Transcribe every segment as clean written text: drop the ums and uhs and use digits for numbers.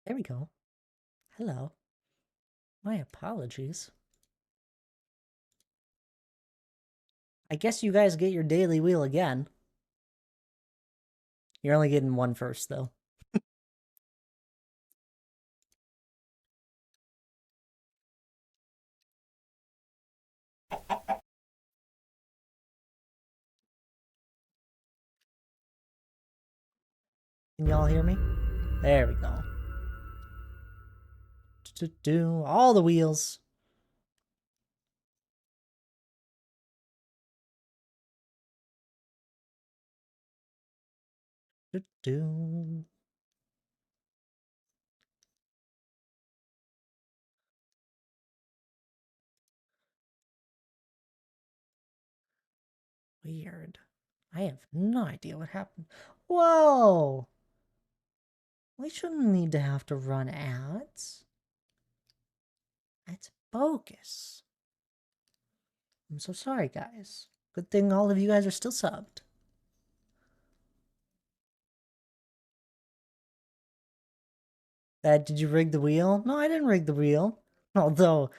There we go. Hello. My apologies. I guess you guys get your daily wheel again. You're only getting one first, though. Can y'all hear me? There we go. Do all the wheels. Do. Weird. I have no idea what happened. Whoa! We shouldn't need to have to run ads. That's bogus. I'm so sorry, guys. Good thing all of you guys are still subbed. Did you rig the wheel? No, I didn't rig the wheel. Although,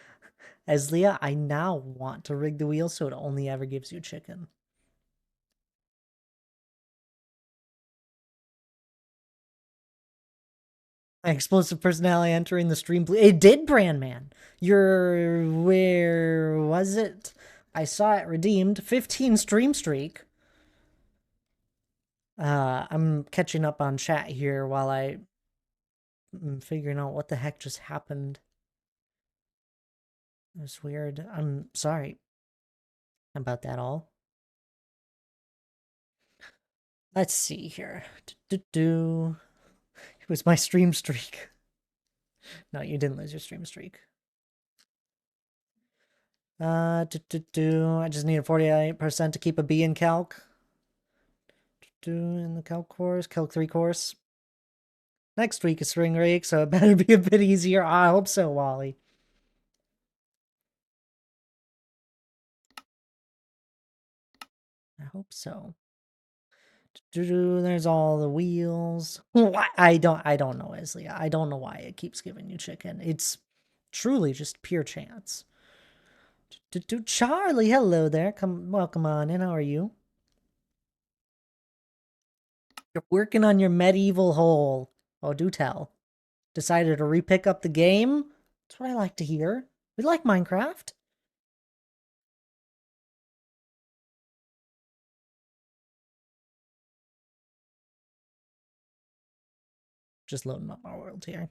as Leah, I now want to rig the wheel so it only ever gives you chicken. My explosive personality entering the stream. It did, Brandman. Where was it? I saw it redeemed. 15 stream streak. I'm catching up on chat here while I'm figuring out what the heck just happened. It was weird. I'm sorry about that all. Let's see here. It was my stream streak. No, you didn't lose your stream streak. I just need a 48% to keep a B in calc. In the calc course, calc 3 course. Next week is spring break, so it better be a bit easier. I hope so, Wally. I hope so. There's all the wheels. I don't know, Isley. I don't know why it keeps giving you chicken. It's truly just pure chance. Charlie, hello there. Welcome on in. How are you? You're working on your medieval hole. Oh, do tell. Decided to repick up the game? That's what I like to hear. We like Minecraft. Just loading up my world here.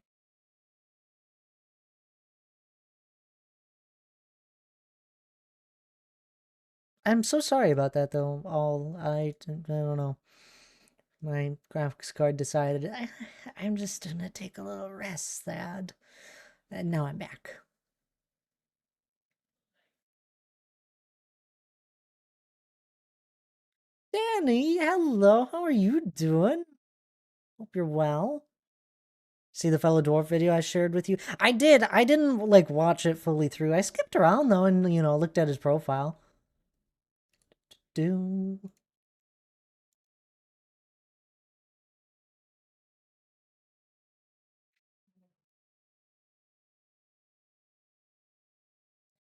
I'm so sorry about that, though. I don't know. My graphics card decided I'm just gonna take a little rest, Thad. And now I'm back. Danny, hello. How are you doing? Hope you're well. See the fellow dwarf video I shared with you? I did. I didn't like watch it fully through. I skipped around though and looked at his profile. Do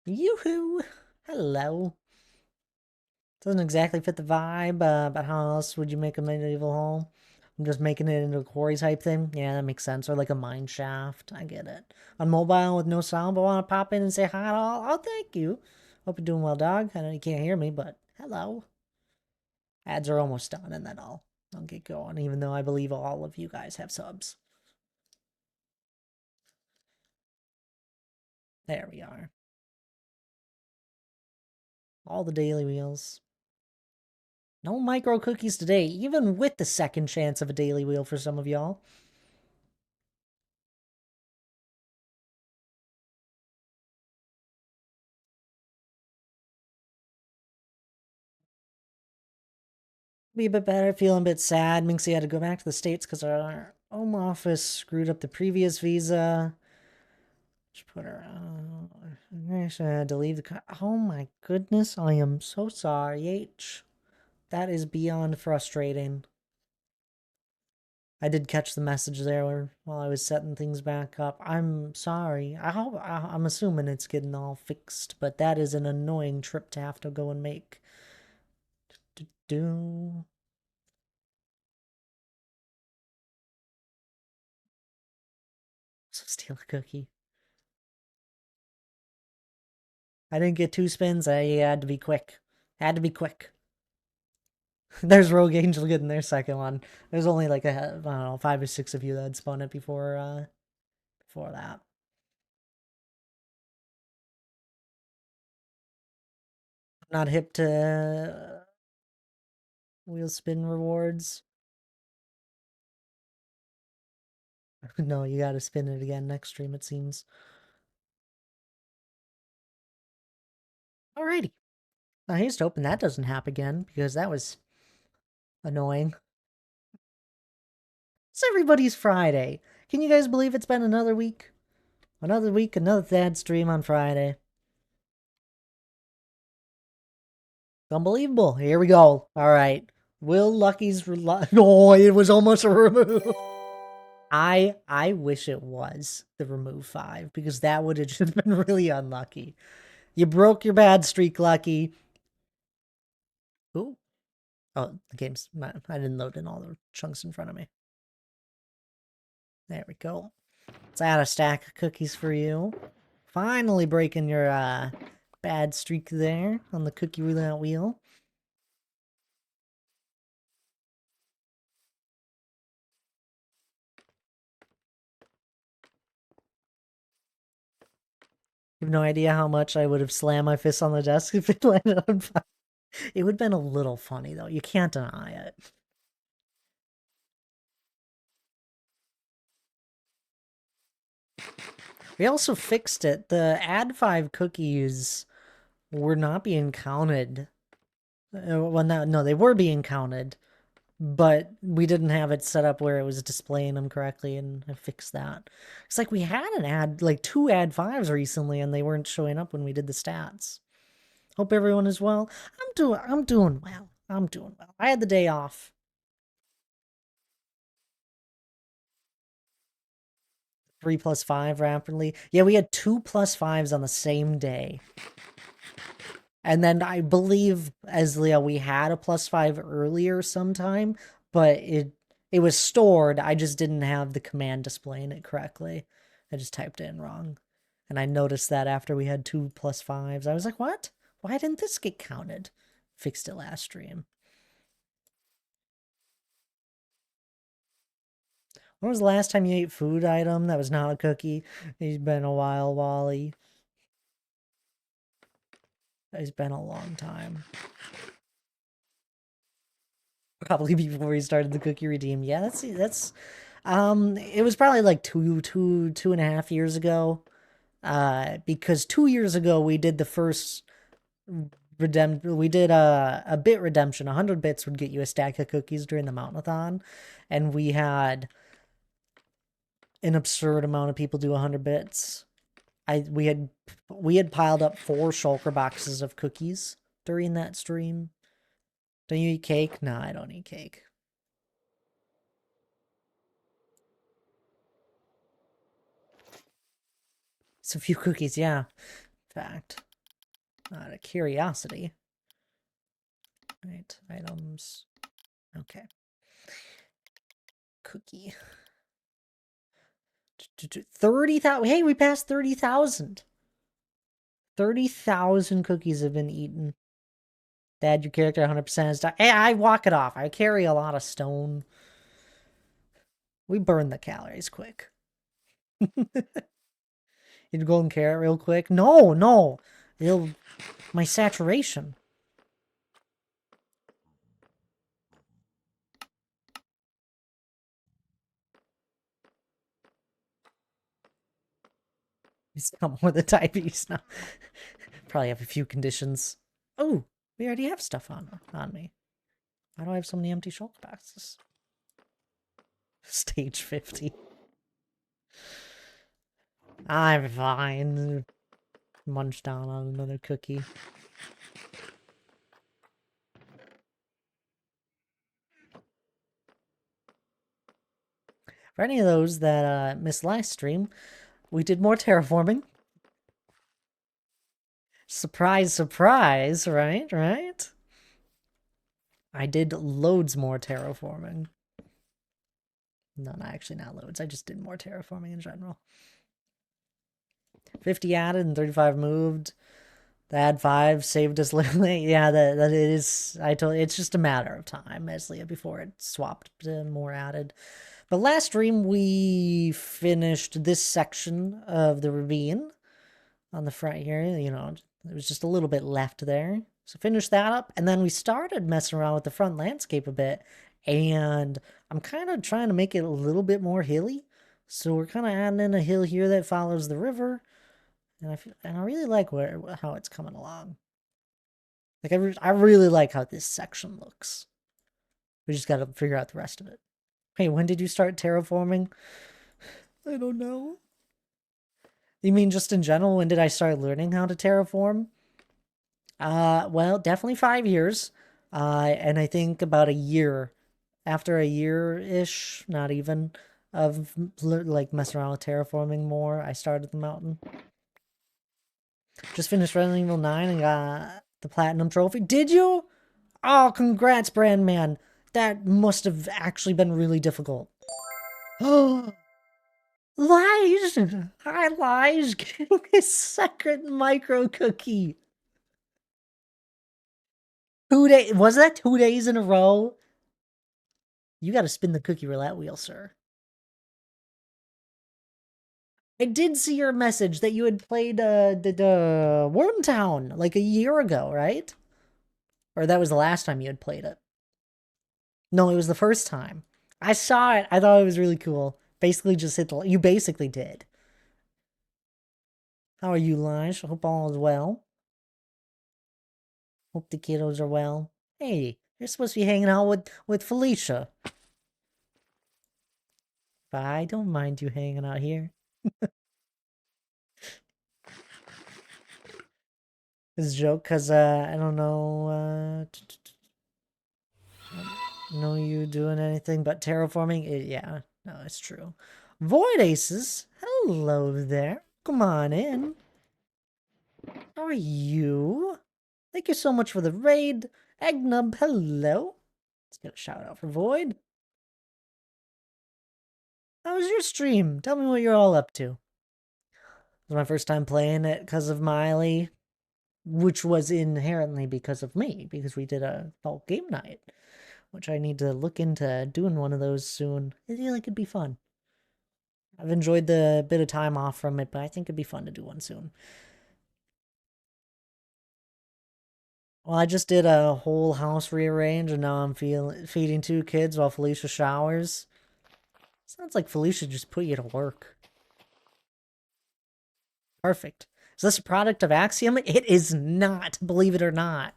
Yoo-hoo! Hello. Doesn't exactly fit the vibe, but how else would you make a medieval home? I'm just making it into a quarry type thing. Yeah, that makes sense. Or like a mine shaft. I get it. On mobile with no sound, but want to pop in and say hi. Oh, thank you. Hope you're doing well, dog. I know you can't hear me, but hello. Ads are almost done, and then I'll get going. Even though I believe all of you guys have subs. There we are. All the daily wheels. No micro cookies today, even with the second chance of a daily wheel for some of y'all. Be a bit better, feeling a bit sad. Minxie had to go back to the States because our home office screwed up the previous visa. Just put her I had to leave the oh my goodness, I am so sorry, H. That is beyond frustrating. I did catch the message there while I was setting things back up. I'm sorry. I'm assuming it's getting all fixed, but that is an annoying trip to have to go and make. Do so steal a cookie. I didn't get 2 spins. I had to be quick. Had to be quick. There's Rogue Angel getting their second one. There's only like I don't know, 5 or 6 of you that had spun it before that. Not hip to wheel spin rewards. No, you gotta spin it again next stream, it seems. Alrighty. I just hoping that doesn't happen again, because that was annoying. It's everybody's Friday. Can you guys believe it's been another week? Another week, another Thad stream on Friday. Unbelievable. Here we go. Alright. Will Lucky's... Oh, it was almost a remove. I wish it was the remove 5, because that would have just been really unlucky. You broke your bad streak, Lucky. Ooh. Oh, the game's... I didn't load in all the chunks in front of me. There we go. Let's add a stack of cookies for you. Finally breaking your bad streak there on the cookie roulette wheel. You have no idea how much I would have slammed my fist on the desk if it landed on fire. It would have been a little funny, though. You can't deny it. We also fixed it. The add 5 cookies were not being counted. Well, no, they were being counted, but we didn't have it set up where it was displaying them correctly, and I fixed that. It's like we had like 2 add 5s recently, and they weren't showing up when we did the stats. Hope everyone is well. I'm doing well. I'm doing well. I had the day off. 3 plus 5 rapidly. Yeah, we had 2 plus 5s on the same day. And then I believe, as Leo, we had a plus 5 earlier sometime, but it was stored. I just didn't have the command displaying it correctly. I just typed it in wrong. And I noticed that after we had 2 plus 5s. I was like, what? Why didn't this get counted? Fixed it last stream. When was the last time you ate food item that was not a cookie? It's been a while, Wally. It's been a long time. Probably before we started the cookie redeem. Yeah, that's it was probably like two and a half years ago. Because 2 years ago we did the first we did a bit redemption. 100 bits would get you a stack of cookies during the Mountainathon, and we had an absurd amount of people do 100 bits. We had piled up 4 shulker boxes of cookies during that stream. Don't you eat cake? No, I don't eat cake. It's a few cookies, yeah. In fact, out of curiosity. Right, items. Okay. Cookie. 30,000. Hey, we passed 30,000. 30,000 cookies have been eaten. Dad, your character 100% is... Hey, I walk it off. I carry a lot of stone. We burn the calories quick. Eat a golden carrot real quick. No, no. My saturation. He's got more than diabetes now. Probably have a few conditions. Oh, we already have stuff on me. Why do I have so many empty shulker boxes? Stage 50. I'm fine. Munch down on another cookie. For any of those that missed last stream, we did more terraforming. Surprise, surprise, right? Right? I did loads more terraforming. No, actually not loads. I just did more terraforming in general. 50 added and 35 moved. The add 5 saved us literally. Yeah, that it is. It's just a matter of time, Meslia, before it swapped to more added. But last stream we finished this section of the ravine on the front here. You know, there was just a little bit left there. So finished that up, and then we started messing around with the front landscape a bit. And I'm kind of trying to make it a little bit more hilly. So we're kind of adding in a hill here that follows the river. And I really like how it's coming along. Like I really like how this section looks. We just got to figure out the rest of it. Hey, when did you start terraforming? I don't know. You mean just in general? When did I start learning how to terraform? Well, definitely 5 years. And I think about a year. After a year-ish, not even, of like messing around with terraforming more, I started the mountain. Just finished Resident Evil 9 and got the Platinum Trophy. Did you? Oh, congrats, Brandman. That must have actually been really difficult. Oh, Lies! Hi, Lies! Getting a second micro cookie. 2 days. Was that 2 days in a row? You gotta spin the cookie roulette wheel, sir. I did see your message that you had played the Wormtown like a year ago, right? Or that was the last time you had played it. No, it was the first time. I saw it. I thought it was really cool. Basically just hit the... You basically did. How are you, Lige? Hope all is well. Hope the kiddos are well. Hey, you're supposed to be hanging out with Felicia. But I don't mind you hanging out here. It's a joke, because, I don't know, know you doing anything but terraforming. Yeah, no, it's true. Void Aces, hello there. Come on in. How are you? Thank you so much for the raid. Egnub, hello. Let's get a shout out for Void. How was your stream? Tell me what you're all up to. It was my first time playing it because of Miley, which was inherently because of me, because we did a bulk game night, which I need to look into doing one of those soon. I feel like it'd be fun. I've enjoyed the bit of time off from it, but I think it'd be fun to do one soon. Well, I just did a whole house rearrange, and now I'm feeding 2 kids while Felicia showers. Sounds like Felicia just put you to work. Perfect. Is this a product of Axiom? It is not, believe it or not.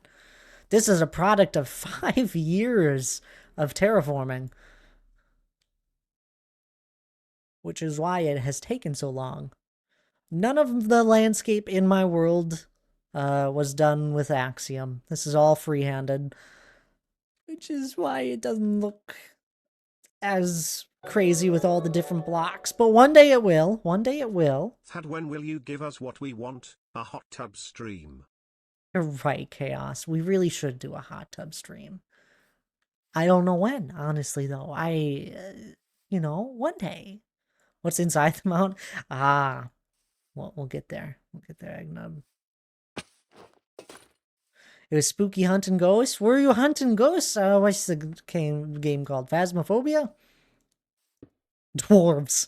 This is a product of 5 years of terraforming. Which is why it has taken so long. None of the landscape in my world was done with Axiom. This is all free-handed. Which is why it doesn't look as crazy with all the different blocks. But one day it will. One day it will. Thad, when will you give us what we want? A hot tub stream. You're right, Chaos. We really should do a hot tub stream. I don't know when, honestly, though. You know, one day. What's inside the mountain? Ah, well, we'll get there. We'll get there, Egnub. It was spooky hunting ghosts. Were you hunting ghosts? What's the game called? Phasmophobia? Dwarves.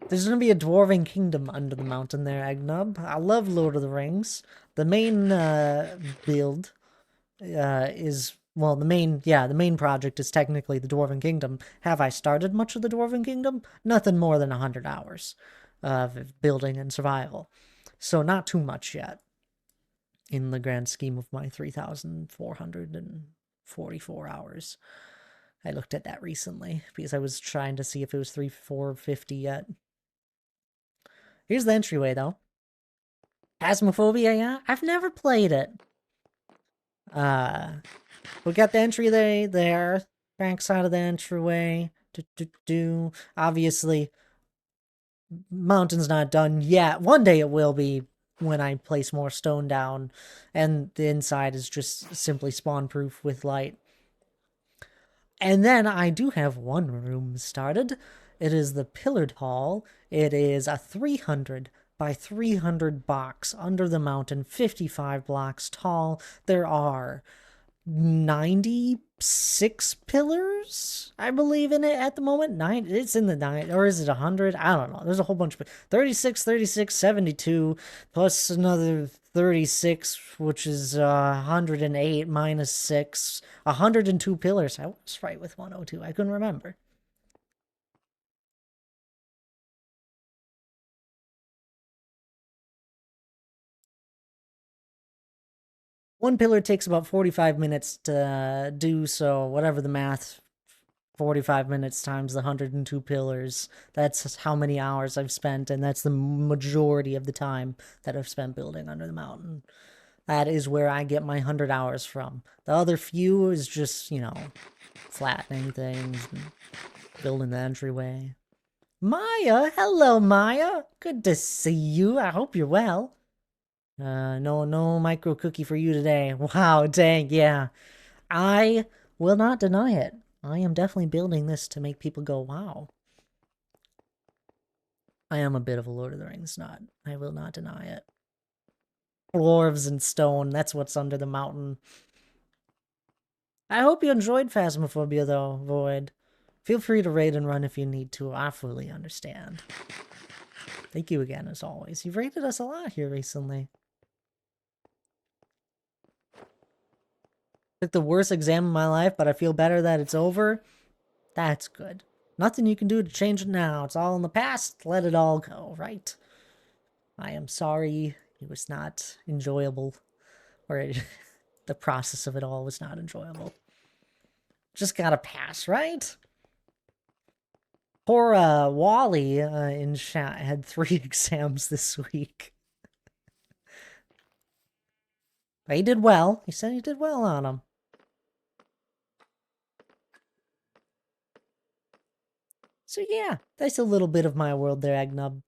There's gonna be a dwarven kingdom under the mountain there, Egnub. I love Lord of the Rings. The main build is... Well, the main project is technically the Dwarven Kingdom. Have I started much of the Dwarven Kingdom? Nothing more than 100 hours of building and survival. So not too much yet in the grand scheme of my 3,444 hours. I looked at that recently because I was trying to see if it was 450 yet. Here's the entryway, though. Phasmophobia, yeah? I've never played it. We got the entry there, backside of the entryway. Obviously, mountain's not done yet. One day it will be when I place more stone down, and the inside is just simply spawn proof with light. And then I do have one room started. It is the Pillared Hall. It is a 300 by 300 box under the mountain, 55 blocks tall. There are 96 pillars, I believe, in it at the moment. It's in the 9, or is it 100? I don't know. There's a whole bunch of 36, 36, 72, plus another 36, which is 108 minus 6, 102 pillars. I was right with 102. I couldn't remember. One pillar takes about 45 minutes to do, so whatever the math, 45 minutes times the 102 pillars. That's how many hours I've spent, and that's the majority of the time that I've spent building under the mountain. That is where I get my 100 hours from. The other few is just, flattening things and building the entryway. Maya! Hello, Maya! Good to see you. I hope you're well. No micro cookie for you today. Wow, dang, yeah. I will not deny it. I am definitely building this to make people go, wow. I am a bit of a Lord of the Rings nut. I will not deny it. Dwarves and stone, that's what's under the mountain. I hope you enjoyed Phasmophobia, though, Void. Feel free to raid and run if you need to. I fully understand. Thank you again, as always. You've raided us a lot here recently. Took the worst exam of my life, but I feel better that it's over. That's good. Nothing you can do to change it now. It's all in the past. Let it all go, right? I am sorry it was not enjoyable. Or the process of it all was not enjoyable. Just gotta pass, right? Poor Wally in chat had 3 exams this week. But he did well. He said he did well on them. So yeah, that's a little bit of my world there, Agnub.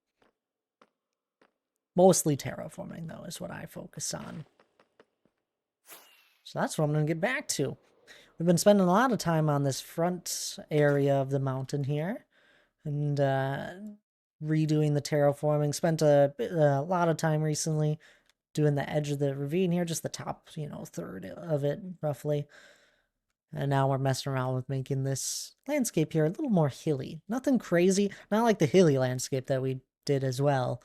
Mostly terraforming, though, is what I focus on. So that's what I'm going to get back to. We've been spending a lot of time on this front area of the mountain here. And redoing the terraforming. Spent a lot of time recently doing the edge of the ravine here, just the top, third of it, roughly. And now we're messing around with making this landscape here a little more hilly. Nothing crazy, not like the hilly landscape that we did as well.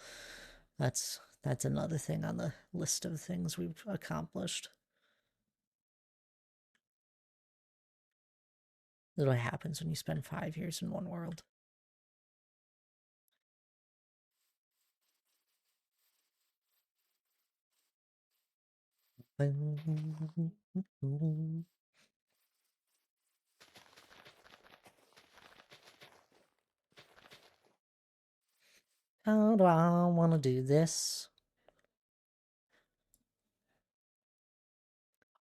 That's another thing on the list of things we've accomplished. That's what happens when you spend 5 years in one world. How do I want to do this?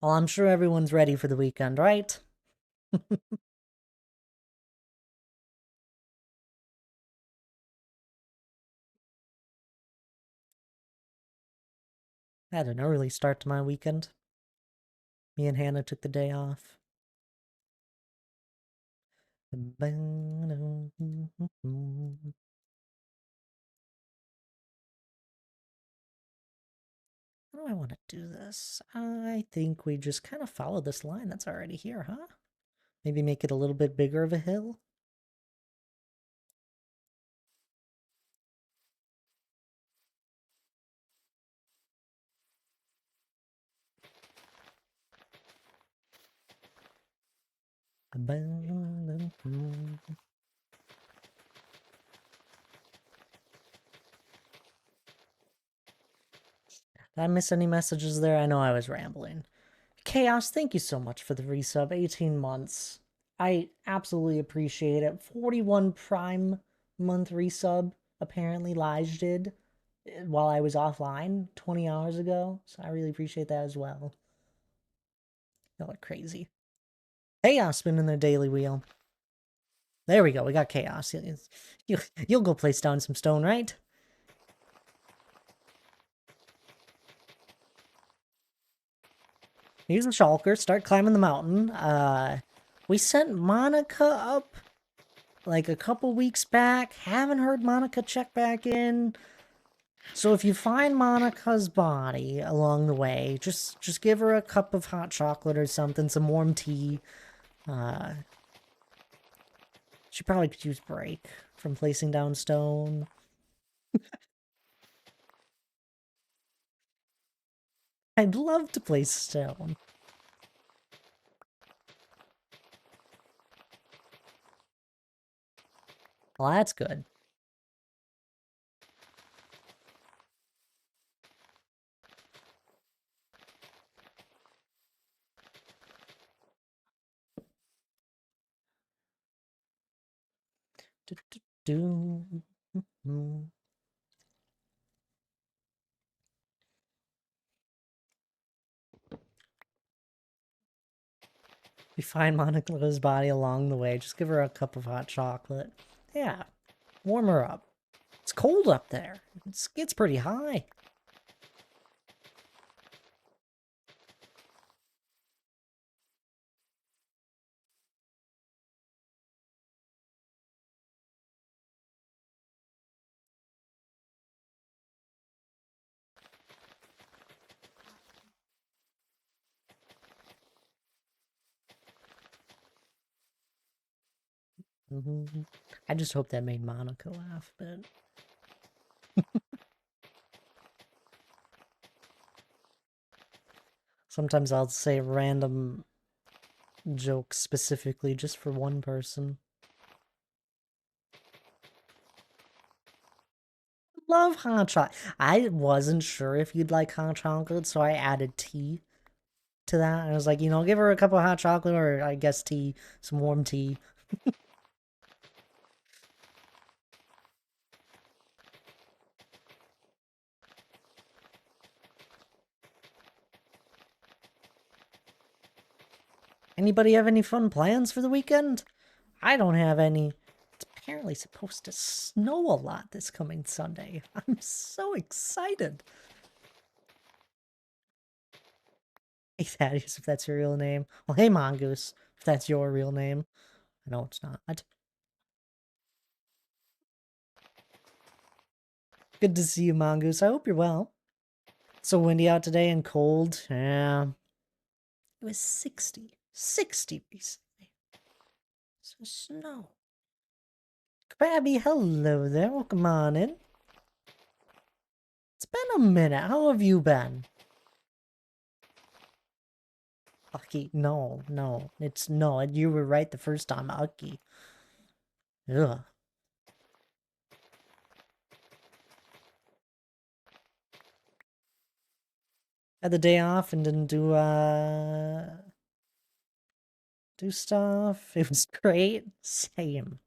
Well, I'm sure everyone's ready for the weekend, right? I had an early start to my weekend. Me and Hannah took the day off. How do I want to do this? I think we just kind of follow this line that's already here, huh? Maybe make it a little bit bigger of a hill? Did I miss any messages there? I know I was rambling. Chaos, thank you so much for the resub. 18 months. I absolutely appreciate it. 41 Prime month resub, apparently Lige did while I was offline 20 hours ago. So I really appreciate that as well. Y'all are crazy. Chaos spinning their daily wheel. There we go. We got chaos. You'll go place down some stone, right? Use the shulker. Start climbing the mountain. We sent Monica up like a couple weeks back. Haven't heard Monica check back in. So if you find Monica's body along the way, just give her a cup of hot chocolate or something, some warm tea. She probably could use a break from placing down stone. I'd love to place stone. Well, that's good. Do, do, do. Mhm. We find Monica's body along the way. Just give her a cup of hot chocolate. Yeah, warm her up. It's cold up there. It gets pretty high. I just hope that made Monica laugh a bit. Sometimes I'll say random jokes specifically just for one person. Love hot chocolate. I wasn't sure if you'd like hot chocolate, so I added tea to that. I was like, give her a cup of hot chocolate or I guess tea, some warm tea. Anybody have any fun plans for the weekend? I don't have any. It's apparently supposed to snow a lot this coming Sunday. I'm so excited. Hey Thaddeus, if that's your real name. Well, hey Mongoose, if that's your real name. I know it's not. Good to see you, Mongoose. I hope you're well. So windy out today and cold. Yeah. It was 60. 60 recently. So snow. Krabby, hello there. Welcome on in. It's been a minute. How have you been? Ucky. No. It's no. You were right the first time. Ucky. Ugh. Had the day off and didn't do stuff. It was great. Same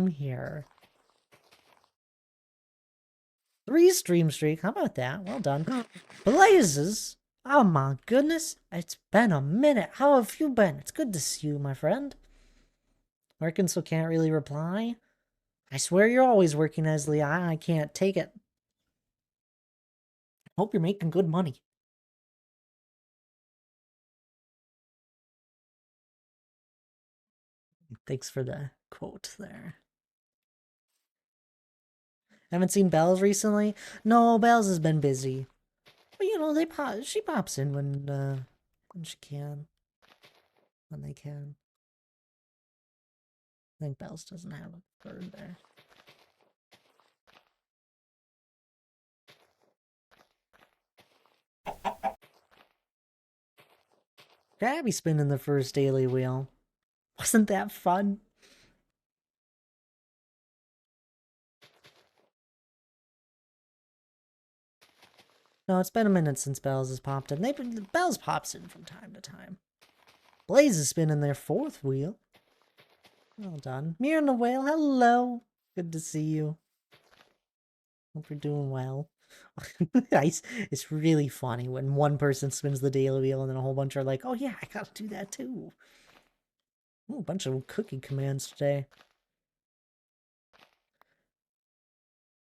here. 3 stream streak. How about that? Well done. Blazes. Oh my goodness. It's been a minute. How have you been? It's good to see you, my friend. Working, so can't really reply. I swear you're always working, Esley. I can't take it. Hope you're making good money. Thanks for the quote there. Haven't seen Bells recently? No, Bells has been busy. But she pops in when she can. When they can. I think Bells doesn't have a bird there. Krabby spinning the first daily wheel. Wasn't that fun? No, it's been a minute since Bells has popped in. Bells pops in from time to time. Blaze is spinning their 4th wheel. Well done. Mir and the Whale, hello. Good to see you. Hope you're doing well. It's really funny when one person spins the daily wheel and then a whole bunch are like, oh yeah, I gotta do that too. Ooh, a bunch of cookie commands today.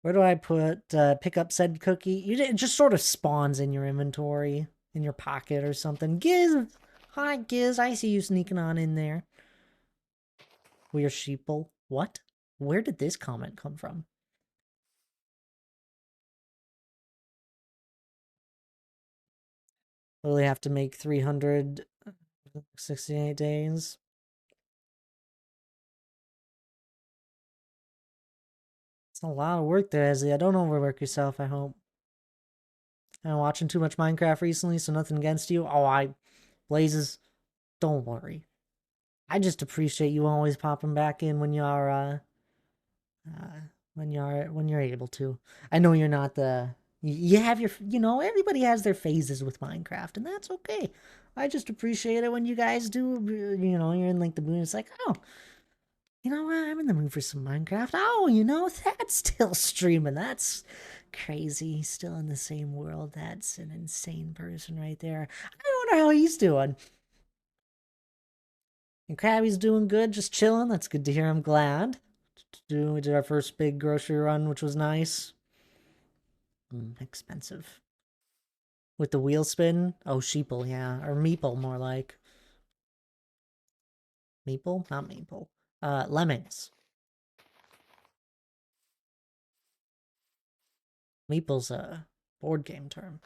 Where do I put pick up said cookie? It just sort of spawns in your inventory, in your pocket or something. Giz! Hi, Giz. I see you sneaking on in there. We're sheeple. What? Where did this comment come from? Will we have to make 368 days? It's a lot of work there, Ezzy. Don't overwork yourself, I hope. I'm watching too much Minecraft recently, so nothing against you. Oh, Blazes, don't worry. I just appreciate you always popping back in when you're, when you're able to. I know you're not you have your, everybody has their phases with Minecraft, and that's okay. I just appreciate it when you guys do, you're in like the mood. It's like, oh, you know what? I'm in the mood for some Minecraft. Oh, that's still streaming. That's crazy. He's still in the same world. That's an insane person right there. I wonder how he's doing. And Krabby's doing good, just chilling. That's good to hear. I'm glad. We did our first big grocery run, which was nice. Expensive. With the wheel spin? Oh, sheeple, yeah. Or meeple, more like. Meeple? Not meeple. Lemmings. Meeple's a board game term.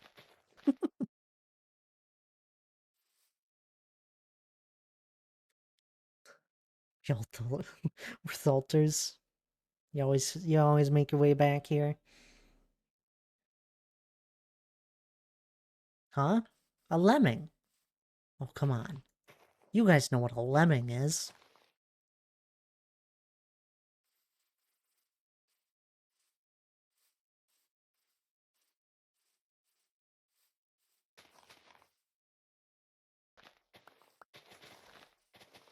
Resulters. You always make your way back here. Huh? A lemming? Oh, come on. You guys know what a lemming is.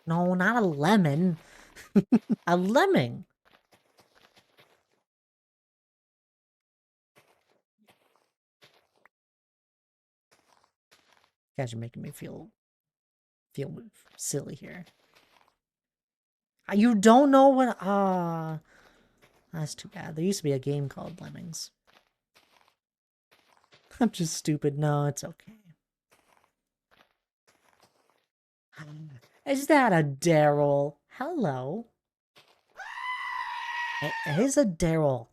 No, not a lemon. A lemming. You guys are making me feel silly here. You don't know what that's too bad. There used to be a game called Lemmings. I'm just stupid. No, it's okay. Is that a Daryl? Hello. It is a Daryl.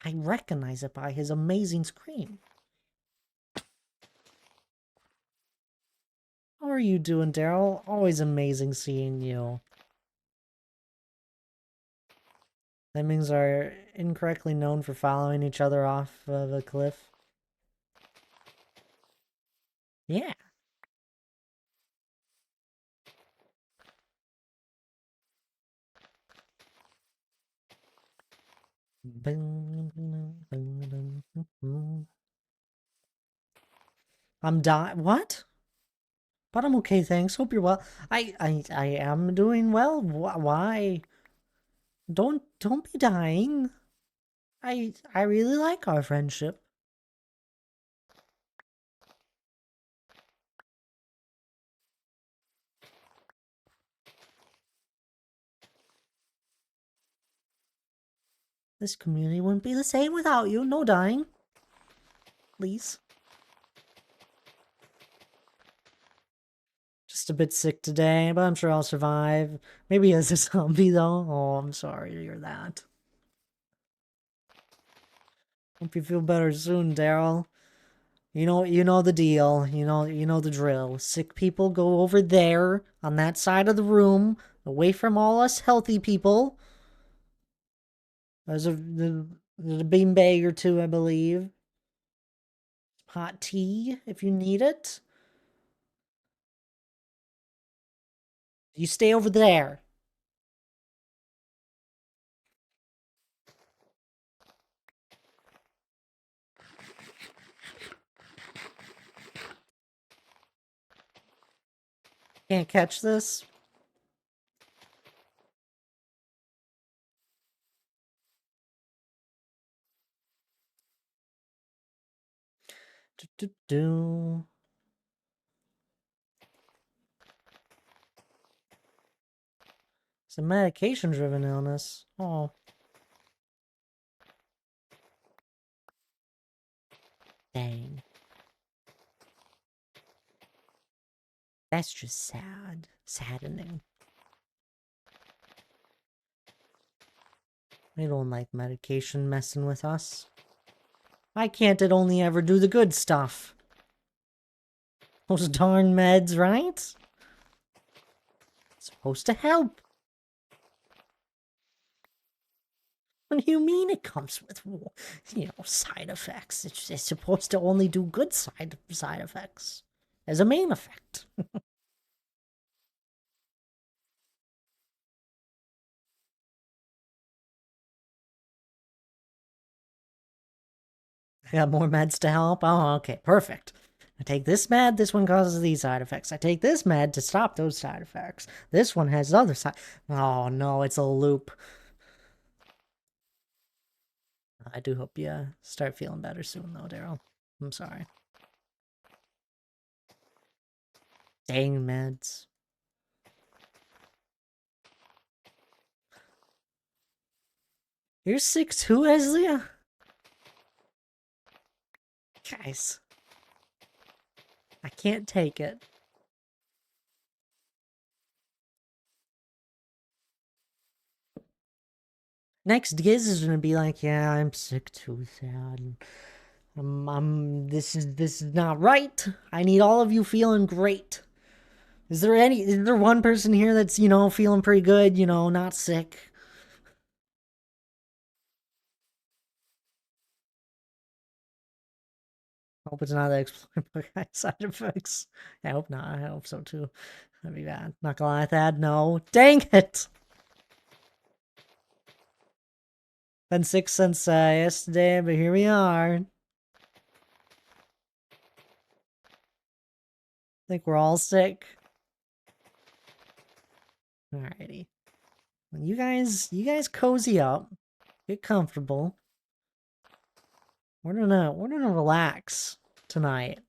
I recognize it by his amazing scream. How are you doing, Daryl? Always amazing seeing you. Lemmings are incorrectly known for following each other off of a cliff. Yeah. I'm dying. What? But I'm okay, thanks. Hope you're well. I am doing well. Why? Don't be dying. I really like our friendship. This community wouldn't be the same without you. No dying. Please. Just a bit sick today, but I'm sure I'll survive. Maybe as a zombie though. Oh, I'm sorry to hear that. Hope you feel better soon, Daryl. You know the deal. You know the drill. Sick people go over there on that side of the room, away from all us healthy people. There's a beanbag or two, I believe. Hot tea if you need it. You stay over there. Can't catch this. Do, do, do. It's a medication-driven illness. Oh. Dang. That's just sad. Saddening. I don't like medication messing with us. Why can't it only ever do the good stuff? Those darn meds, right? It's supposed to help. What do you mean it comes with, side effects? It's supposed to only do good side effects as a main effect. I got more meds to help? Oh, okay, perfect. I take this med, this one causes these side effects. I take this med to stop those side effects. This one has other side. Oh no, it's a loop. I do hope you start feeling better soon, though, Daryl. I'm sorry. Dang meds. You're sick too, Eslia? Guys. I can't take it. Next Giz is gonna be like, yeah, I'm sick too, sad. This is not right. I need all of you feeling great. Is there one person here that's, feeling pretty good, not sick? Hope it's not the Explorer side effects. I hope not. I hope so too. That'd be bad. Not gonna lie with that. No. Dang it! Been sick since yesterday, but here we are. I think we're all sick. Alrighty. You guys cozy up. Get comfortable. We're gonna relax tonight.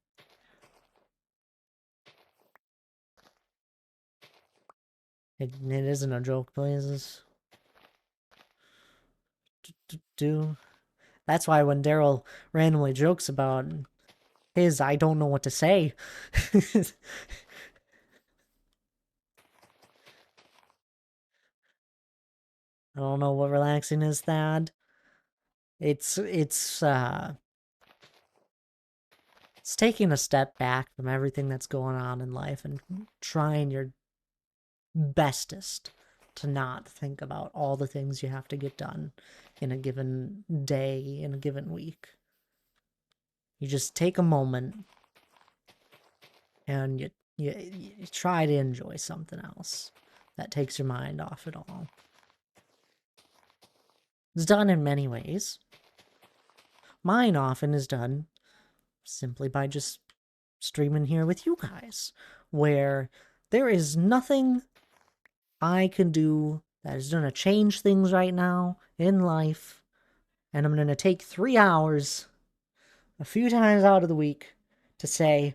It isn't a joke, please. That's why when Daryl randomly jokes about his, I don't know what to say. I don't know what relaxing is, Thad. It's taking a step back from everything that's going on in life and trying your bestest to not think about all the things you have to get done in a given day, in a given week. You just take a moment and you try to enjoy something else that takes your mind off it all. It's done in many ways. Mine often is done simply by just streaming here with you guys, where there is nothing I can do that is going to change things right now in life, and I'm going to take 3 hours a few times out of the week to say,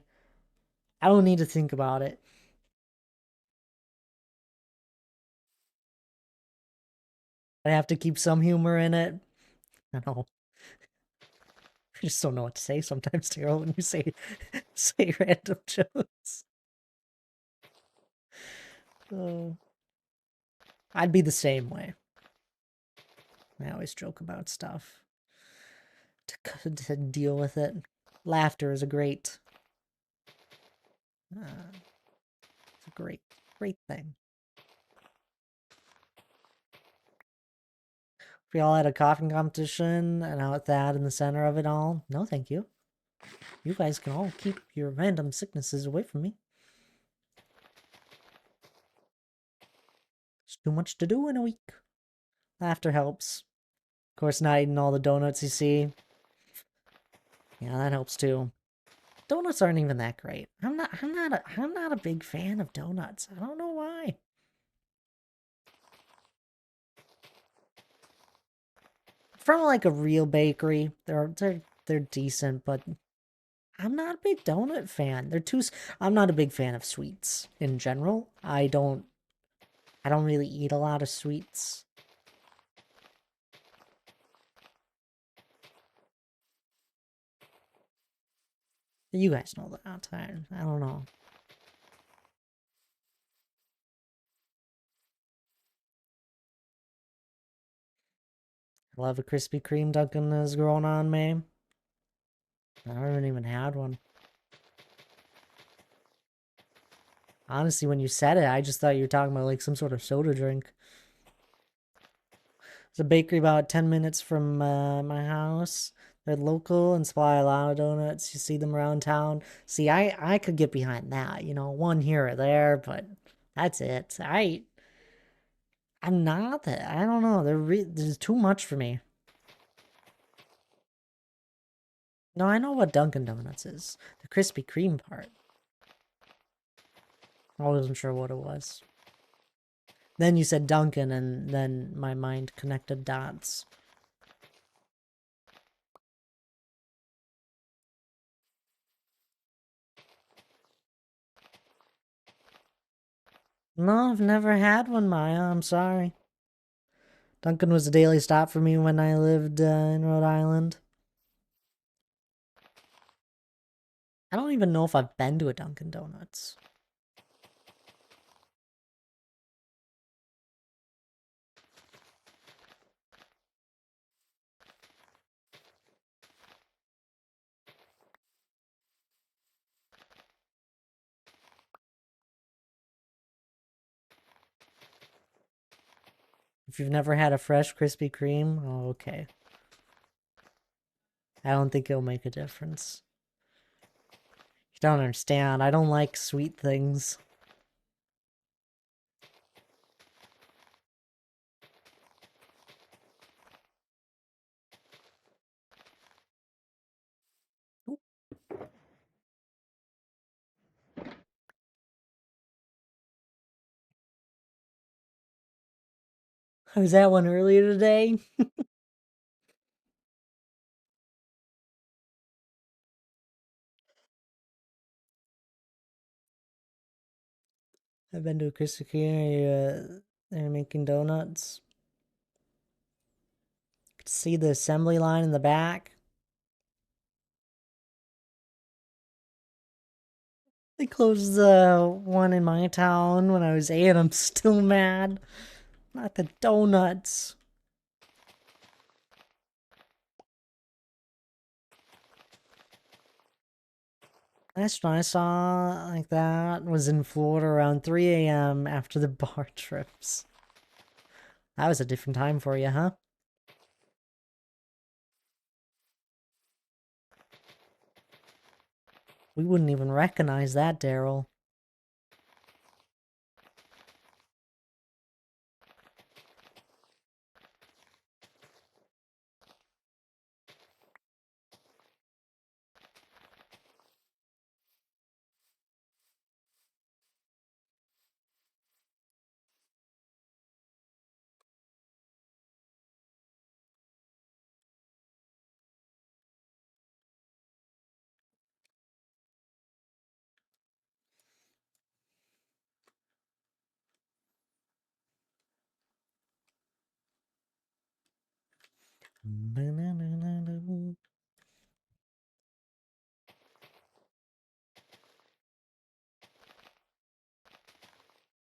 I don't need to think about it. I have to keep some humor in it. I know. I just don't know what to say sometimes, Daryl, when you say random jokes. I'd be the same way. I always joke about stuff to deal with it. Laughter is a great, it's a great thing. We all had a coughing competition, and out that in the center of it all. No, thank you. You guys can all keep your random sicknesses away from me. It's too much to do in a week. Laughter helps. Of course, not eating all the donuts you see. Yeah, that helps too. Donuts aren't even that great. I'm not a big fan of donuts. I don't know why. From like a real bakery, they're decent, but I'm not a big donut fan. I'm not a big fan of sweets in general. I don't I don't really eat a lot of sweets. You guys know that. I don't know. I love a Krispy Kreme Dunkin' is growing on me. I haven't even had one. Honestly, when you said it, I just thought you were talking about like some sort of soda drink. There's a bakery about 10 minutes from my house. They're local and supply a lot of donuts. You see them around town. See, I could get behind that, you know, one here or there, but that's it. I'm not that. I don't know. There's too much for me. No, I know what Dunkin' Donuts is. The Krispy Kreme part. I wasn't sure what it was. Then you said Dunkin', and then my mind connected dots. No, I've never had one, Maya. I'm sorry. Dunkin' was a daily stop for me when I lived in Rhode Island. I don't even know if I've been to a Dunkin' Donuts. If you've never had a fresh Krispy Kreme, oh, okay. I don't think it'll make a difference. You don't understand. I don't like sweet things. Was that one earlier today? I've been to a Krispy Kreme. They're making donuts. See the assembly line in the back? They closed the one in my town when I was 8. I'm still mad. Not the donuts. Last one I saw like that was in Florida around 3 a.m. after the bar trips. That was a different time for you, huh? We wouldn't even recognize that, Daryl.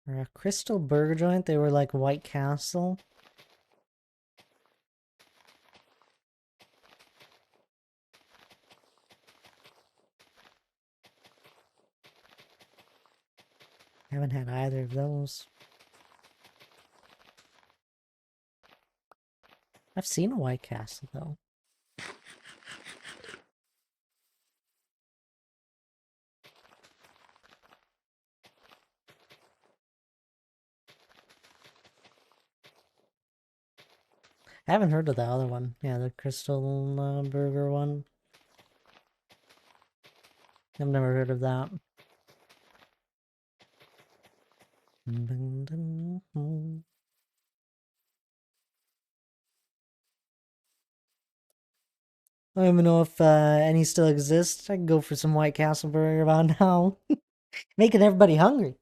Or a Crystal Burger joint, they were like White Castle. I haven't had either of those. I've seen a White Castle though. I haven't heard of the other one. Yeah, the Crystal Burger one. I've never heard of that. I don't even know if any still exist. I can go for some White Castle Burger about now. Making everybody hungry.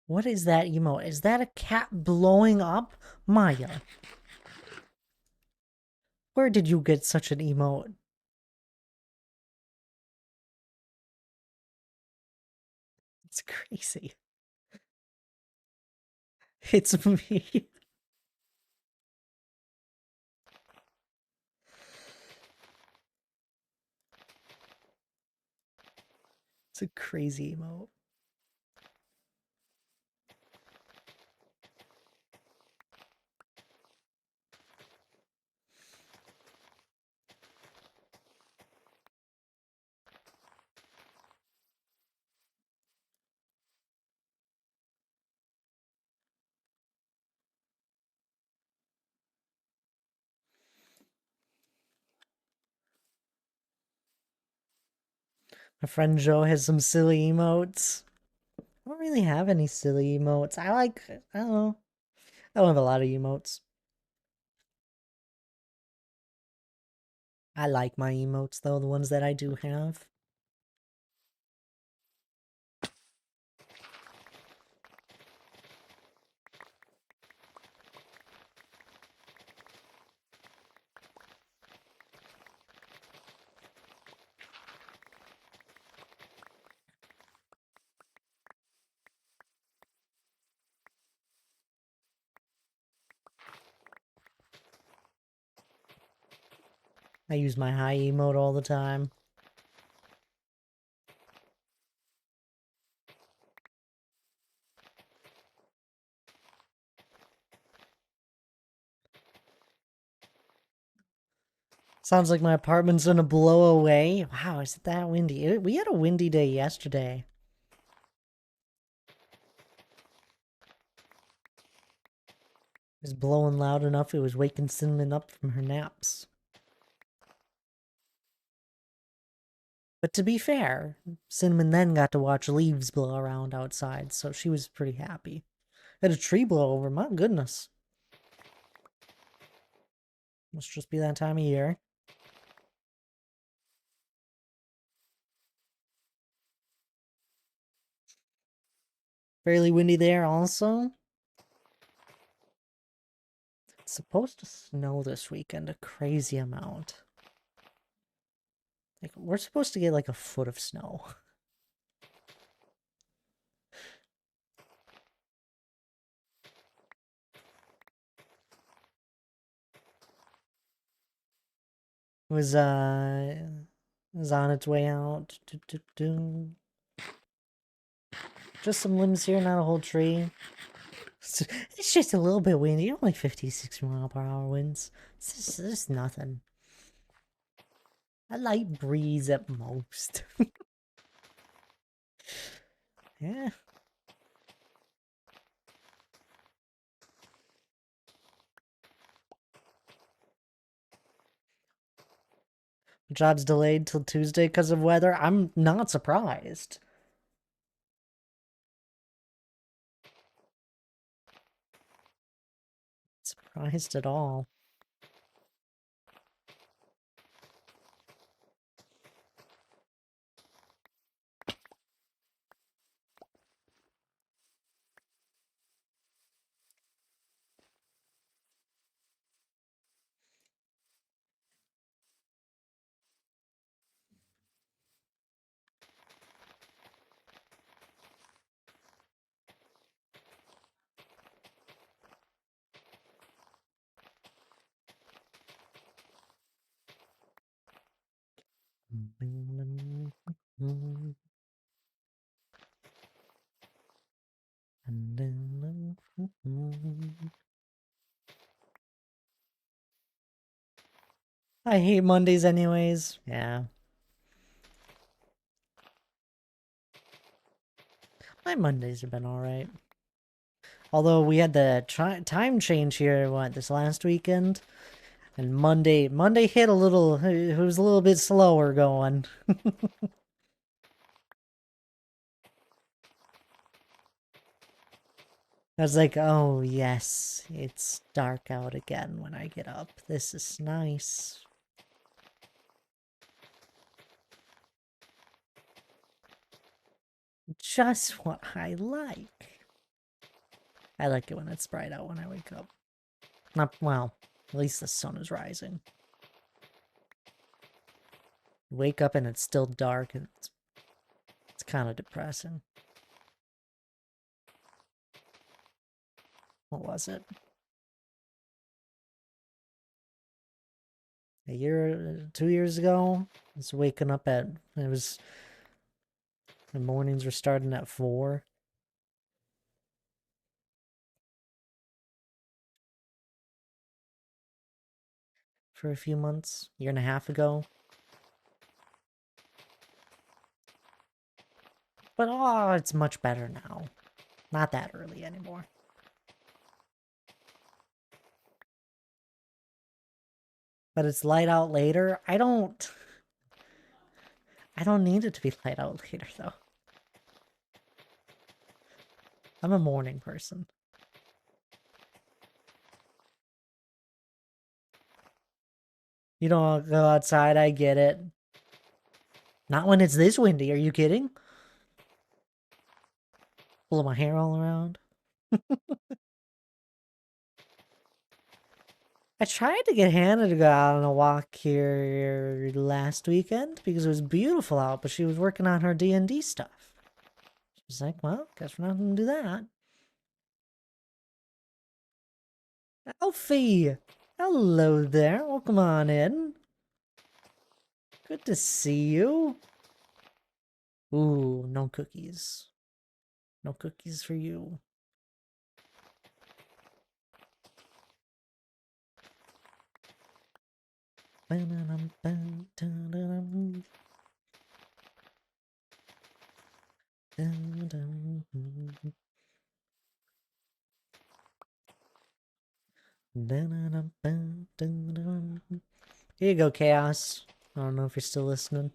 What is that emote? Is that a cat blowing up? Maya, where did you get such an emote? It's crazy. It's me. It's a crazy emote. My friend Joe has some silly emotes. I don't really have any silly emotes. I don't know. I don't have a lot of emotes. I like my emotes though, the ones that I do have. I use my high emote all the time. Sounds like my apartment's gonna blow away. Wow, is it that windy? We had a windy day yesterday. It was blowing loud enough it was waking Cinnamon up from her naps. But to be fair, Cinnamon then got to watch leaves blow around outside, so she was pretty happy. Had a tree blow over, my goodness. Must just be that time of year. Fairly windy there also. It's supposed to snow this weekend a crazy amount. Like, we're supposed to get like a foot of snow. Was was on its way out. Just some limbs here, not a whole tree. It's just a little bit windy, only 50, 60 mile per hour winds. It's just nothing. A light breeze at most. Yeah. Job's delayed till Tuesday because of weather. I'm not surprised. Surprised at all. I hate Mondays anyways. Yeah. My Mondays have been alright. Although we had the time change here, what, this last weekend? And Monday hit a little, it was a little bit slower going. I was like, oh yes, it's dark out again when I get up. This is nice. Just what I like. I like it when it's bright out when I wake up. Not, well, at least the sun is rising. Wake up and it's still dark and it's kind of depressing. What was it? A year, 2 years ago? I was waking up at, the mornings were starting at 4. For a few months, year and a half ago. But oh, it's much better now. Not that early anymore. But it's light out later. I don't need it to be light out later though. I'm a morning person. You don't go outside, I get it. Not when it's this windy, are you kidding? Blow my hair all around. I tried to get Hannah to go out on a walk here last weekend because it was beautiful out, but she was working on her D&D stuff. She was like, well, guess we're not going to do that. Alfie! Hello there, welcome on in. Good to see you. Ooh, no cookies. No cookies for you. Here you go, Chaos. I don't know if you're still listening.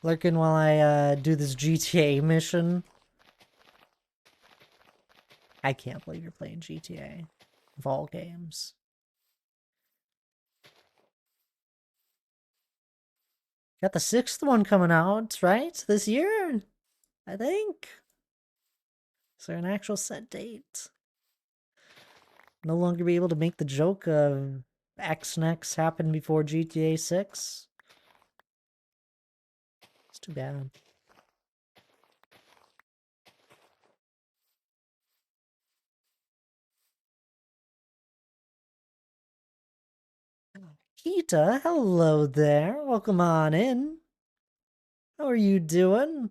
Lurking while I do this GTA mission. I can't believe you're playing GTA. Of all games. Got the 6th one coming out, right? This year? I think. Is there an actual set date? No longer be able to make the joke of X next happened before GTA 6? It's too bad. Kita, hello there. Welcome on in. How are you doing?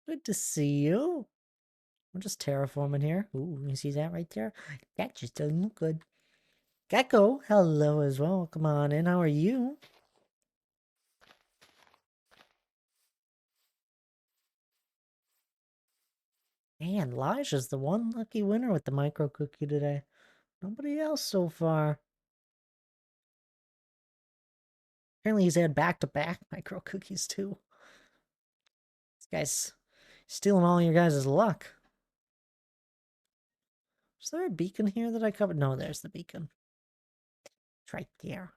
Good to see you. I'm just terraforming here. Ooh, you see that right there? That just doesn't look good. Gecko, hello as well. Welcome on in. How are you? Man, Elijah's the one lucky winner with the micro cookie today. Nobody else so far. Apparently he's had back-to-back micro cookies too. This guy's stealing all your guys' luck. Is there a beacon here that I covered? No, there's the beacon. It's right there.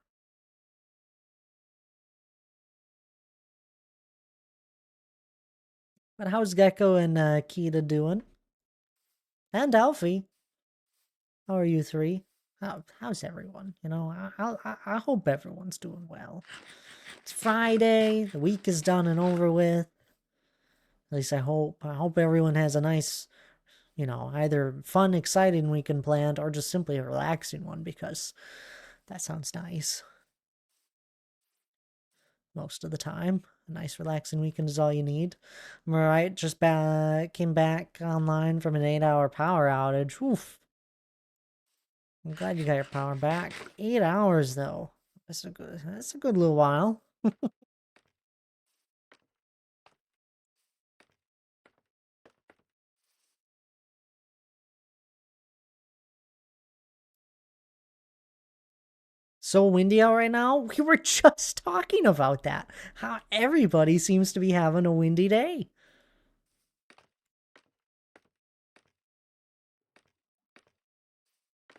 But how's Gecko and Kita doing? And Alfie? How are you three? How's everyone? You know, I hope everyone's doing well. It's Friday. The week is done and over with. At least I hope. I hope everyone has a nice, you know, either fun, exciting weekend planned or just simply a relaxing one because that sounds nice. Most of the time, a nice, relaxing weekend is all you need. I'm alright. Just came back online from an 8-hour power outage. Oof. I'm glad you got your power back. 8 hours though. That's a good little while. So windy out right now? We were just talking about that. How everybody seems to be having a windy day.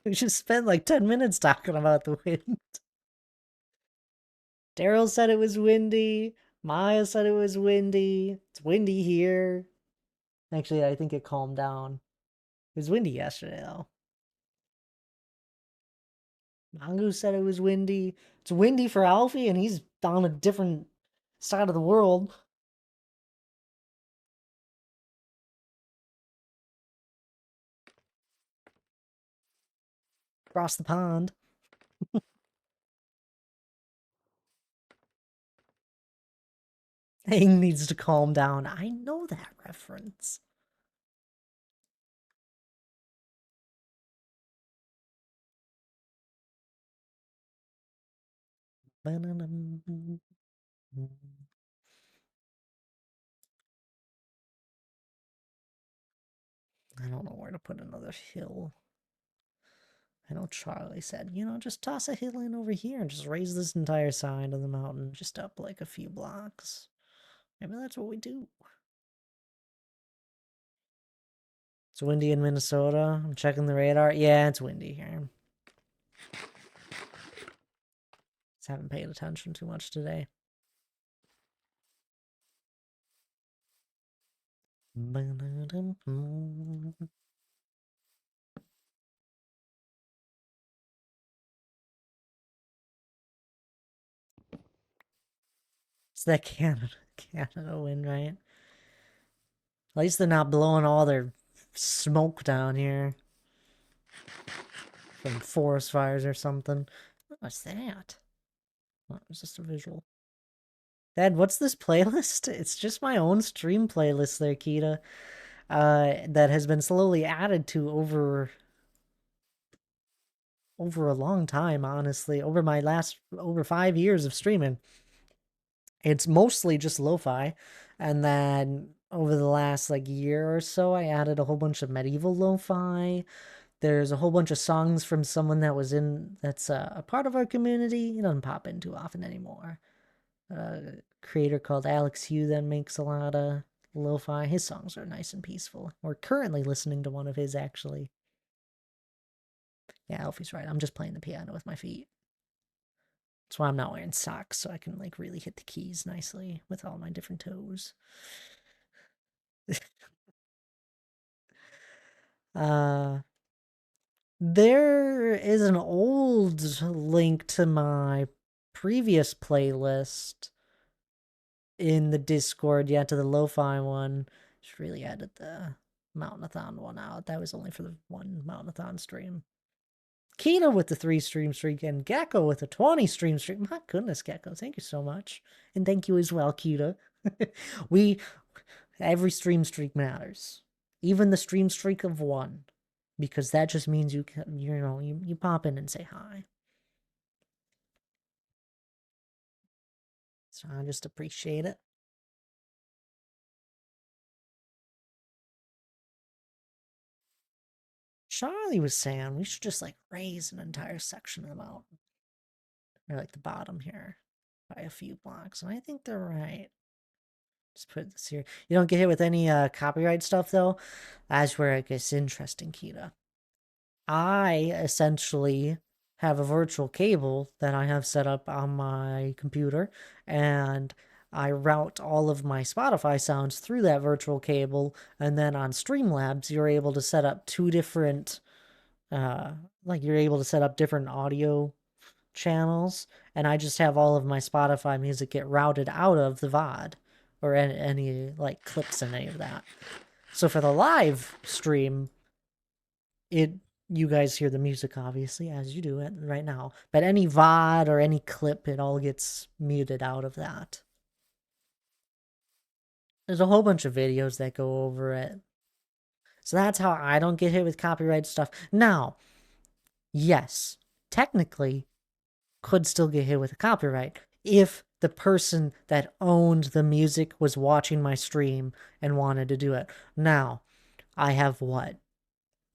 We just spent like 10 minutes talking about the wind. Daryl said it was windy. Maya said it was windy. It's windy here. Actually, I think it calmed down. It was windy yesterday, though. Mongoose said it was windy. It's windy for Alfie, and he's on a different side of the world. Across the pond. Aang needs to calm down. I know that reference. I don't know where to put another hill. I know Charlie said, you know, just toss a hill in over here and just raise this entire side of the mountain just up like a few blocks. Maybe that's what we do. It's windy in Minnesota. I'm checking the radar. Yeah, it's windy here. Just haven't paid attention too much today. It's that Canada wind, right? At least they're not blowing all their smoke down here from forest fires or something. What's that? Oh, it's just a visual. Dad, what's this playlist? It's just my own stream playlist there, Kita. That has been slowly added to over a long time, honestly. Over 5 years of streaming. It's mostly just lo-fi. And then over the last like year or so, I added a whole bunch of medieval lo-fi. There's a whole bunch of songs from someone that's a part of our community. He doesn't pop in too often anymore. A creator called Alex Hugh that makes a lot of lo-fi. His songs are nice and peaceful. We're currently listening to one of his, actually. Yeah, Alfie's right. I'm just playing the piano with my feet. That's why I'm not wearing socks, so I can like really hit the keys nicely with all my different toes. uh there is an old link to my previous playlist in the Discord, yeah, to the lo-fi one. Just really added the Mountainathon one out. That was only for the one Mountainathon stream. Kita with the 3 stream streak and Gecko with a 20 stream streak. My goodness, Gecko, thank you so much. And thank you as well, Kita. Every stream streak matters. Even the stream streak of 1. Because that just means you pop in and say hi. So I just appreciate it. Charlie was saying we should just like raise an entire section of the mountain. Or like the bottom here by a few blocks. And I think they're right. Just put this here. You don't get hit with any copyright stuff though. That's where it gets interesting, Kita. I essentially have a virtual cable that I have set up on my computer, and I route all of my Spotify sounds through that virtual cable, and then on Streamlabs, you're able to set up two different, like you're able to set up different audio channels, and I just have all of my Spotify music get routed out of the VOD or any like clips in any of that. So for the live stream, you guys hear the music obviously as you do it right now, but any VOD or any clip, it all gets muted out of that. There's a whole bunch of videos that go over it. So that's how I don't get hit with copyright stuff. Now, yes, technically, could still get hit with a copyright if the person that owned the music was watching my stream and wanted to do it. Now, I have what?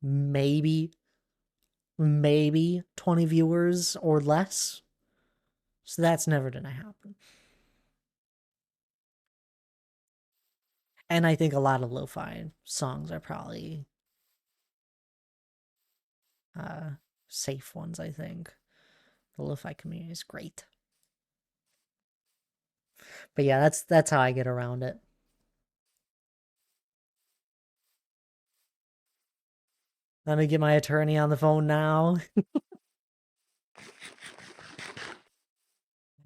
Maybe 20 viewers or less. So that's never gonna happen. And I think a lot of lo-fi songs are probably safe ones, I think. The lo-fi community is great. But yeah, that's how I get around it. Let me get my attorney on the phone now.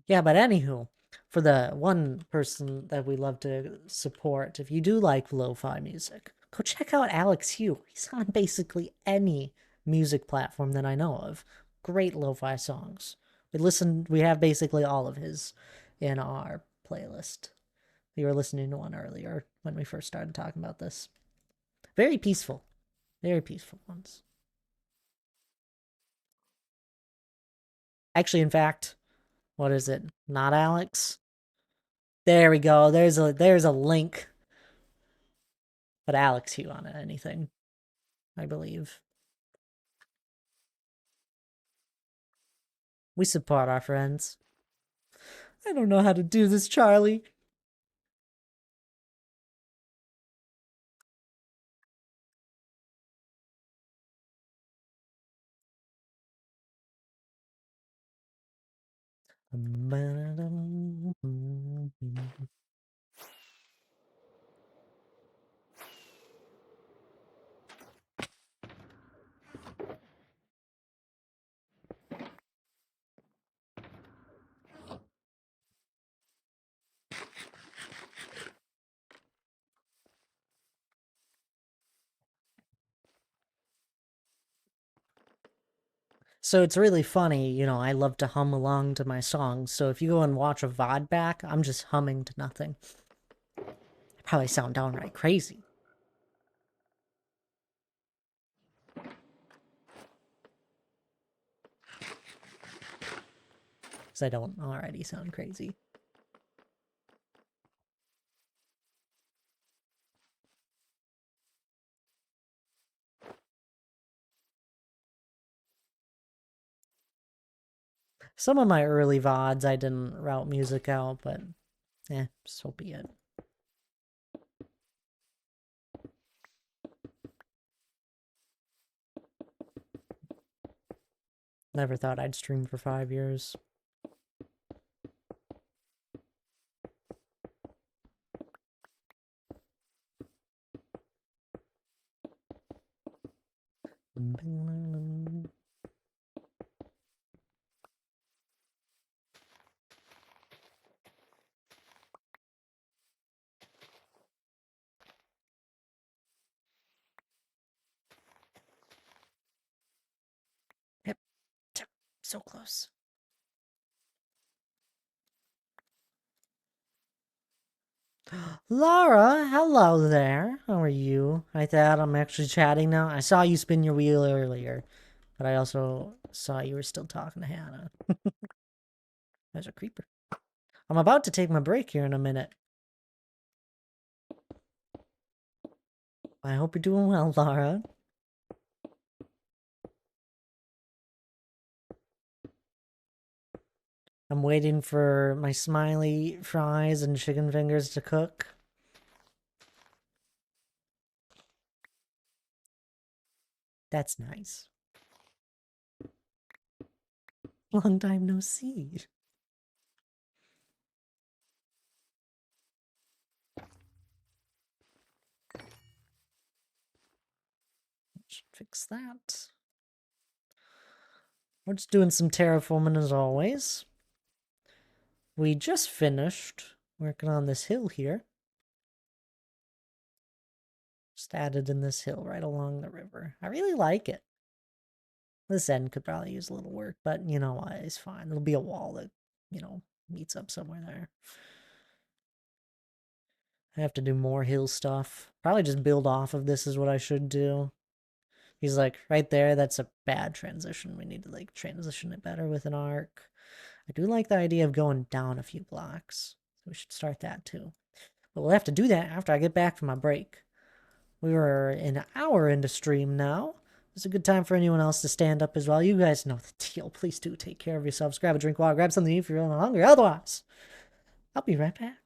Yeah, but anywho, for the one person that we love to support, if you do like lo-fi music, go check out Alex Hugh. He's on basically any music platform that I know of. Great lo-fi songs. We have basically all of his in our playlist. We were listening to one earlier when we first started talking about this. Very peaceful. Very peaceful ones. Actually, in fact, what is it? Not Alex? There we go. There's a link. But Alex Hugh on it, anything, I believe. We support our friends. I don't know how to do this, Charlie. So it's really funny, I love to hum along to my songs. So if you go and watch a VOD back, I'm just humming to nothing. I probably sound downright crazy. Because I don't already sound crazy. Some of my early VODs I didn't route music out, but so be it. Never thought I'd stream for 5 years. Yep, so close. Laura, hello there. How are you? I thought I'm actually chatting now. I saw you spin your wheel earlier, but I also saw you were still talking to Hannah. There's a creeper. I'm about to take my break here in a minute. I hope you're doing well, Laura. I'm waiting for my smiley fries and chicken fingers to cook. That's nice. Long time no see. fix that. We're just doing some terraforming as always. We just finished working on this hill here. Just added in this hill right along the river. I really like it. This end could probably use a little work, but you know what? It's fine. It'll be a wall that, meets up somewhere there. I have to do more hill stuff. Probably just build off of this is what I should do. He's like, right there, that's a bad transition. We need to like transition it better with an arc. I do like the idea of going down a few blocks. So we should start that too. But we'll have to do that after I get back from my break. We were an hour into stream now. It's a good time for anyone else to stand up as well. You guys know the deal. Please do take care of yourselves. Grab a drink of water. Grab something to eat if you're feeling hungry. Otherwise, I'll be right back.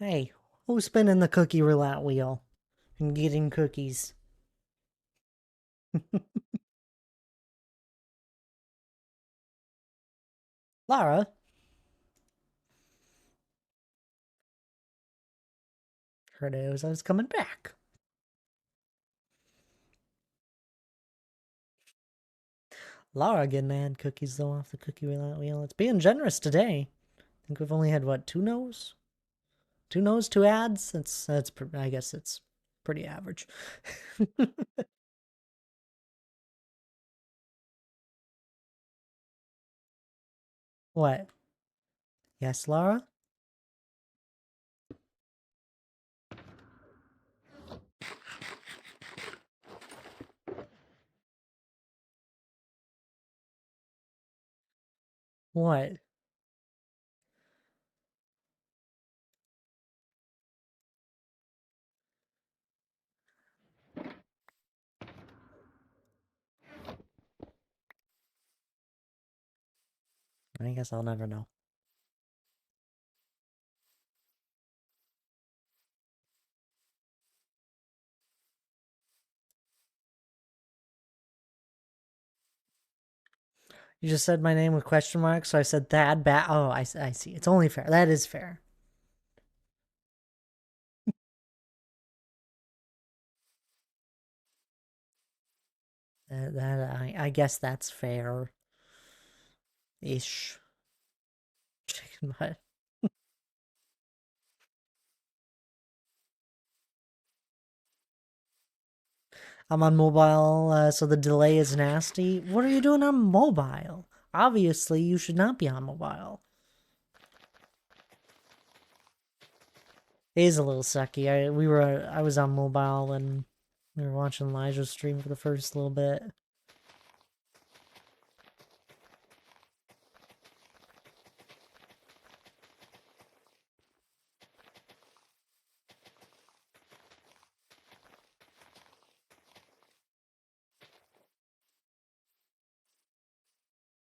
Hey, who's spinning the cookie roulette wheel and getting cookies? Lara, heard it was I was coming back. Lara getting ad cookies though off the cookie roulette wheel. It's being generous today. I think we've only had what, two no's? Two no's, two ads. I guess it's pretty average. What? Yes, Lara? What? I guess I'll never know. You just said my name with question marks, so I said Thad Bat. Oh, I see. It's only fair. That is fair. I guess that's fair. Ish. Chicken butt. I'm on mobile, so the delay is nasty. What are you doing on mobile? Obviously, you should not be on mobile. It is a little sucky. I was on mobile and we were watching Elijah's stream for the first little bit.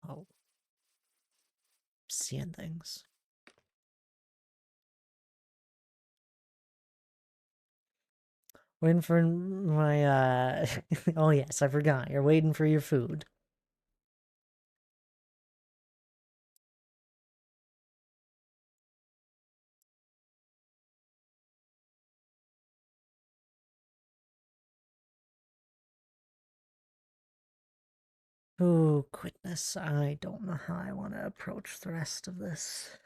Oh, seeing things. Waiting for my, oh yes, I forgot. You're waiting for your food. Oh, goodness. I don't know how I want to approach the rest of this.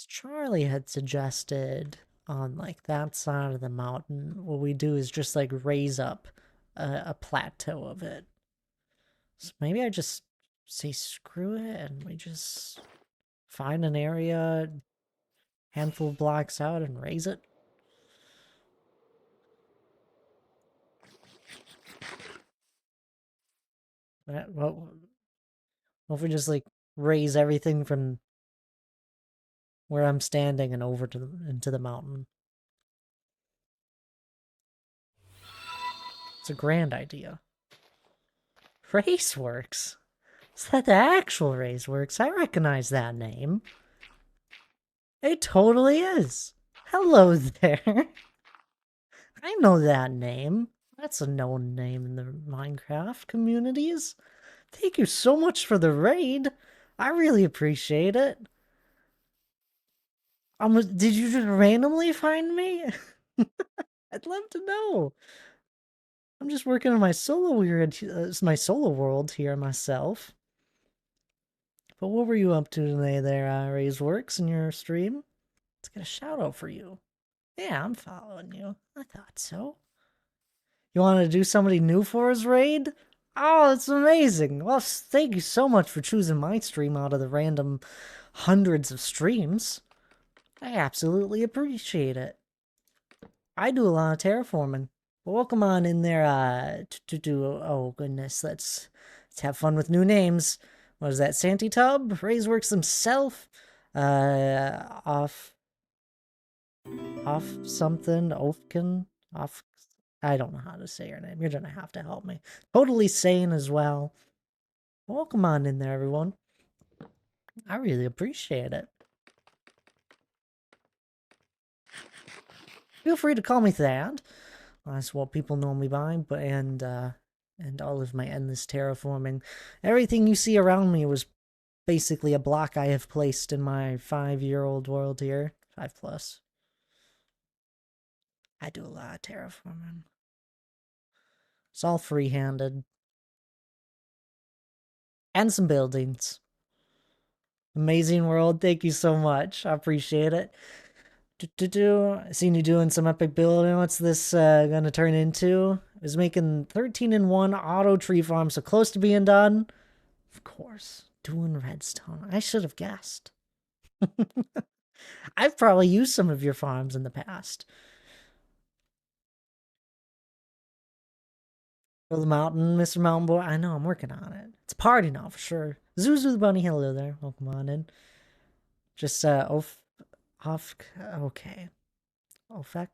Charlie had suggested on like that side of the mountain, what we do is just like raise up a plateau of it. So maybe I just say screw it and we just find an area, handful of blocks out and raise it. What if we just like raise everything from where I'm standing and over to into the mountain? It's a grand idea. Raceworks? Is that the actual Raceworks? I recognize that name. It totally is. Hello there. I know that name. That's a known name in the Minecraft communities. Thank you so much for the raid. I really appreciate it. Did you just randomly find me? I'd love to know. I'm just working on my my solo world here myself. But what were you up to today there, Razeworks, in your stream? Let's get a shout out for you. Yeah, I'm following you. I thought so. You want to do somebody new for his raid? Oh, it's amazing. Well, thank you so much for choosing my stream out of the random hundreds of streams. I absolutely appreciate it. I do a lot of terraforming. Welcome on in there, oh goodness, let's have fun with new names. What is that, Santy Tub? Razeworks himself? Off something, Ofkin? Off, I don't know how to say your name. You're gonna have to help me. Totally sane as well. Welcome on in there, everyone. I really appreciate it. Feel free to call me Thad. That's what people know me by, but and all of my endless terraforming. Everything you see around me was basically a block I have placed in my 5-year-old world here. 5+. I do a lot of terraforming. It's all free-handed. And some buildings. Amazing world. Thank you so much. I appreciate it. Seen you doing some epic building. What's this gonna turn into? I was making 13-in-1 auto tree farm, so close to being done. Of course, doing redstone. I should have guessed. I've probably used some of your farms in the past. For the mountain, Mr. Mountain Boy. I know, I'm working on it. It's a party now, for sure. Zuzu the Bunny, hello there. Welcome on in. Just, okay. Ofek?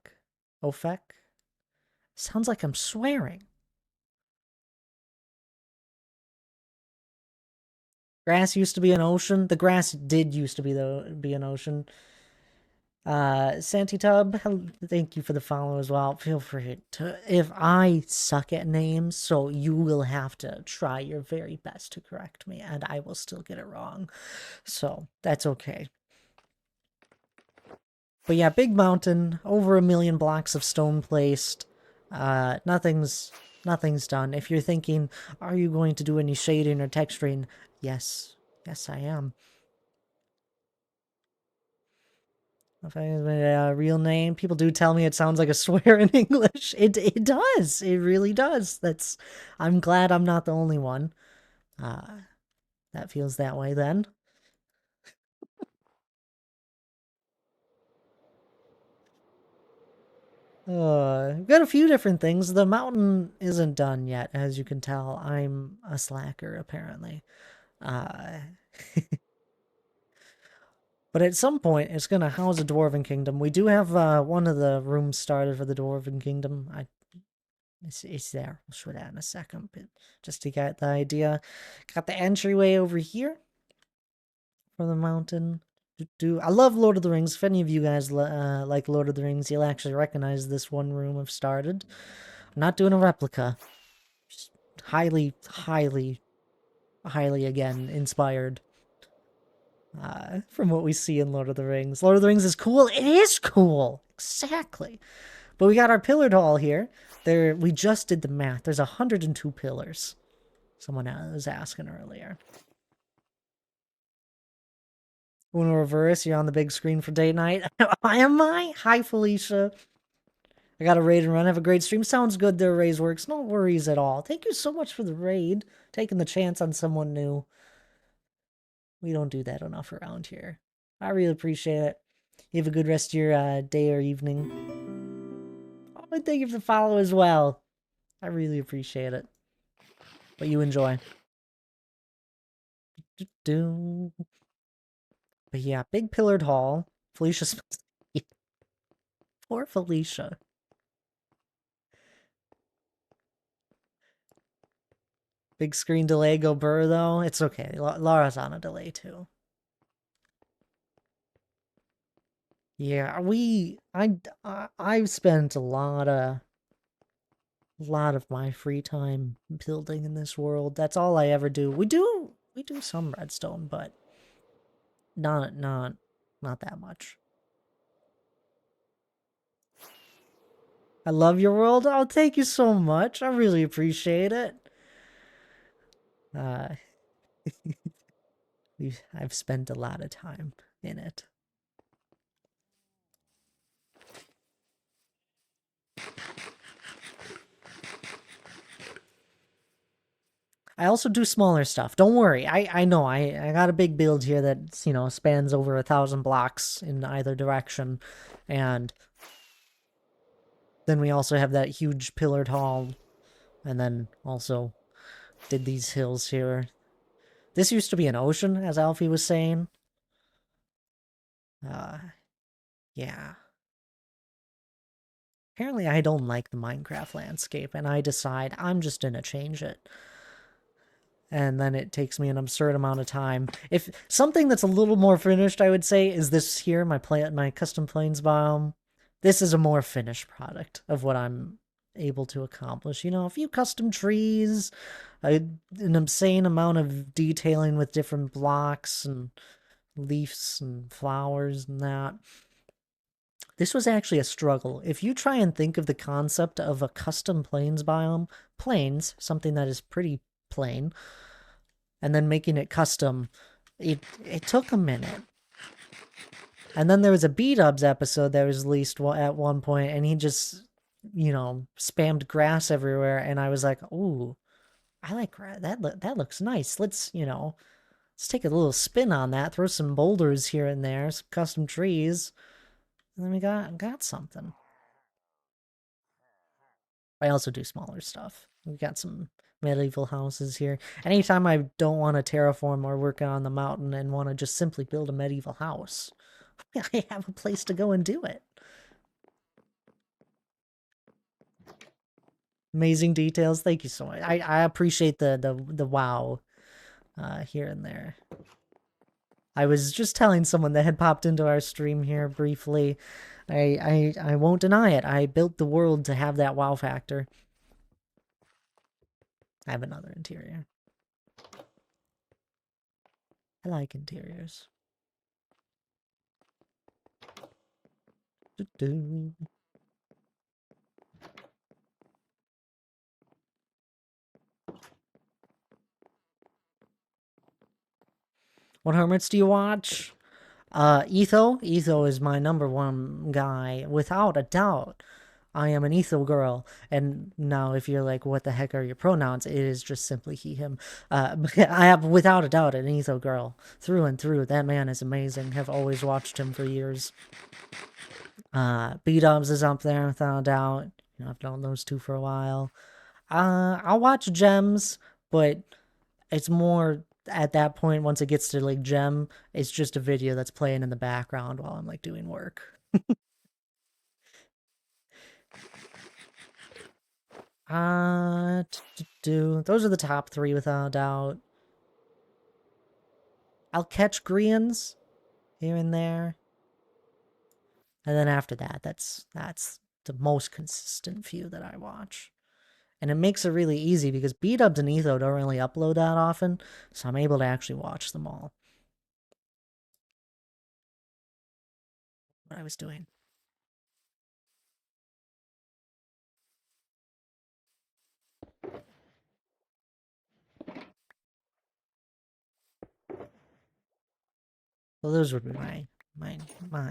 Sounds like I'm swearing. Grass used to be an ocean. The grass did used to be an ocean. Santi Tub, thank you for the follow as well. Feel free to, if I suck at names, so you will have to try your very best to correct me, and I will still get it wrong. So, that's okay. But yeah, big mountain, over 1 million blocks of stone placed. Nothing's done. If you're thinking, are you going to do any shading or texturing? Yes, I am. If I use my real name, people do tell me it sounds like a swear in English. It does. It really does. I'm glad I'm not the only one. That feels that way then. We've got a few different things. The mountain isn't done yet, as you can tell. I'm a slacker, apparently. But at some point, it's going to house a Dwarven Kingdom. We do have one of the rooms started for the Dwarven Kingdom. It's there. I'll show that in a second, but just to get the idea. Got the entryway over here for the mountain. I love Lord of the Rings. If any of you guys like Lord of the Rings, you'll actually recognize this one room I've started. I'm not doing a replica. Just highly, again, inspired from what we see in Lord of the Rings. Lord of the Rings is cool. It is cool. Exactly. But we got our pillared hall here. We just did the math. There's 102 pillars. Someone was asking earlier. Uno Reverse, you're on the big screen for date night. Am I? Hi, Felicia. I got a raid and run. Have a great stream. Sounds good there, Raise Works. No worries at all. Thank you so much for the raid. Taking the chance on someone new. We don't do that enough around here. I really appreciate it. You have a good rest of your day or evening. Oh, and thank you for the follow as well. I really appreciate it. But you enjoy. But yeah, big pillared hall. Felicia. Poor Felicia. Big screen delay, go burr though. It's okay. Laura's on a delay too. Yeah, I've spent a lot of my free time building in this world. That's all I ever do. We do some redstone, but not that much. I love your world. Oh, thank you so much. I really appreciate it. I've spent a lot of time in it. I also do smaller stuff. Don't worry. I know. I got a big build here that, you know, spans over 1,000 blocks in either direction. And then we also have that huge pillared hall. And then also did these hills here. This used to be an ocean, as Alfie was saying. Yeah. Apparently I don't like the Minecraft landscape, and I decide I'm just gonna change it. And then it takes me an absurd amount of time. If something that's a little more finished, I would say, is this here, my custom plains biome. This is a more finished product of what I'm able to accomplish. You know, a few custom trees, an insane amount of detailing with different blocks and leaves and flowers and that. This was actually a struggle. If you try and think of the concept of a custom plains biome, plains, something that is pretty plain, and then making it custom, it took a minute. And then there was a B-Dubs episode that was released at one point, and he just, you know, spammed grass everywhere, and I was like, ooh, I like grass. That looks nice. Let's, you know, let's take a little spin on that, throw some boulders here and there, some custom trees, and then we got something. I also do smaller stuff. We got some medieval houses here. Anytime I don't want to terraform or work on the mountain and want to just simply build a medieval house, I have a place to go and do it. Amazing details. Thank you so much. I appreciate the wow here and there. I was just telling someone that had popped into our stream here briefly. I won't deny it. I built the world to have that wow factor. I have another interior. I like interiors. Doo-doo. What hermits do you watch? Etho. Etho is my #1 guy, without a doubt. I am an Etho girl. And now if you're like, what the heck are your pronouns? It is just simply he, him. But I have, without a doubt, an Etho girl. Through and through. That man is amazing. Have always watched him for years. B-Dubs is up there, without a doubt. You know, I've known those two for a while. I'll watch Gems, but it's more at that point, once it gets to like Gem, it's just a video that's playing in the background while I'm like doing work. Those are the top 3 without a doubt. I'll catch Greens here and there. And then after that, that's the most consistent few that I watch. And it makes it really easy because B-Dubs and Etho don't really upload that often, so I'm able to actually watch them all. What I was doing. Well, those would be my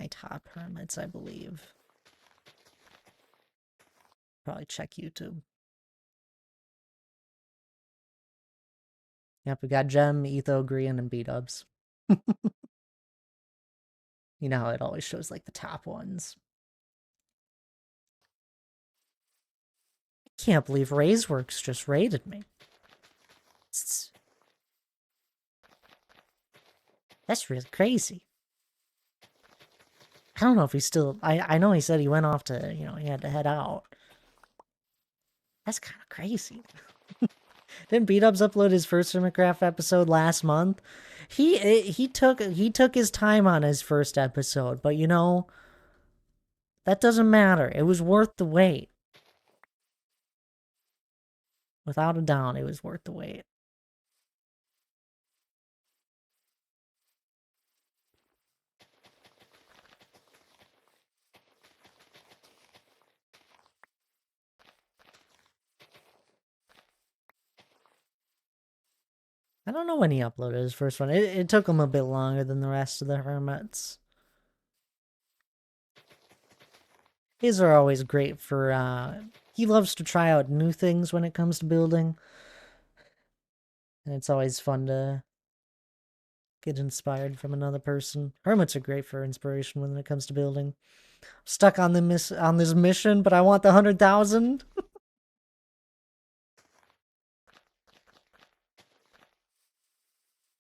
top hermits, I believe. Probably check YouTube. Yep, we got Gem, Etho, Grian, and B-Dubs. You know how it always shows like the top ones. I can't believe Raiseworks just raided me. That's really crazy. I don't know if he's still... I know he said he went off to, you know, he had to head out. That's kind of crazy. Didn't B-Dubs upload his first Hermitcraft episode last month? He took his time on his first episode, but you know, that doesn't matter. It was worth the wait. Without a doubt, it was worth the wait. I don't know when he uploaded his first one. It took him a bit longer than the rest of the hermits. His are always great for, he loves to try out new things when it comes to building. And it's always fun to get inspired from another person. Hermits are great for inspiration when it comes to building. I'm stuck on this mission, but I want the 100,000.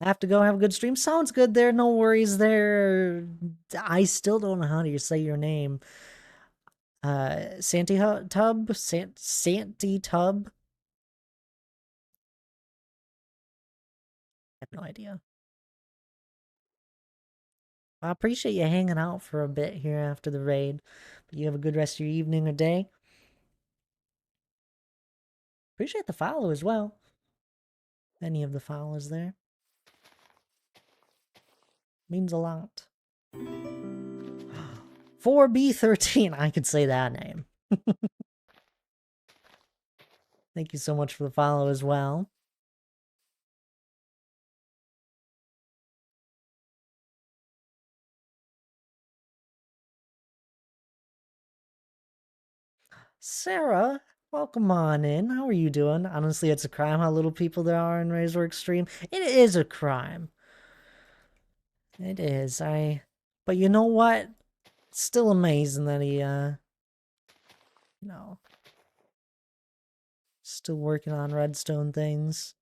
I have to go have a good stream. Sounds good there. No worries there. I still don't know how to say your name. Santi Tub? Santi Tub? I have no idea. I appreciate you hanging out for a bit here after the raid. But you have a good rest of your evening or day. Appreciate the follow as well. Any of the follows there. Means a lot. 4B13, I could say that name. Thank you so much for the follow as well. Sarah, welcome on in. How are you doing? Honestly, it's a crime how little people there are in Raiseworks stream. It is a crime. It is. But you know what? It's still amazing that he, you know, Still working on redstone things.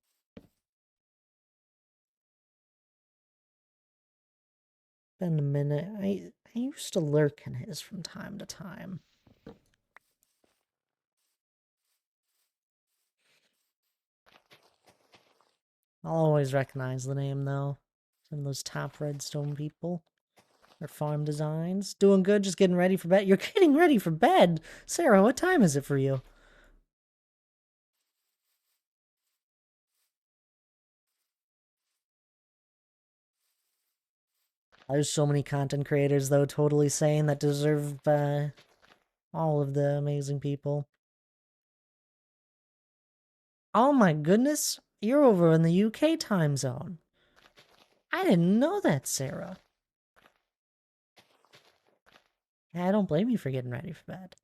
Been a minute. I used to lurk in his from time to time. I'll always recognize the name, though. Some of those top redstone people. Their farm designs. Doing good, just getting ready for bed. You're getting ready for bed? Sarah, what time is it for you? There's so many content creators, though, totally sane that deserve all of the amazing people. Oh my goodness, you're over in the UK time zone. I didn't know that, Sarah. I don't blame you for getting ready for bed.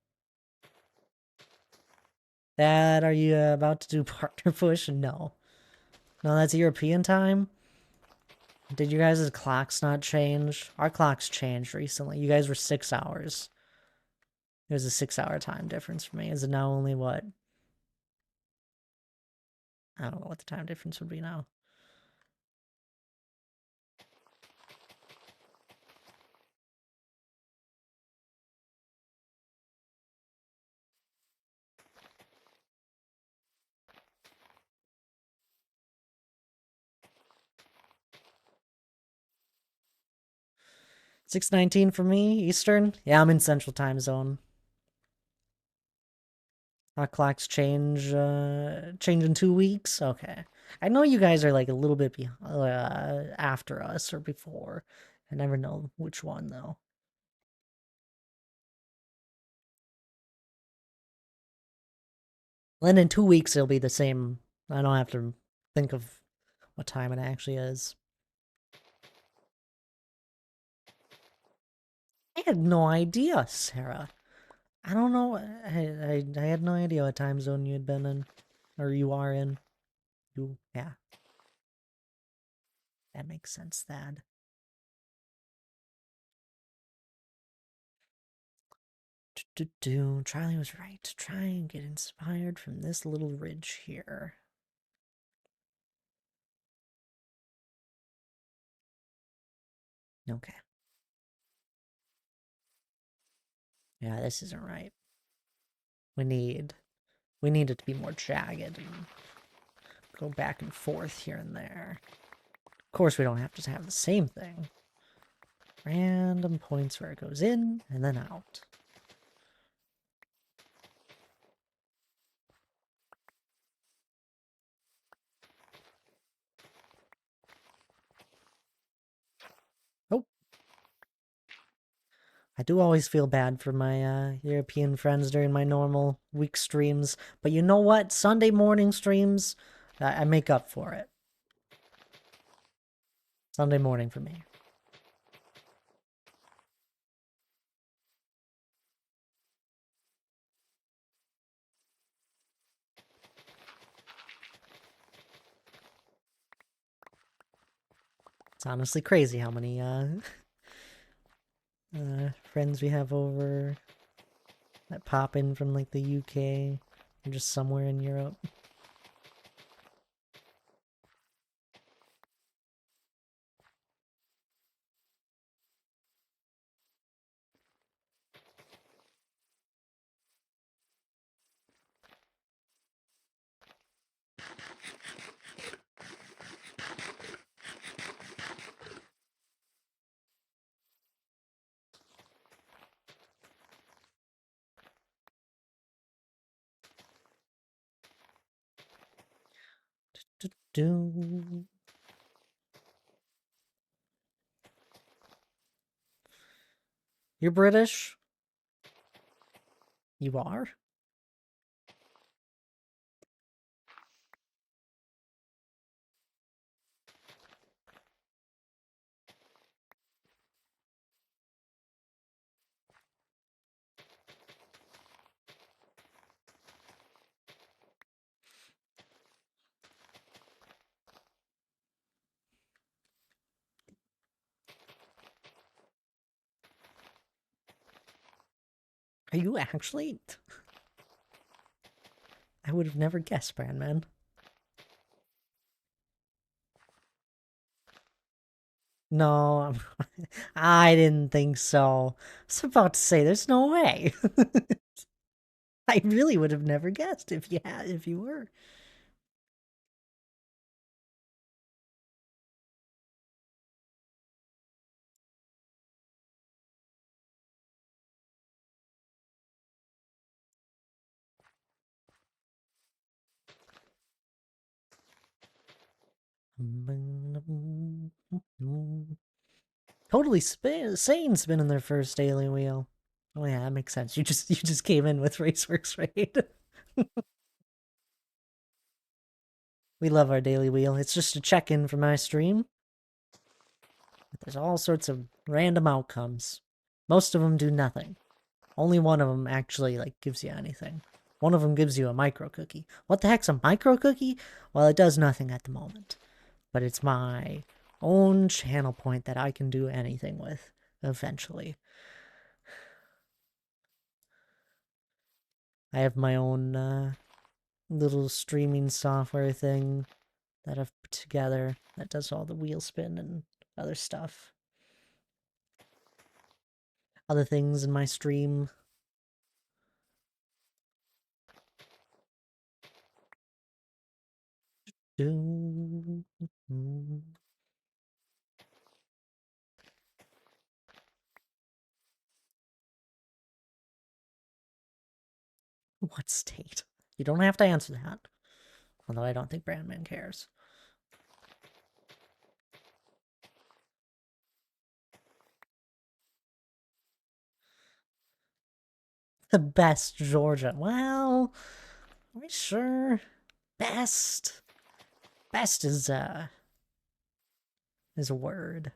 Dad, are you about to do partner push? No. No, that's European time? Did you guys' clocks not change? Our clocks changed recently. You guys were 6 hours. It was a 6-hour time difference for me. Is it now only what? I don't know what the time difference would be now. $6:19 for me, Eastern? Yeah, I'm in Central Time Zone. Our clocks change in 2 weeks? Okay. I know you guys are like a little bit after us or before. I never know which one, though. Then in 2 weeks, it'll be the same. I don't have to think of what time it actually is. I had no idea, Sarah. I don't know. I had no idea what time zone you had been in. Or you are in. Yeah. That makes sense, Thad. Charlie was right. Try and get inspired from this little ridge here. Okay. Yeah, this isn't right. We need it to be more jagged and go back and forth here and there. Of course, we don't have to have the same thing. Random points where it goes in and then out. Oh. I do always feel bad for my European friends during my normal week streams, but you know what? Sunday morning streams, I make up for it. Sunday morning for me. It's honestly crazy how many friends we have over that pop in from like the UK or just somewhere in Europe. You're British? You are? Are you actually? I would have never guessed, Brandman. No, I didn't think so. I was about to say, there's no way. I really would have never guessed if you were. Totally sane spinning their first daily wheel. Oh yeah, that makes sense. You just came in with Raceworks, right? We love our daily wheel. It's just a check-in for my stream. There's all sorts of random outcomes. Most of them do nothing. Only one of them actually like gives you anything. One of them gives you a micro cookie. What the heck's a micro cookie? Well, it does nothing at the moment. But it's my own channel point that I can do anything with eventually. I have my own little streaming software thing that I've put together that does all the wheel spin and other stuff. Other things in my stream. What state? You don't have to answer that. Although I don't think Brandman cares. The best Georgia. Well, are we sure? Best. Best is a word.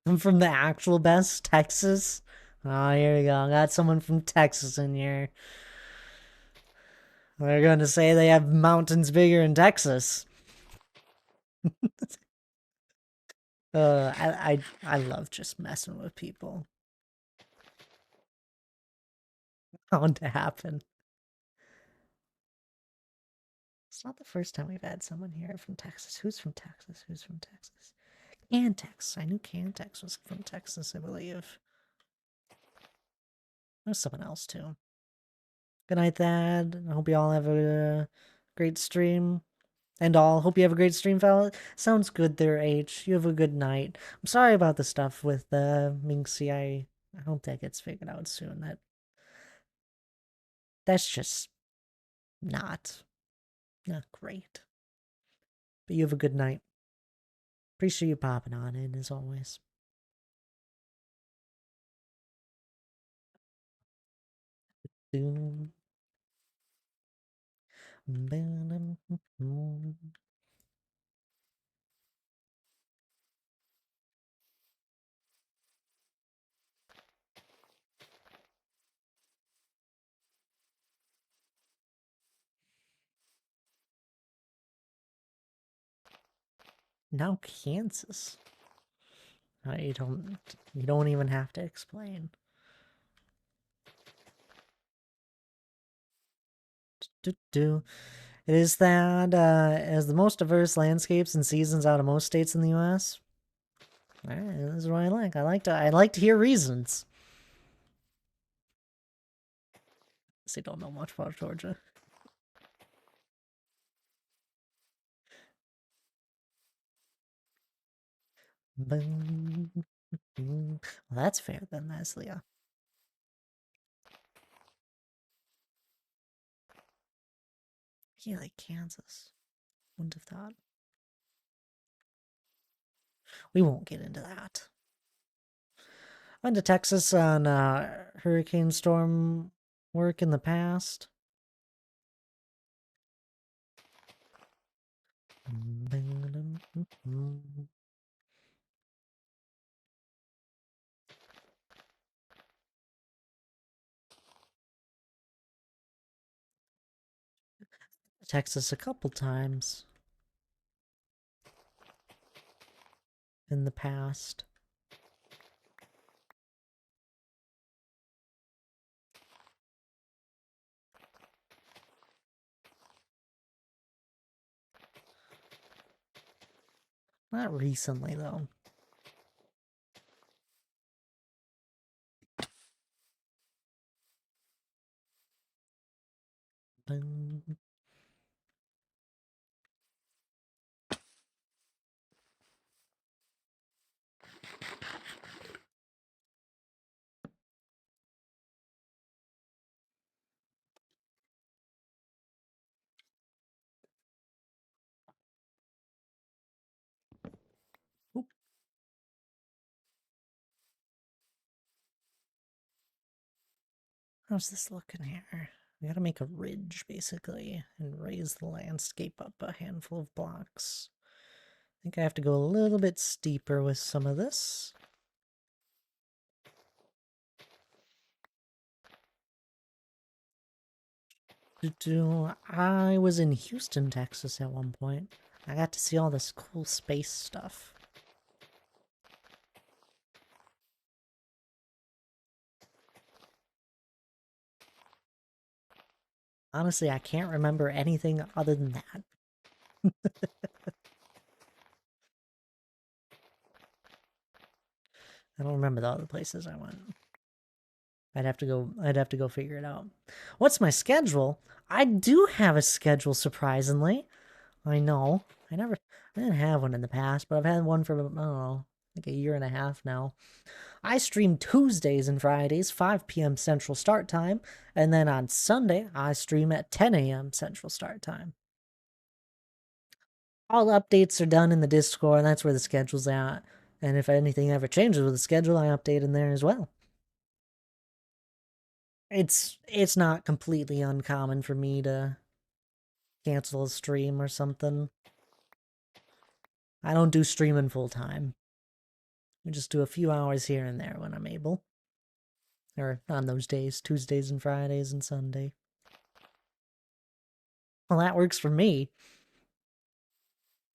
I'm from the actual best, Texas. Oh, here we go. Got someone from Texas in here. We're going to say they have mountains bigger in Texas. I love just messing with people. Bound to happen. It's not the first time we've had someone here from Texas. Who's from Texas? Who's from Texas? Cantex. I knew Cantex was from Texas, I believe. There's someone else too. Good night, Thad. I hope you all have a great stream. And all. Hope you have a great stream, fella. Sounds good there, H. You have a good night. I'm sorry about the stuff with Minxie. I hope that gets figured out soon. That's just not great. But you have a good night. Appreciate you popping on in as always. Now Kansas. You don't even have to explain. It is that as the most diverse landscapes and seasons out of most states in the U.S. All right, this is what I like. I like to hear reasons. So you don't know much about Georgia. Well, that's fair then, that's Leah. Yeah, like Kansas. Wouldn't have thought. We won't get into that. I went to Texas on hurricane storm work in the past. Texas a couple times in the past. Not recently, though. Dun. Oop. How's this looking here? We gotta make a ridge, basically, and raise the landscape up a handful of blocks. I think I have to go a little bit steeper with some of this. I was in Houston, Texas at one point. I got to see all this cool space stuff. Honestly, I can't remember anything other than that. I don't remember the other places I went. I'd have to go figure it out. What's my schedule? I do have a schedule, surprisingly. I know. I didn't have one in the past, but I've had one for, I don't know, like a year and a half now. I stream Tuesdays and Fridays, 5 p.m. Central Start Time, and then on Sunday, I stream at 10 a.m. Central Start Time. All updates are done in the Discord, and that's where the schedule's at. And if anything ever changes with the schedule, I update in there as well. It's not completely uncommon for me to cancel a stream or something. I don't do streaming full time. I just do a few hours here and there when I'm able. Or on those days, Tuesdays and Fridays and Sunday. Well, that works for me.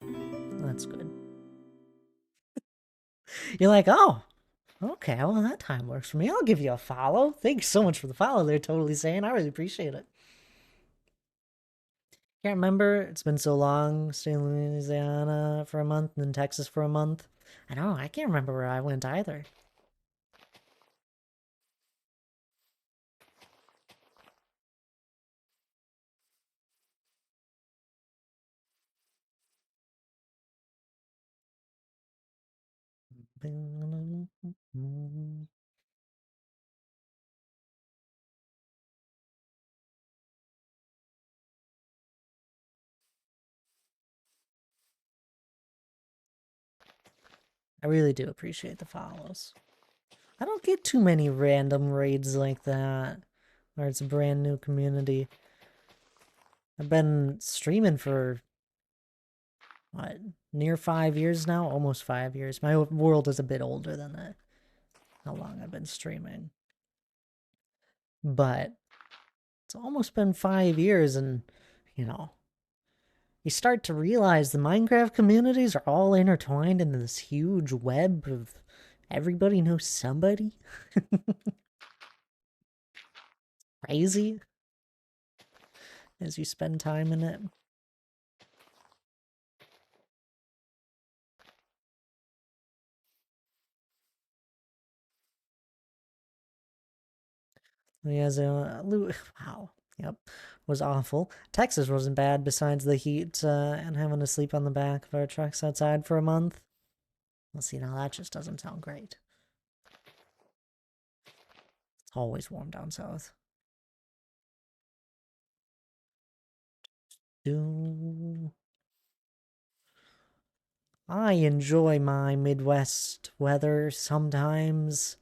That's good. You're like, oh, okay, well, that time works for me. I'll give you a follow. Thanks so much for the follow there, Totally Saying. I really appreciate it. Can't remember. It's been so long. Staying in Louisiana for a month and then Texas for a month. I know, I can't remember where I went either. I really do appreciate the follows. I don't get too many random raids like that, where it's a brand new community. I've been streaming for, what, near 5 years now? Almost 5 years. My world is a bit older than that, how long I've been streaming. But it's almost been 5 years, and, you know, you start to realize the Minecraft communities are all intertwined into this huge web of everybody knows somebody. Crazy as you spend time in it. He has a wow, yep, was awful. Texas wasn't bad besides the heat and having to sleep on the back of our trucks outside for a month. Well, see, now that just doesn't sound great. It's always warm down south. I enjoy my Midwest weather sometimes.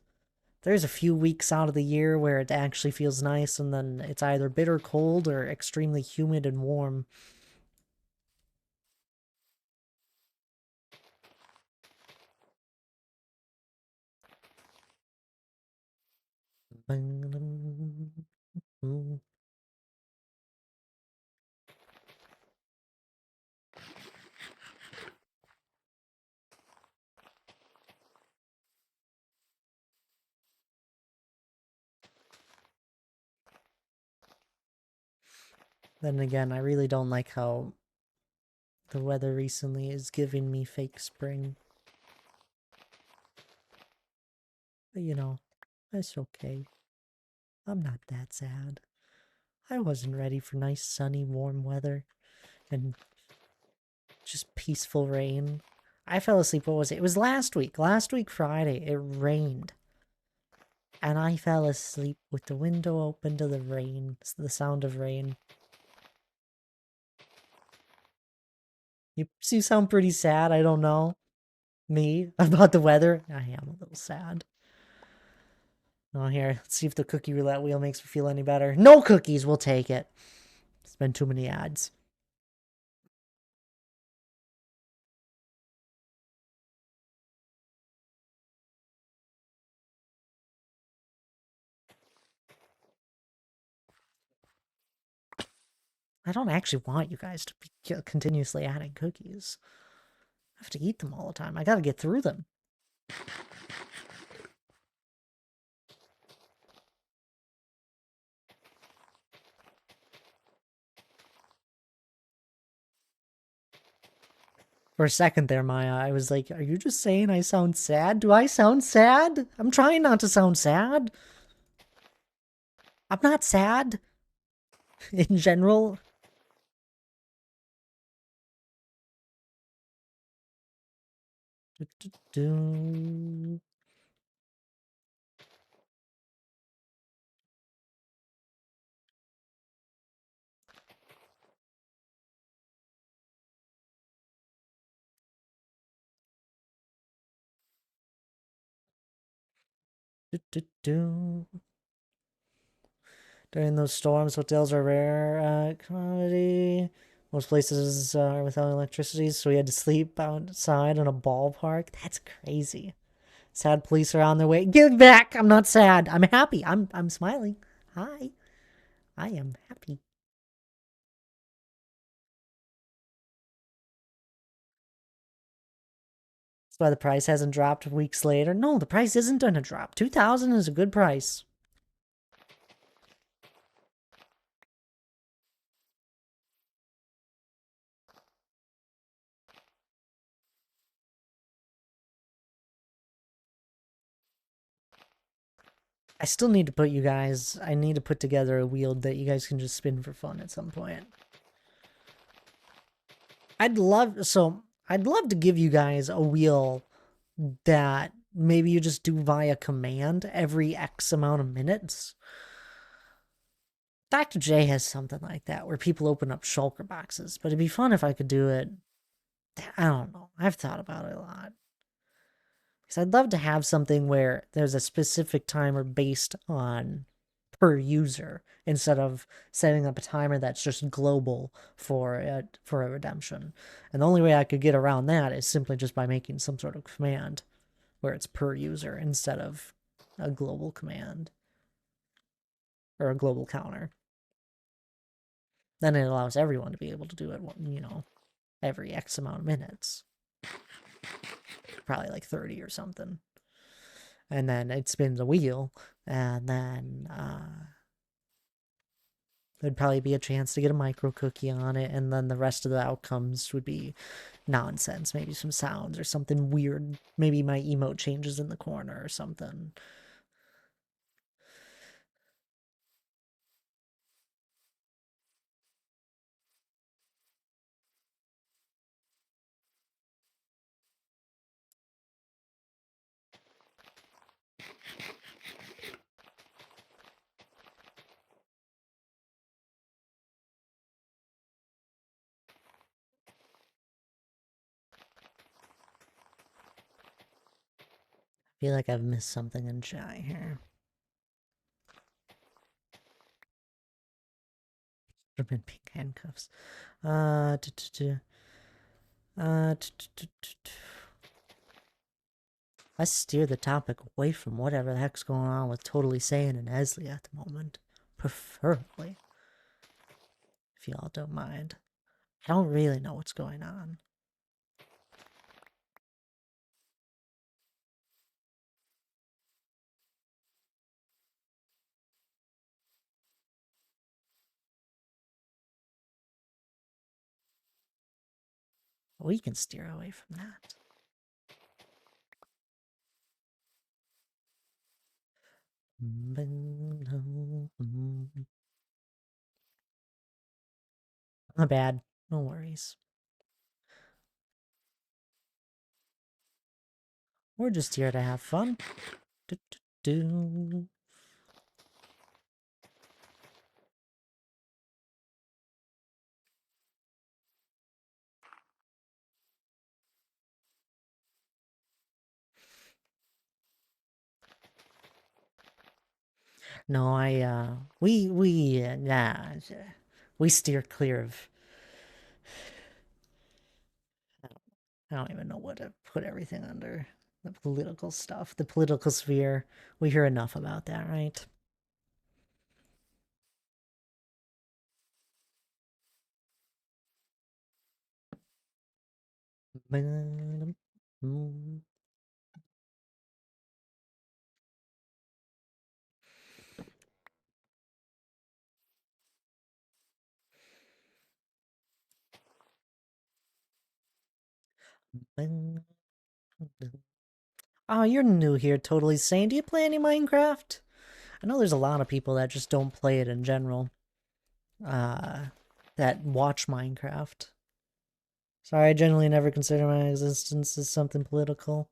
There's a few weeks out of the year where it actually feels nice, and then it's either bitter cold or extremely humid and warm. Then again, I really don't like how the weather recently is giving me fake spring. But you know, it's okay. I'm not that sad. I wasn't ready for nice, sunny, warm weather and just peaceful rain. I fell asleep, what was it? It was last week. Last week, Friday, it rained. And I fell asleep with the window open to the rain, the sound of rain. You sound pretty sad, I don't know. Me? About the weather? I am a little sad. Oh, here, let's see if the cookie roulette wheel makes me feel any better. No cookies, we'll take it. It's been too many ads. I don't actually want you guys to be continuously adding cookies. I have to eat them all the time. I gotta get through them. For a second there, Maya, I was like, are you just saying I sound sad? Do I sound sad? I'm trying not to sound sad. I'm not sad. In general. During those storms, hotels are rare commodity. Most places are without electricity, so we had to sleep outside in a ballpark. That's crazy. Sad police are on their way. Give back! I'm not sad. I'm happy. I'm smiling. Hi. I am happy. That's why the price hasn't dropped weeks later. No, the price isn't gonna drop. 2,000 is a good price. I still need to put you guys, I need to put together a wheel that you guys can just spin for fun at some point. I'd love to give you guys a wheel that maybe you just do via command every X amount of minutes. Dr. J has something like that where people open up shulker boxes, but it'd be fun if I could do it. I don't know. I've thought about it a lot. Because I'd love to have something where there's a specific timer based on per user instead of setting up a timer that's just global for a redemption. And the only way I could get around that is simply just by making some sort of command where it's per user instead of a global command or a global counter. Then it allows everyone to be able to do it, you know, every X amount of minutes. Probably like 30 or something. And then it spins a wheel, and then there'd probably be a chance to get a micro cookie on it, and then the rest of the outcomes would be nonsense. Maybe some sounds or something weird. Maybe my emote changes in the corner or something. I feel like I've missed something in chat here. Been pink handcuffs. Let's steer the topic away from whatever the heck's going on with Totally Saiyan and Esley at the moment. Preferably. If y'all don't mind. I don't really know what's going on. We can steer away from that. Not bad. No worries. We're just here to have fun. Do, do, do. No, we steer clear of. I don't even know what to put everything under. The political stuff, the political sphere. We hear enough about that, right? Oh, you're new here, Totally Sane. Do you play any Minecraft? I know there's a lot of people that just don't play it in general. That watch Minecraft. Sorry, I generally never consider my existence as something political.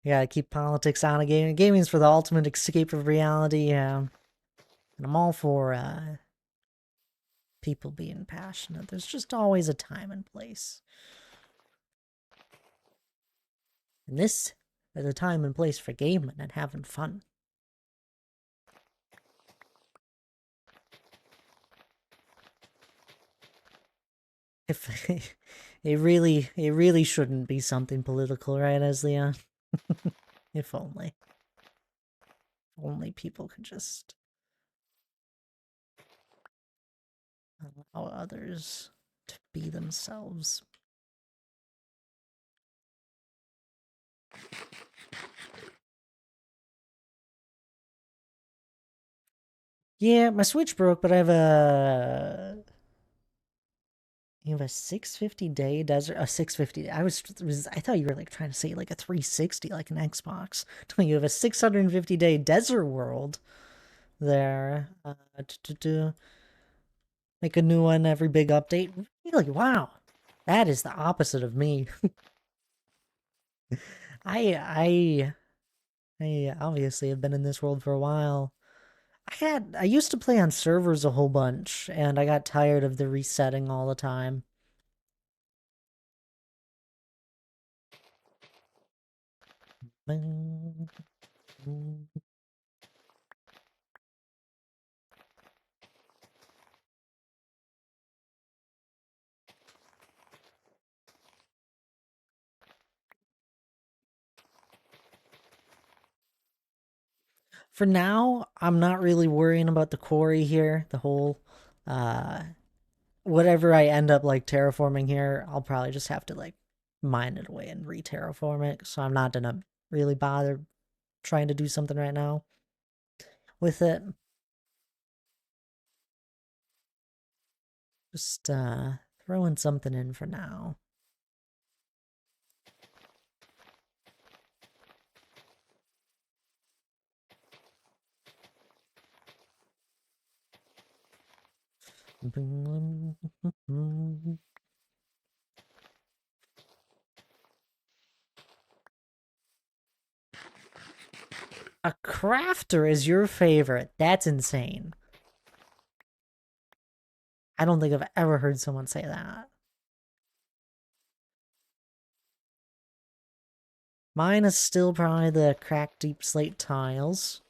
You gotta keep politics out of gaming. Gaming's for the ultimate escape of reality, yeah. And I'm all for people being passionate. There's just always a time and place. And this is a time and place for gaming and having fun. If it really shouldn't be something political, right, Aslia? If only. Only people could just allow others to be themselves. Yeah, my Switch broke, but I have a... You have a 650 day desert, a 650. I thought you were like trying to say like a 360, like an Xbox. No, you have a 650 day desert world there. To make a new one every big update. Really, wow, that is the opposite of me. I obviously have been in this world for a while. I used to play on servers a whole bunch, and I got tired of the resetting all the time. For now, I'm not really worrying about the quarry here. The whole, uh, whatever I end up like terraforming here, I'll probably just have to like mine it away and re-terraform it. So I'm not gonna really bother trying to do something right now with it. Just throwing something in for now. A crafter is your favorite. That's insane. I don't think I've ever heard someone say that. Mine is still probably the cracked deep slate tiles.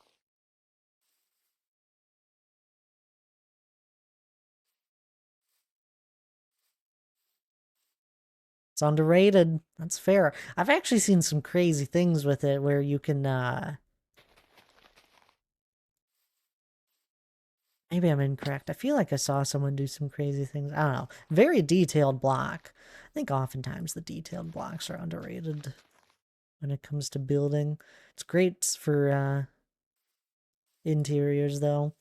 It's underrated. That's fair. I've actually seen some crazy things with it where you can, maybe I'm incorrect. I feel like I saw someone do some crazy things. I don't know. Very detailed block. I think oftentimes the detailed blocks are underrated when it comes to building. It's great for, interiors, though.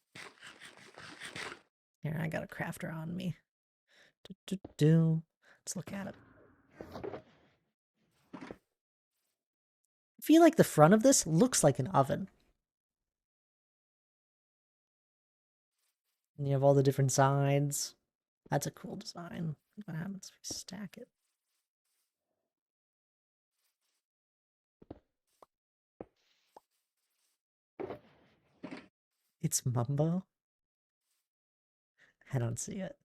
Here, I got a crafter on me. Let's look at it. I feel like the front of this looks like an oven. And you have all the different sides. That's a cool design. What happens if we stack it? It's Mumbo? I don't see it.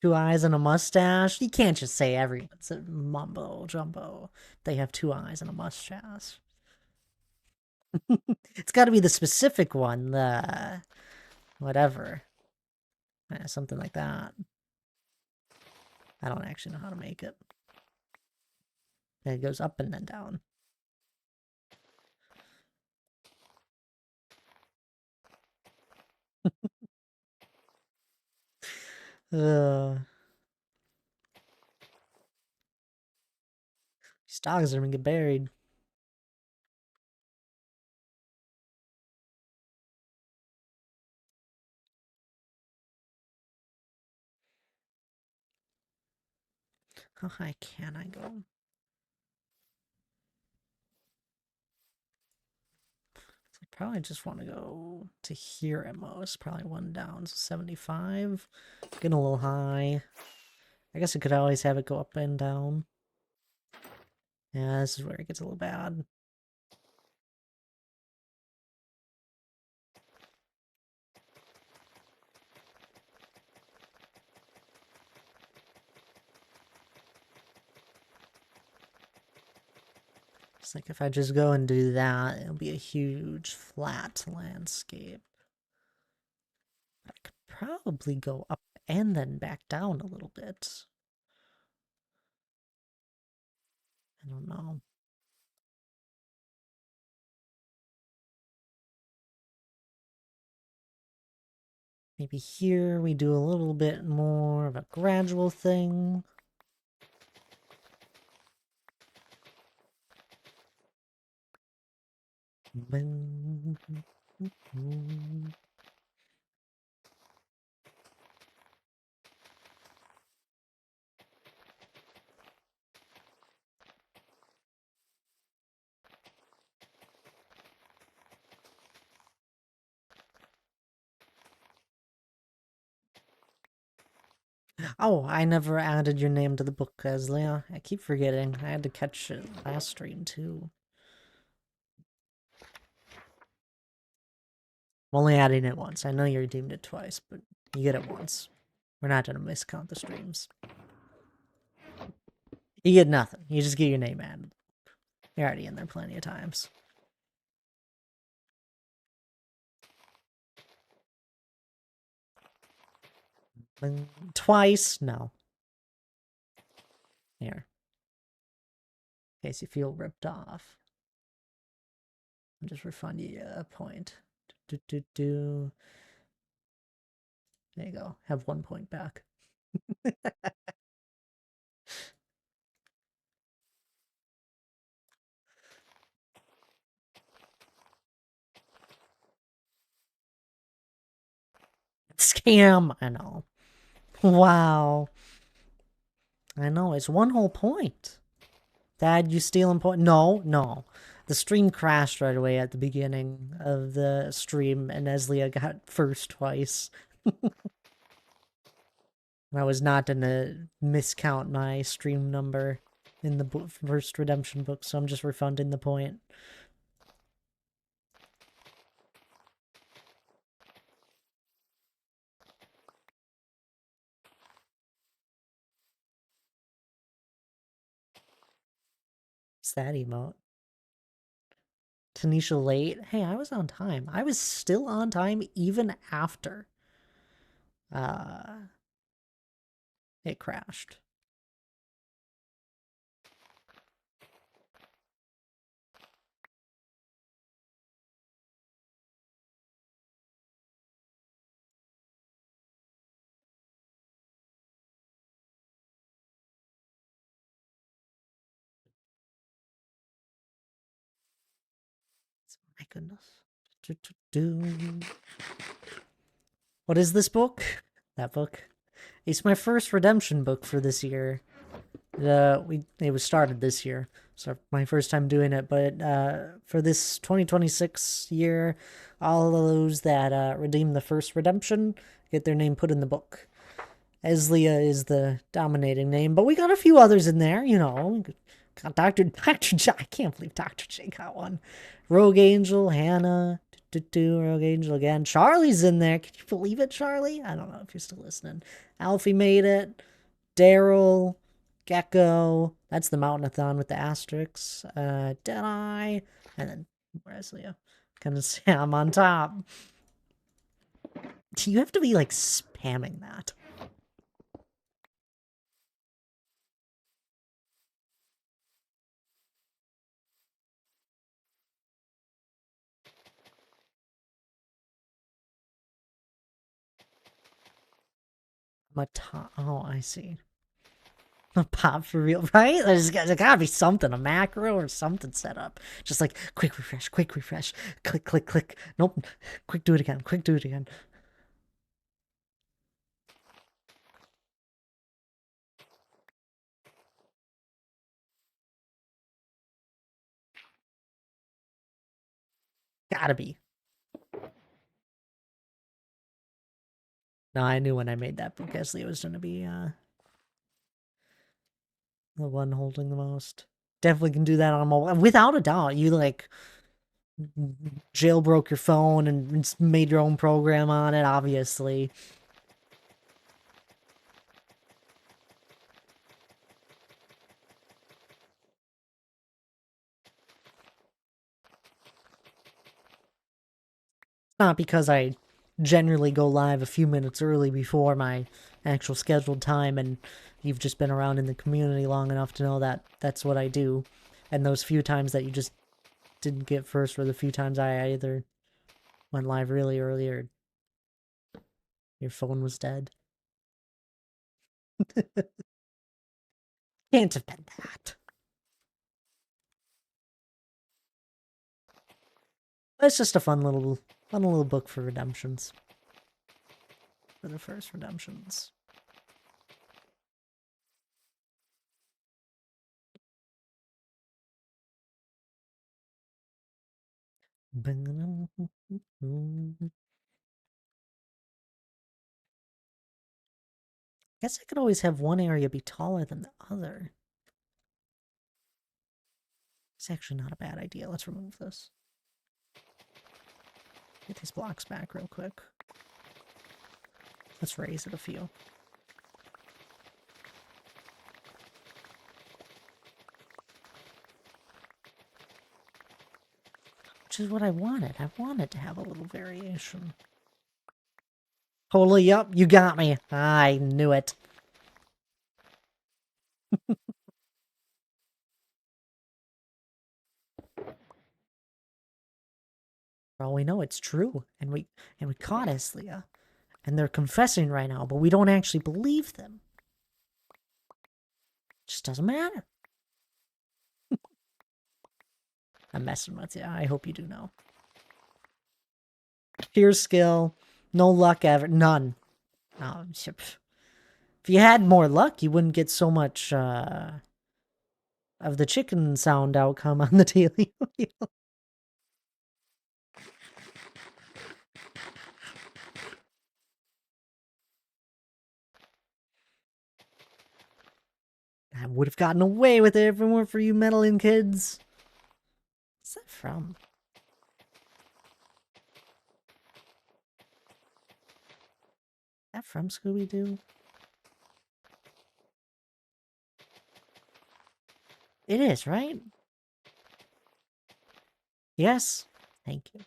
Two eyes and a mustache? You can't just say everyone's a mumbo jumbo. They have two eyes and a mustache. It's got to be the specific one, the whatever. Something like that. I don't actually know how to make it. And it goes up and then down. These dogs are gonna get buried. How high can I go? So I probably just want to go to here at most. Probably one down, so 75. Getting a little high. I guess I could always have it go up and down. Yeah, this is where it gets a little bad. It's like if I just go and do that, it'll be a huge flat landscape. I could probably go up and then back down a little bit. I don't know. Maybe here we do a little bit more of a gradual thing. Oh, I never added your name to the book, Leslie. I keep forgetting. I had to catch it last stream, too. I'm only adding it once. I know you redeemed it twice, but you get it once. We're not gonna miscount the streams. You get nothing. You just get your name added. You're already in there plenty of times. Twice? No. Here. In case you feel ripped off. I'll just refund you a point. There you go. Have 1 point back. Scam! I know. Wow. I know. It's 1 whole point. Dad, you stealing point? No, no. The stream crashed right away at the beginning of the stream, and Eslia got first twice. I was not gonna miscount my stream number in the first redemption book, so I'm just refunding the point. What's that emote? Tanisha late? Hey, I was on time. I was still on time even after it crashed. My goodness. What is this book? That book? It's my first redemption book for this year. It was started this year, so my first time doing it. But for this 2026 year, all of those that redeem the first redemption get their name put in the book. Eslia is the dominating name, but we got a few others in there. You know, got Dr. J. I can't believe Dr. J got one. Rogue Angel, Hannah, Rogue Angel again. Charlie's in there. Can you believe it, Charlie? I don't know if you're still listening. Alfie made it. Daryl, Gecko. That's the Mountainathon with the asterisks. Deadeye, and then where's Leo? Gonna say I'm on top. You have to be like spamming that. Oh, I see. A pop for real, right? There's gotta be something, a macro or something set up. Just like quick refresh, click, click, click. Nope, quick do it again, quick do it again. Gotta be. No, I knew when I made that book, Esli was gonna be the one holding the most. Definitely can do that on mobile, without a doubt. You like jailbroke your phone and made your own program on it, obviously. Not because I generally go live a few minutes early before my actual scheduled time, and you've just been around in the community long enough to know that that's what I do. And those few times that you just didn't get first were the few times I either went live really early or your phone was dead. Can't have been that. It's just a fun little book for redemptions. For the first redemptions. Guess I could always have one area be taller than the other. It's actually not a bad idea. Let's remove this. Get these blocks back real quick. Let's raise it a few. Which is what I wanted. I wanted to have a little variation. Totally, yup, you got me. I knew it. For all we know, it's true. And we caught Eslia. And they're confessing right now, but we don't actually believe them. It just doesn't matter. I'm messing with you. I hope you do know. Pure skill. No luck ever. None. Oh, if you had more luck, you wouldn't get so much of the chicken sound outcome on the daily wheel. I would have gotten away with it if it weren't for you meddling kids. What's that from? Is that from Scooby-Doo? It is, right? Yes. Thank you.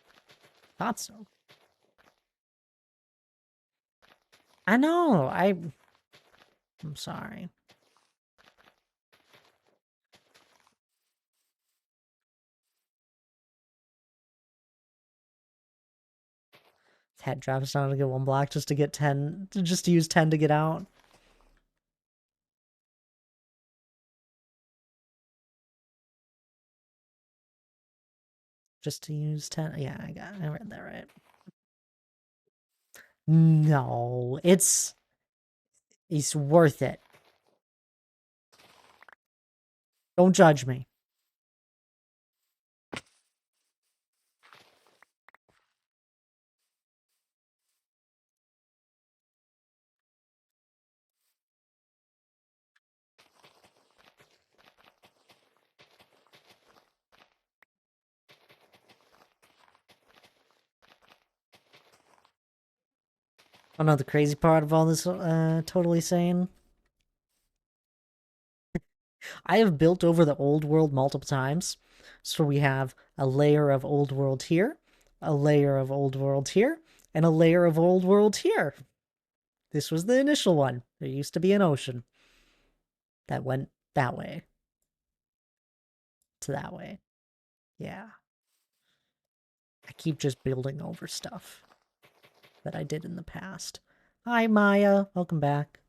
Thought so. I know. I'm sorry. Head drops down to get 1 block just to get 10, just to use 10 to get out. Just to use 10. Yeah, I read that right. No, it's worth it. Don't judge me. I know the crazy part of all this totally sane. I have built over the old world multiple times. So we have a layer of old world here, a layer of old world here, and a layer of old world here. This was the initial one. There used to be an ocean that went that way to that way. Yeah. I keep just building over stuff that I did in the past. Hi, Maya. Welcome back.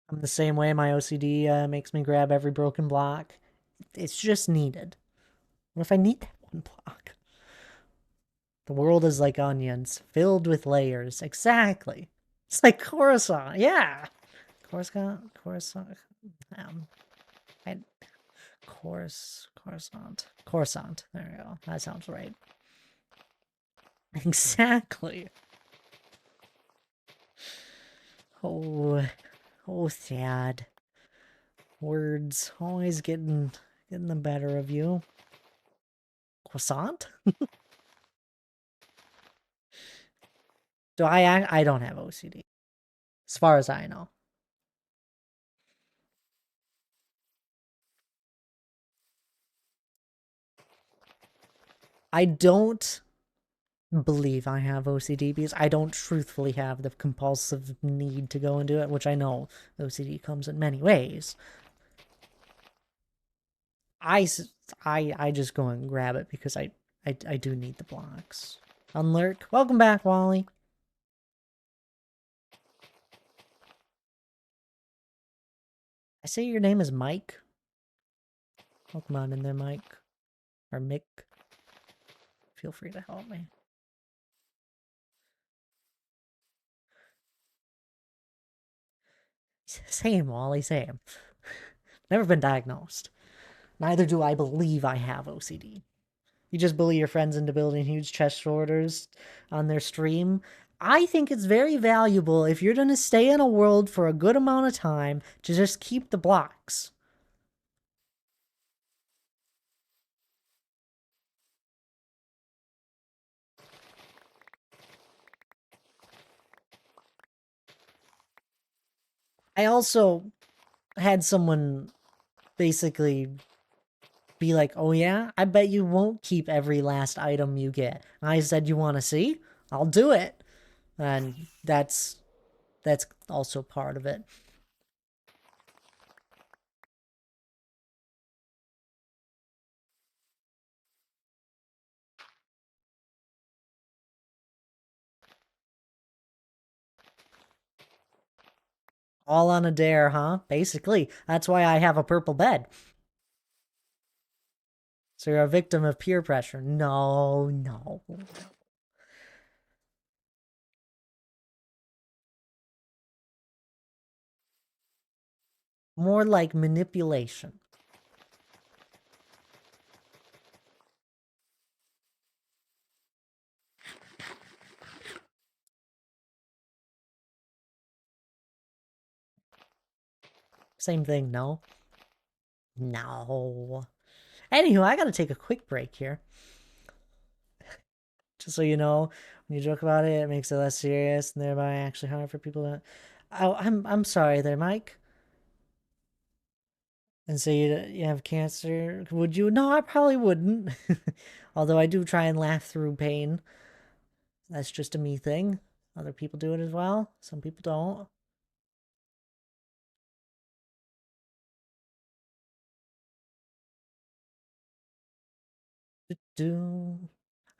I'm the same way. My OCD makes me grab every broken block. It's just needed. What if I need that 1 block? The world is like onions, filled with layers. Exactly. It's like Coruscant. Yeah. Coruscant. Um, I, Coruscant. There you go. That sounds right. Exactly. Oh, sad. Words always getting the better of you. Croissant? I don't have OCD. As far as I know. I don't believe I have OCD because I don't truthfully have the compulsive need to go and do it, which I know OCD comes in many ways. I just go and grab it because I do need the blocks. Unlurk. Welcome back, Wally. I say your name is Mike. Welcome on in there, Mike. Or Mick. Feel free to help me. Same, Wally, same. Never been diagnosed. Neither do I believe I have OCD. You just bully your friends into building huge chest shoulders on their stream. I think it's very valuable if you're going to stay in a world for a good amount of time to just keep the blocks. I also had someone basically be like, oh yeah, I bet you won't keep every last item you get. And I said, you want to see? I'll do it. And that's also part of it. All on a dare, huh? Basically, that's why I have a purple bed. So you're a victim of peer pressure. No. More like manipulation. Same thing, no? No. Anywho, I gotta take a quick break here. Just so you know, when you joke about it, it makes it less serious and thereby actually hard for people to. Oh, I'm sorry there, Mike. And say you have cancer. Would you? No, I probably wouldn't. Although I do try and laugh through pain. That's just a me thing. Other people do it as well. Some people don't.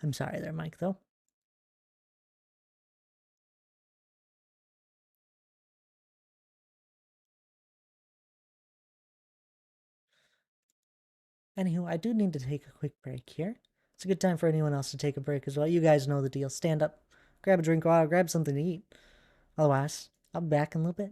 I'm sorry there, Mike, though. Anywho, I do need to take a quick break here. It's a good time for anyone else to take a break as well. You guys know the deal. Stand up, grab a drink of water, grab something to eat. Otherwise, I'll be back in a little bit.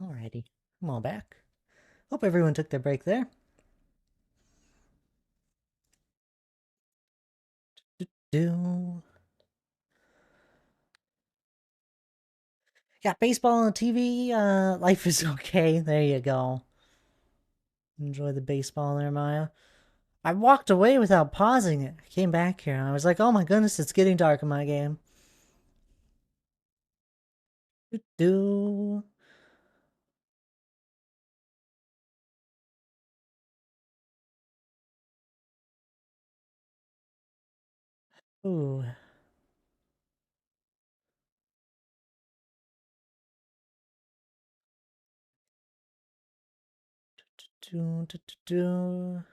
Alrighty, I'm all back. Hope everyone took their break there. Do got baseball on TV. Life is okay. There you go. Enjoy the baseball there, Maya. I walked away without pausing it. I came back here and I was like, oh my goodness, it's getting dark in my game. Do. Ooh. Do.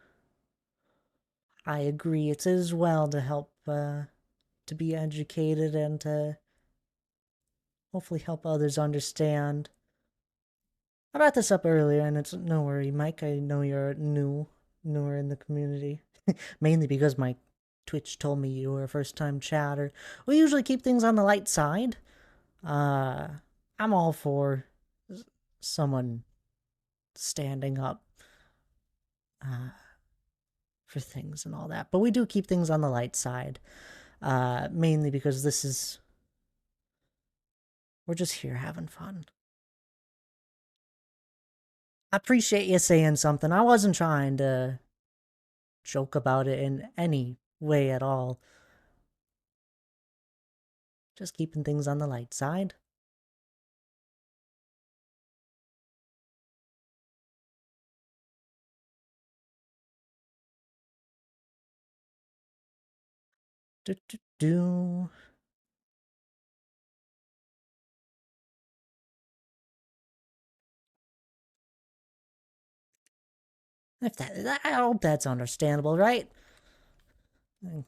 I agree. It's as well to help to be educated and to hopefully help others understand. I brought this up earlier, and it's no worry, Mike. I know you're newer in the community, mainly because my Twitch told me you were a first-time chatter. We usually keep things on the light side. Uh, I'm all for someone standing up for things and all that, but we do keep things on the light side. Mainly because we're just here having fun. I appreciate you saying something. I wasn't trying to joke about it in any way at all. Just keeping things on the light side. Do, do, do. If I hope that's understandable, right? We're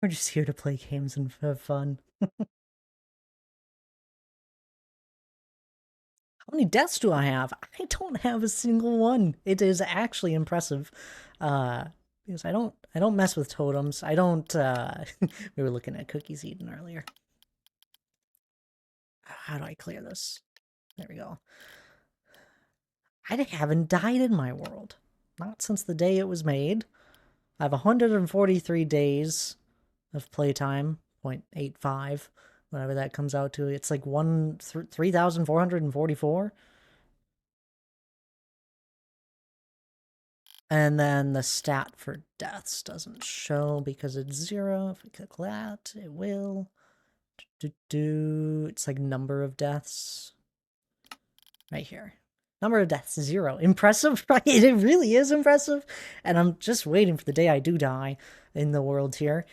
just here to play games and have fun. How many deaths do I have? I don't have a single one. It is actually impressive. Because I don't mess with totems. I don't we were looking at cookies eaten earlier. How do I clear this? There we go. I haven't died in my world. Not since the day it was made. I have 143 days of playtime, 0.85, whatever that comes out to. It's like 3,444. And then the stat for deaths doesn't show because it's 0. If we click that, it will. It's like number of deaths. Right here. Number of deaths, 0. Impressive, right? It really is impressive. And I'm just waiting for the day I do die in the world here.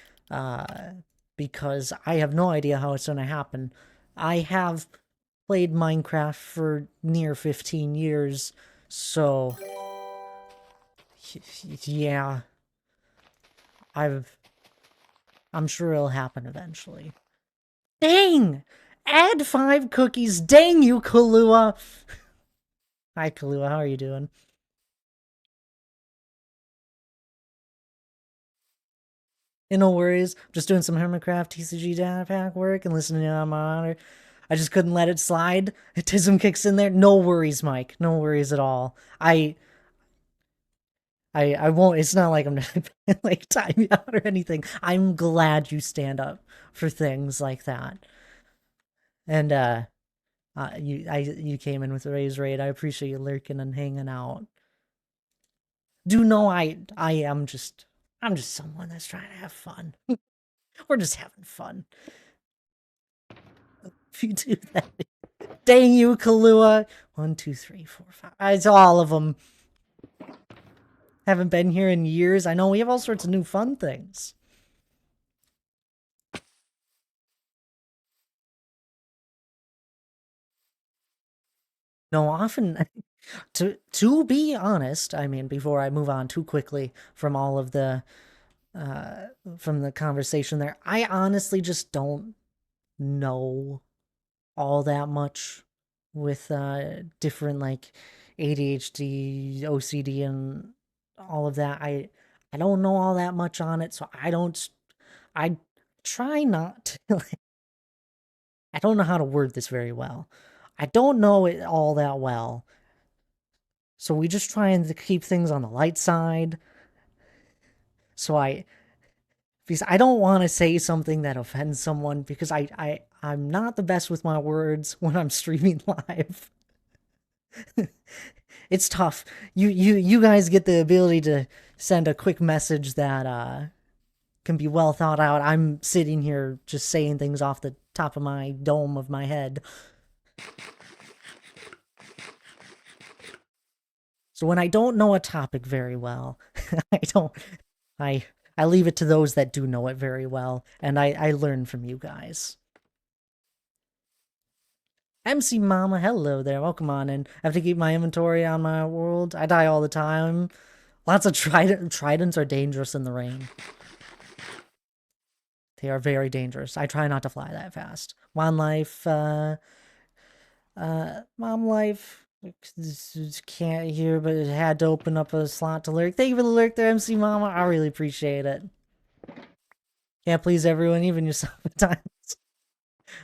Because I have no idea how it's going to happen. I have played Minecraft for near 15 years, so yeah, I'm sure it'll happen eventually. Dang! Add 5 cookies. Dang you, Kahlua. Hi, Kahlua. How are you doing? No worries. Just doing some Hermitcraft TCG data pack work and listening on my monitor. I just couldn't let it slide. Tism kicks in there. No worries, Mike. No worries at all. I won't. It's not like I'm gonna like time you out or anything. I'm glad you stand up for things like that. And you came in with a raised rate. I appreciate you lurking and hanging out. Do know I'm just someone that's trying to have fun. We're just having fun. If you do that, dang you, Kahlua. 1, 2, 3, 4, 5. It's all of them. Haven't been here in years. I know we have all sorts of new fun things. No, often to be honest, I mean, before I move on too quickly from all of the from the conversation there, I honestly just don't know all that much with different like ADHD, OCD, and all of that. I don't know all that much on it, so I try not to. I don't know how to word this very well. I don't know it all that well. So we just try and keep things on the light side. Because I don't want to say something that offends someone because I'm not the best with my words when I'm streaming live. It's tough. You guys get the ability to send a quick message that can be well thought out. I'm sitting here just saying things off the top of my dome of my head. So when I don't know a topic very well, I I leave it to those that do know it very well, and I learn from you guys. MC Mama, hello there, welcome on in. I have to keep my inventory on my world. I die all the time. Lots of tridents are dangerous in the rain. They are very dangerous. I try not to fly that fast. Mom life, mom life, can't hear, but it had to open up a slot to lurk. Thank you for the lurk there, MC Mama. I really appreciate it. Can't please everyone, even yourself at times.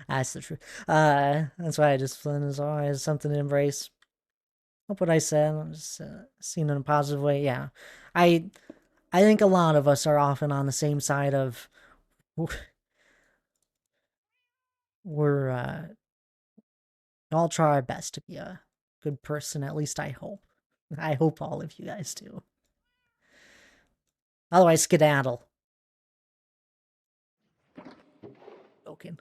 That's the truth. That's why I just Flynn is always something to embrace. Hope what I said, I'm just seen in a positive way. Yeah, I think a lot of us are often on the same side of we're all try our best to be a good person. At least I hope. I hope all of you guys do. Otherwise, skedaddle. Joking.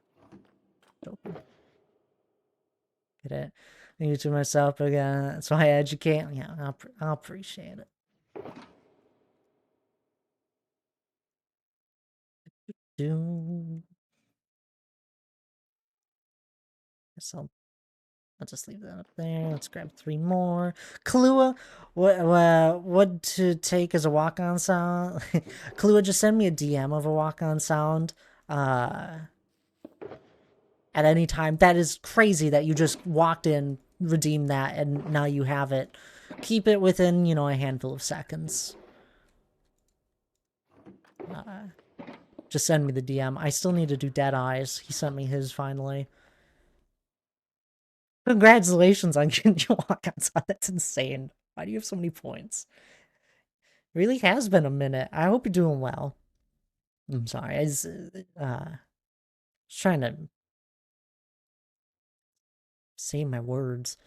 Get it? I use it myself again. That's why I educate. Yeah, I'll appreciate it. Guess I'll just leave that up there. Let's grab 3 more. Kahlua, what to take as a walk-on sound? Kahlua, just send me a DM of a walk-on sound. At any time. That is crazy that you just walked in, redeemed that, and now you have it. Keep it within, a handful of seconds. Just send me the DM. I still need to do Dead Eyes. He sent me his finally. Congratulations on getting your walk-on sound. That's insane. Why do you have so many points? It really has been a minute. I hope you're doing well. I'm sorry. I was trying to say my words.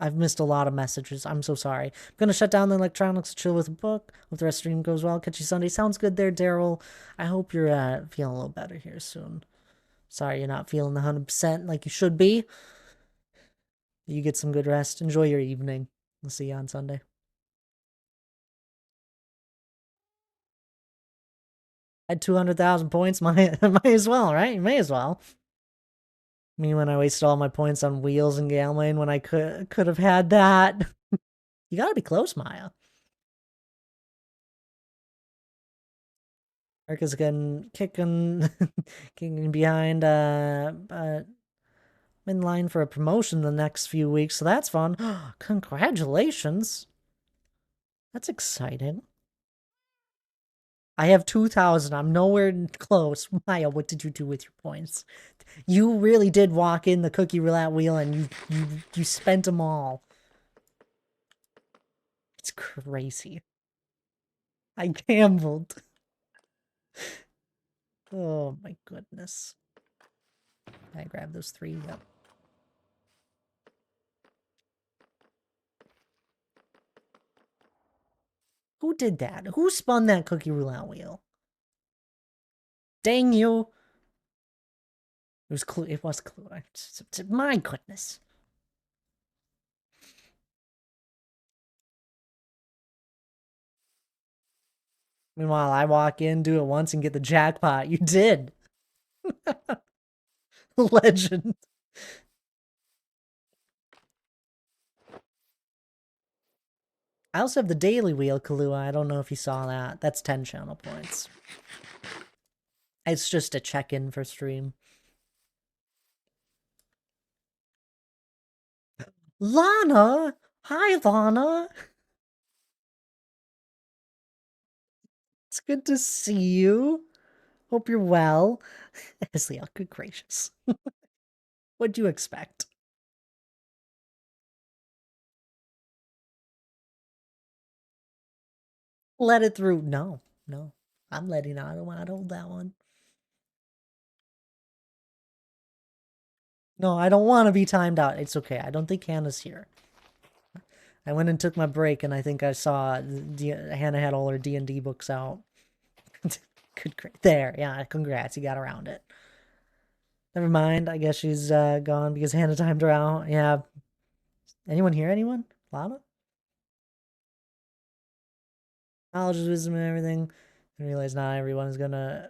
I've missed a lot of messages. I'm so sorry. I'm gonna shut down the electronics, chill with a book. Hope the rest of the stream goes well. Catch you Sunday. Sounds good there, Daryl. I hope you're feeling a little better here soon. Sorry you're not feeling 100% like you should be. You get some good rest. Enjoy your evening. We'll see you on Sunday. I had 200,000 points. Might as well, right? You may as well. Me when I wasted all my points on wheels and gambling when I could have had that. You gotta be close, Maya. Erica's getting kicking behind, but I'm in line for a promotion the next few weeks, so that's fun. Congratulations. That's exciting. I have 2,000. I'm nowhere close. Maya, what did you do with your points? You really did walk in the cookie roulette wheel and you spent them all. It's crazy. I gambled. Oh my goodness. I grabbed those 3. Yep. Who did that? Who spun that cookie roulette wheel? Dang you. It was Clue. It was Clue. My goodness. Meanwhile, I walk in, do it once, and get the jackpot. You did. Legend. I also have the daily wheel, Kahlua. I don't know if you saw that. That's 10 channel points. It's just a check-in for stream. Lana! Hi, Lana! It's good to see you. Hope you're well. Honestly, oh, good gracious. What'd you expect? Let it through. No, no. I'm letting out. I don't want to hold that one. No, I don't want to be timed out. It's okay. I don't think Hannah's here. I went and took my break, and I think I saw Hannah had all her D&D books out. Good, great. There, yeah, congrats. You got around it. Never mind. I guess she's gone because Hannah timed her out. Yeah. Anyone here? Anyone? Lana? Knowledge, wisdom, and everything. I realize not everyone is gonna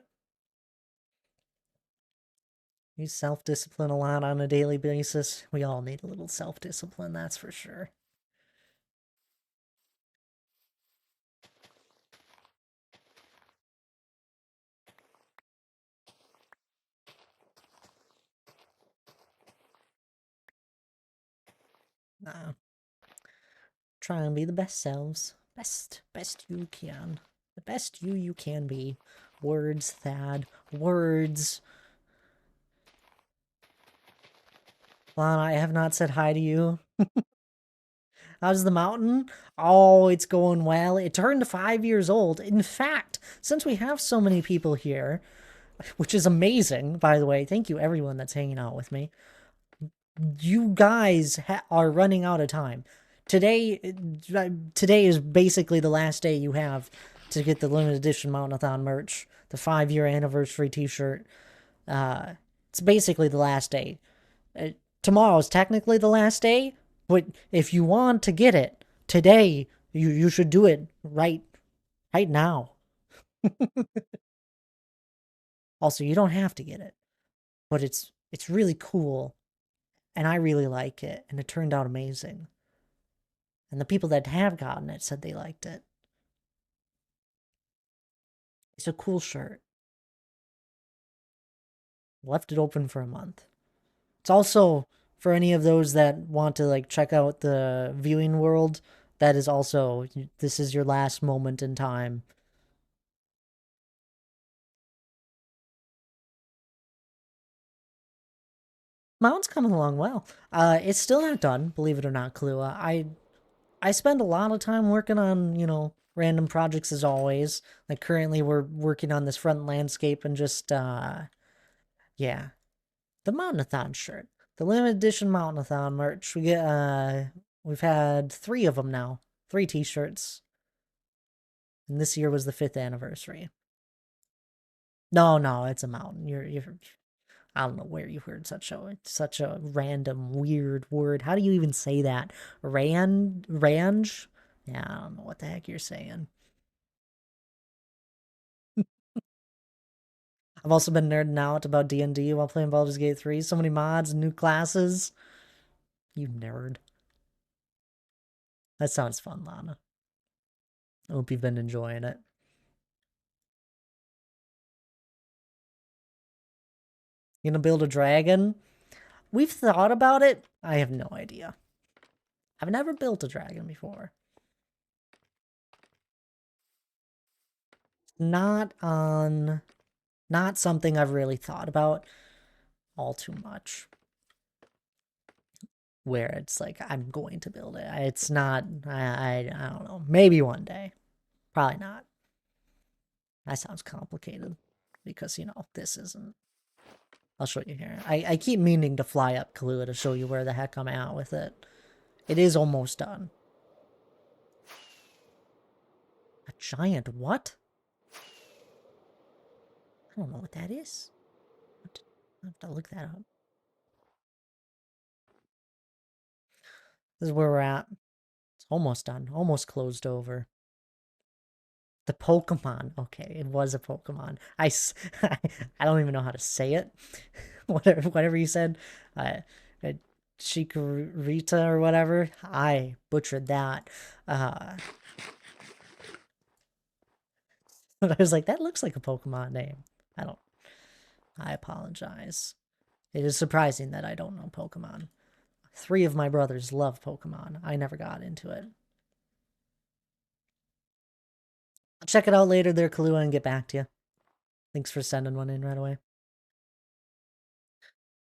use self-discipline a lot on a daily basis. We all need a little self-discipline, that's for sure. Nah. Try and be the best selves. Best you can. The best you can be. Words, Thad. Words. Lana, I have not said hi to you. How's the mountain? Oh, it's going well. It turned 5 years old. In fact, since we have so many people here, which is amazing, by the way, thank you everyone that's hanging out with me. You guys are running out of time. Today is basically the last day you have to get the limited edition Mountainathon merch, the 5-year anniversary t-shirt. It's basically the last day. Tomorrow is technically the last day, but if you want to get it today, you should do it right now. Also, you don't have to get it, but it's really cool, and I really like it, and it turned out amazing. And the people that have gotten it said they liked it. It's a cool shirt. Left it open for a month. It's also for any of those that want to like check out the viewing world. That is also, this is your last moment in time. Mountain's coming along well. It's still not done, believe it or not, Kahlua. I spend a lot of time working on, random projects as always. Like currently we're working on this front landscape and just yeah. The Mountainathon shirt. The limited edition Mountainathon merch. We've had 3 of them now. 3 t-shirts. And this year was the 5th anniversary. No, it's a mountain. You're I don't know where you heard such a random weird word. How do you even say that? Range? Yeah, I don't know what the heck you're saying. I've also been nerding out about D&D while playing Baldur's Gate 3. So many mods, new classes. You nerd. That sounds fun, Lana. I hope you've been enjoying it. You gonna build a dragon? We've thought about it. I have no idea. I've never built a dragon before. Not something I've really thought about all too much. Where it's like, I'm going to build it. It's not, I don't know. Maybe one day. Probably not. That sounds complicated. Because, this isn't. I'll show you here. I keep meaning to fly up Kahlua to show you where the heck I'm at with it. It is almost done. A giant what? I don't know what that is. I have to look that up. This is where we're at. It's almost done. Almost closed over. The Pokemon. Okay, it was a Pokemon. I don't even know how to say it. whatever you said. Chikorita or whatever. I butchered that. But I was like, that looks like a Pokemon name. I apologize. It is surprising that I don't know Pokemon. 3 of my brothers love Pokemon. I never got into it. I'll check it out later there, Kahlua, and get back to you. Thanks for sending one in right away.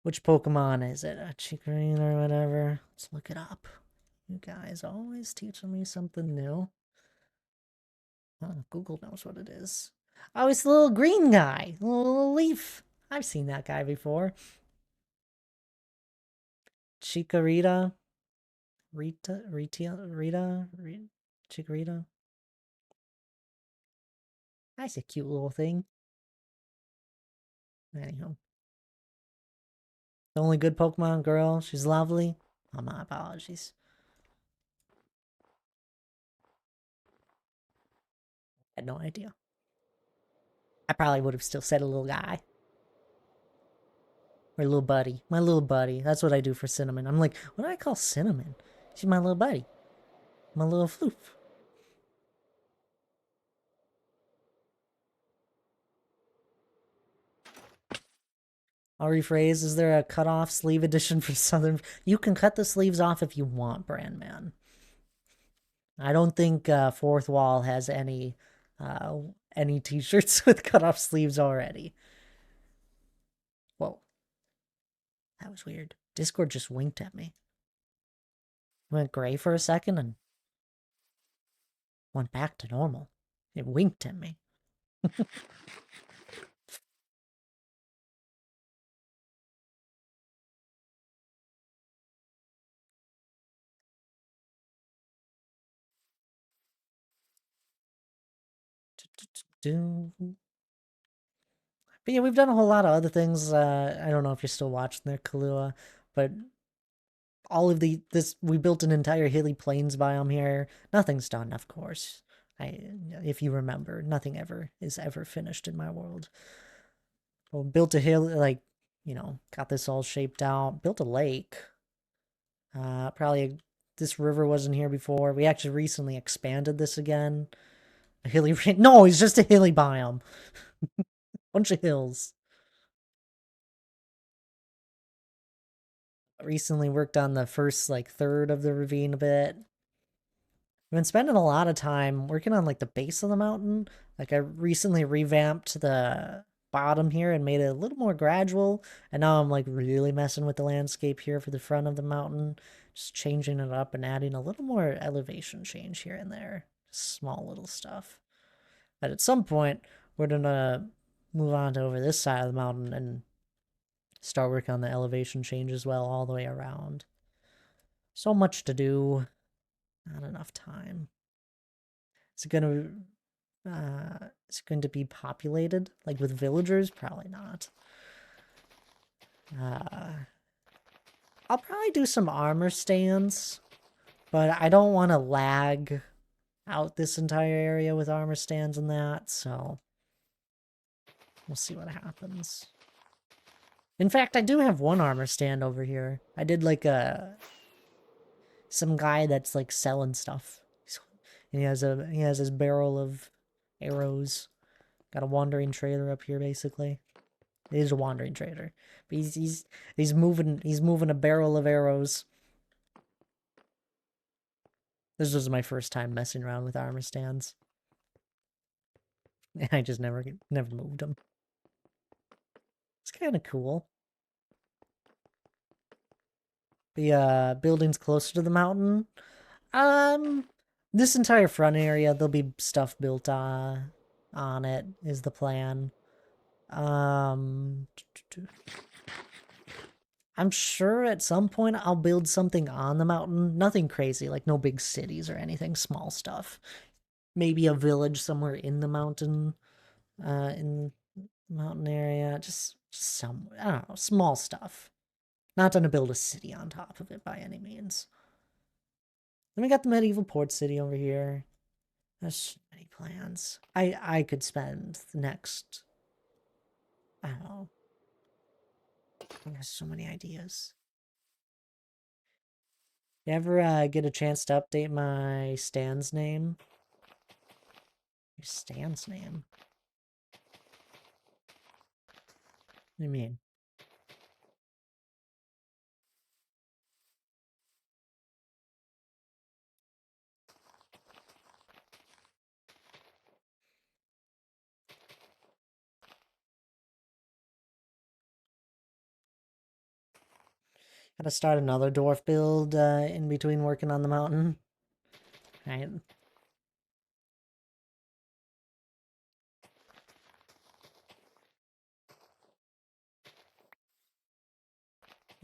Which Pokemon is it? A Chikorita or whatever? Let's look it up. You guys always teaching me something new. Oh, Google knows what it is. Oh, it's the little green guy. The little leaf. I've seen that guy before. Chikorita. Chikorita. That's a cute little thing. Anyhow. The only good Pokemon girl. She's lovely. Oh, my apologies. I had no idea. I probably would have still said a little guy. Or little buddy. My little buddy. That's what I do for Cinnamon. I'm like, what do I call Cinnamon? She's my little buddy. My little floof. I'll rephrase. Is there a cut-off sleeve edition for Southern? You can cut the sleeves off if you want, Brandman. I don't think Fourth Wall has any t-shirts with cut-off sleeves already. Whoa. That was weird. Discord just winked at me. It went gray for a second and went back to normal. It winked at me. But yeah, we've done a whole lot of other things. I don't know if you're still watching there, Kahlua, but all of we built an entire hilly plains biome here. Nothing's done, of course. If you remember, nothing ever is ever finished in my world. Well, built a hill, got this all shaped out. Built a lake. This river wasn't here before. We actually recently expanded this again. A hilly, no, it's just a hilly biome. Bunch of hills. Recently worked on the first third of the ravine a bit. I've been spending a lot of time working on the base of the mountain. I recently revamped the bottom here and made it a little more gradual, and now I'm really messing with the landscape here for the front of the mountain, just changing it up and adding a little more elevation change here and there. Small little stuff. But at some point we're gonna move on to over this side of the mountain and start working on the elevation change as well all the way around. So much to do. Not enough time. Is it going to be populated with villagers? Probably not. I'll probably do some armor stands, but I don't want to lag out this entire area with armor stands and that, so we'll see what happens. In fact, I do have one armor stand over here. I did some guy that's selling stuff. And he has his barrel of arrows. Got a wandering trader up here basically. It is a wandering trader. But he's moving a barrel of arrows. This was my first time messing around with armor stands. And I just never moved them. It's kind of cool. The buildings closer to the mountain. This entire front area, there'll be stuff built on it, is the plan. I'm sure at some point I'll build something on the mountain. Nothing crazy, no big cities or anything, small stuff. Maybe a village somewhere in the mountain, in the mountain area. Just some, I don't know, small stuff. Not gonna build a city on top of it by any means. Then we got the medieval port city over here. There's so many plans. I could spend the next, I don't know. There's so many ideas. You ever get a chance to update my stand's name? Your stand's name? What do you mean? Gotta start another dwarf build in between working on the mountain. Right.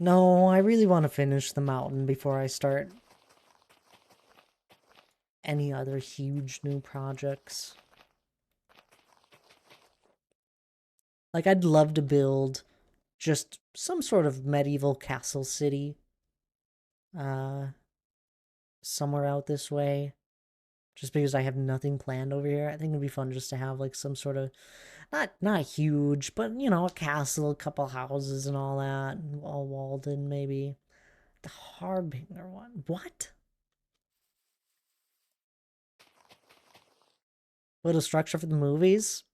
No, I really want to finish the mountain before I start any other huge new projects. Like, I'd love to build just some sort of medieval castle city uh, somewhere out this way. Just because I have nothing planned over here. I think it'd be fun just to have like some sort of not huge, but you know, a castle, a couple houses and all that, and all walled in maybe. The Harbinger one. What? Little structure for the movies?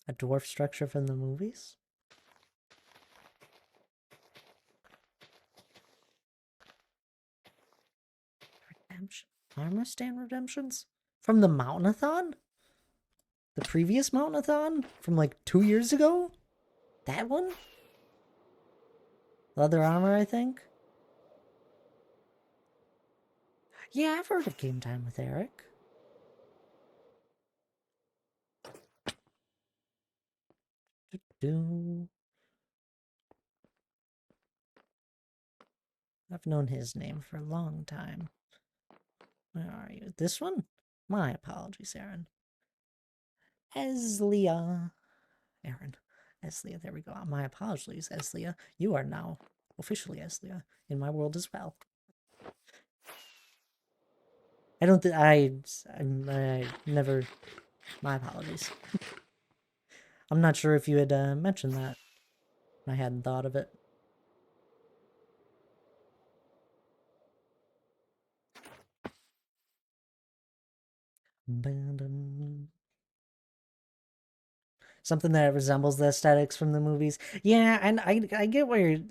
A dwarf structure from the movies? Redemption. Armor stand redemptions? From the Mountainathon? The previous Mountainathon? From like 2 years ago? That one? Leather armor, I think? Yeah, I've heard of Game Time with Eric. I've known his name for a long time. Where are you? This one? My apologies, Aaron. Eslia. Aaron. Eslia, there we go. My apologies, Eslia. You are now officially Eslia in my world as well. I don't think I never. My apologies. I'm not sure if you had mentioned that. I hadn't thought of it. Something that resembles the aesthetics from the movies. Yeah, and I get where you're.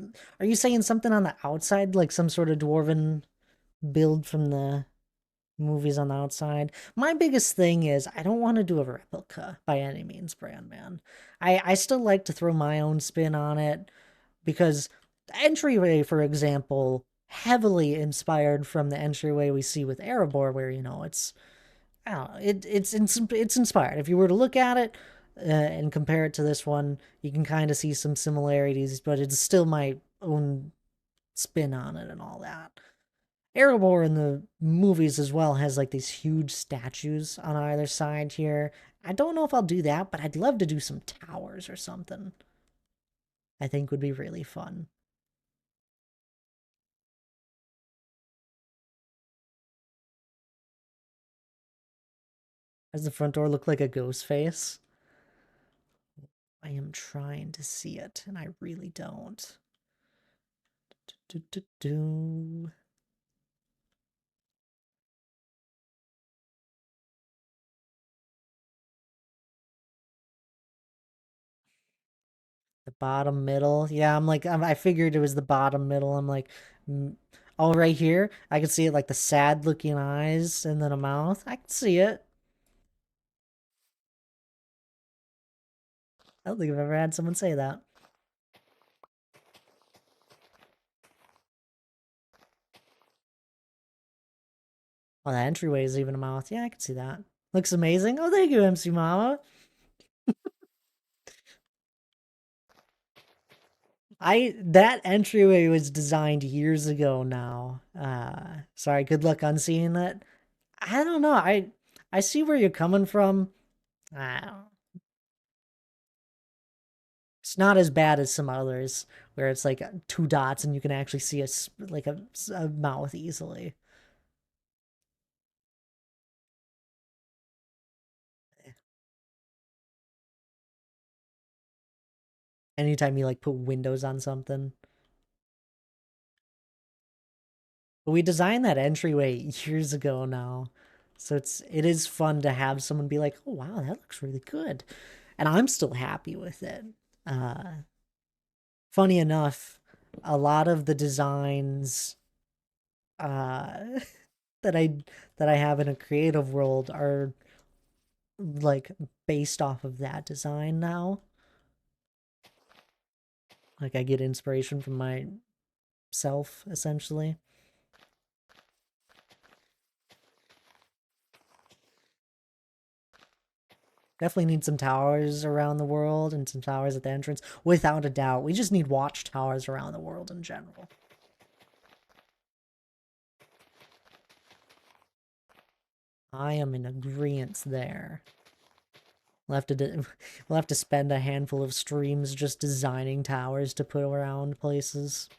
Are you saying something on the outside, like some sort of dwarven build from the movies on the outside? My biggest thing is I don't want to do a replica by any means, Brandman. I still like to throw my own spin on it because the entryway, for example, heavily inspired from the entryway we see with Erebor, where you know it's I don't know, it's inspired. If you were to look at it and compare it to this one, you can kind of see some similarities, but it's still my own spin on it and all that. Erebor in the movies as well has like these huge statues on either side here. I don't know if I'll do that, but I'd love to do some towers or something. I think would be really fun. Does the front door look like a ghost face? I am trying to see it, and I really don't. Do, do, do. The bottom middle. Yeah, I figured it was the bottom middle. I'm like, oh, right here. I can see it like the sad looking eyes and then a mouth. I can see it. I don't think I've ever had someone say that. Oh, the entryway is even a mouth. Yeah, I can see that. Looks amazing. Oh, thank you, MC Mama. That entryway was designed years ago now. Sorry, good luck on seeing it. I don't know. I see where you're coming from. I don't It's not as bad as some others where it's like two dots and you can actually see a mouth easily. Anytime you like put windows on something. But we designed that entryway years ago now. So it is fun to have someone be like, "Oh wow, that looks really good." And I'm still happy with it. Uh Funny enough, a lot of the designs uh that I that I have in a creative world are like based off of that design now. Like I get inspiration from myself essentially. Definitely need some towers around the world and some towers at the entrance. Without a doubt. We just need watchtowers around the world in general. I am in agreement there. We'll have to spend a handful of streams just designing towers to put around places.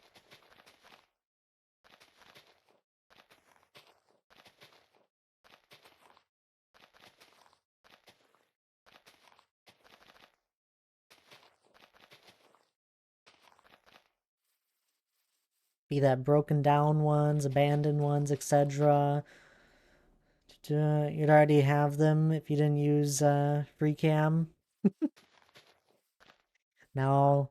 Be that broken down ones, abandoned ones, etc. You'd already have them if you didn't use free cam. No.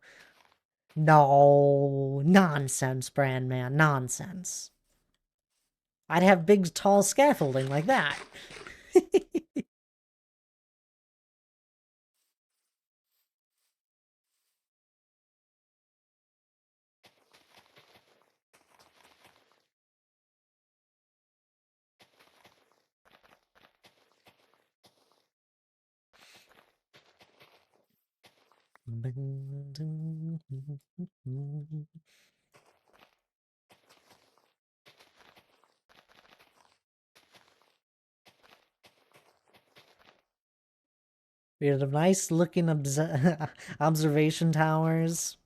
No. Nonsense, Brandman. Nonsense. I'd have big, tall scaffolding like that. We have nice looking observation towers.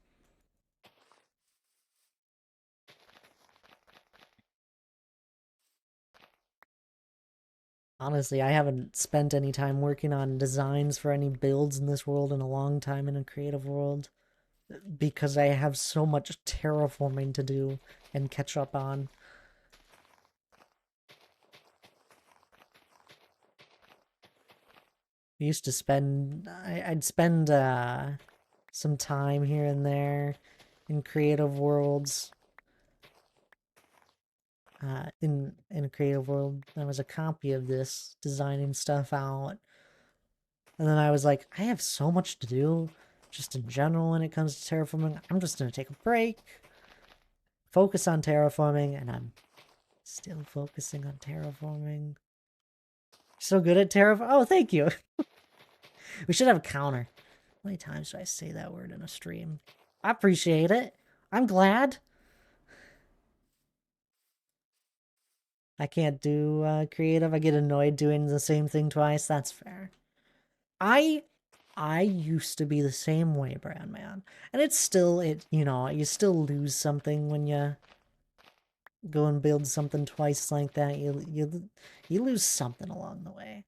Honestly, I haven't spent any time working on designs for any builds in this world in a long time in a creative world because I have so much terraforming to do and catch up on. I used to spend, I'd spend some time here and there in creative worlds. In a creative world, there was a copy of this designing stuff out. And then I was like, I have so much to do just in general when it comes to terraforming. I'm just going to take a break, focus on terraforming, and I'm still focusing on terraforming. So good at terraforming. Oh, thank you. We should have a counter. How many times do I say that word in a stream? I appreciate it. I'm glad. I can't do creative. I get annoyed doing the same thing twice. That's fair. I I used to be the same way, Brandman. And it's still you still lose something when you go and build something twice like that. You lose something along the way.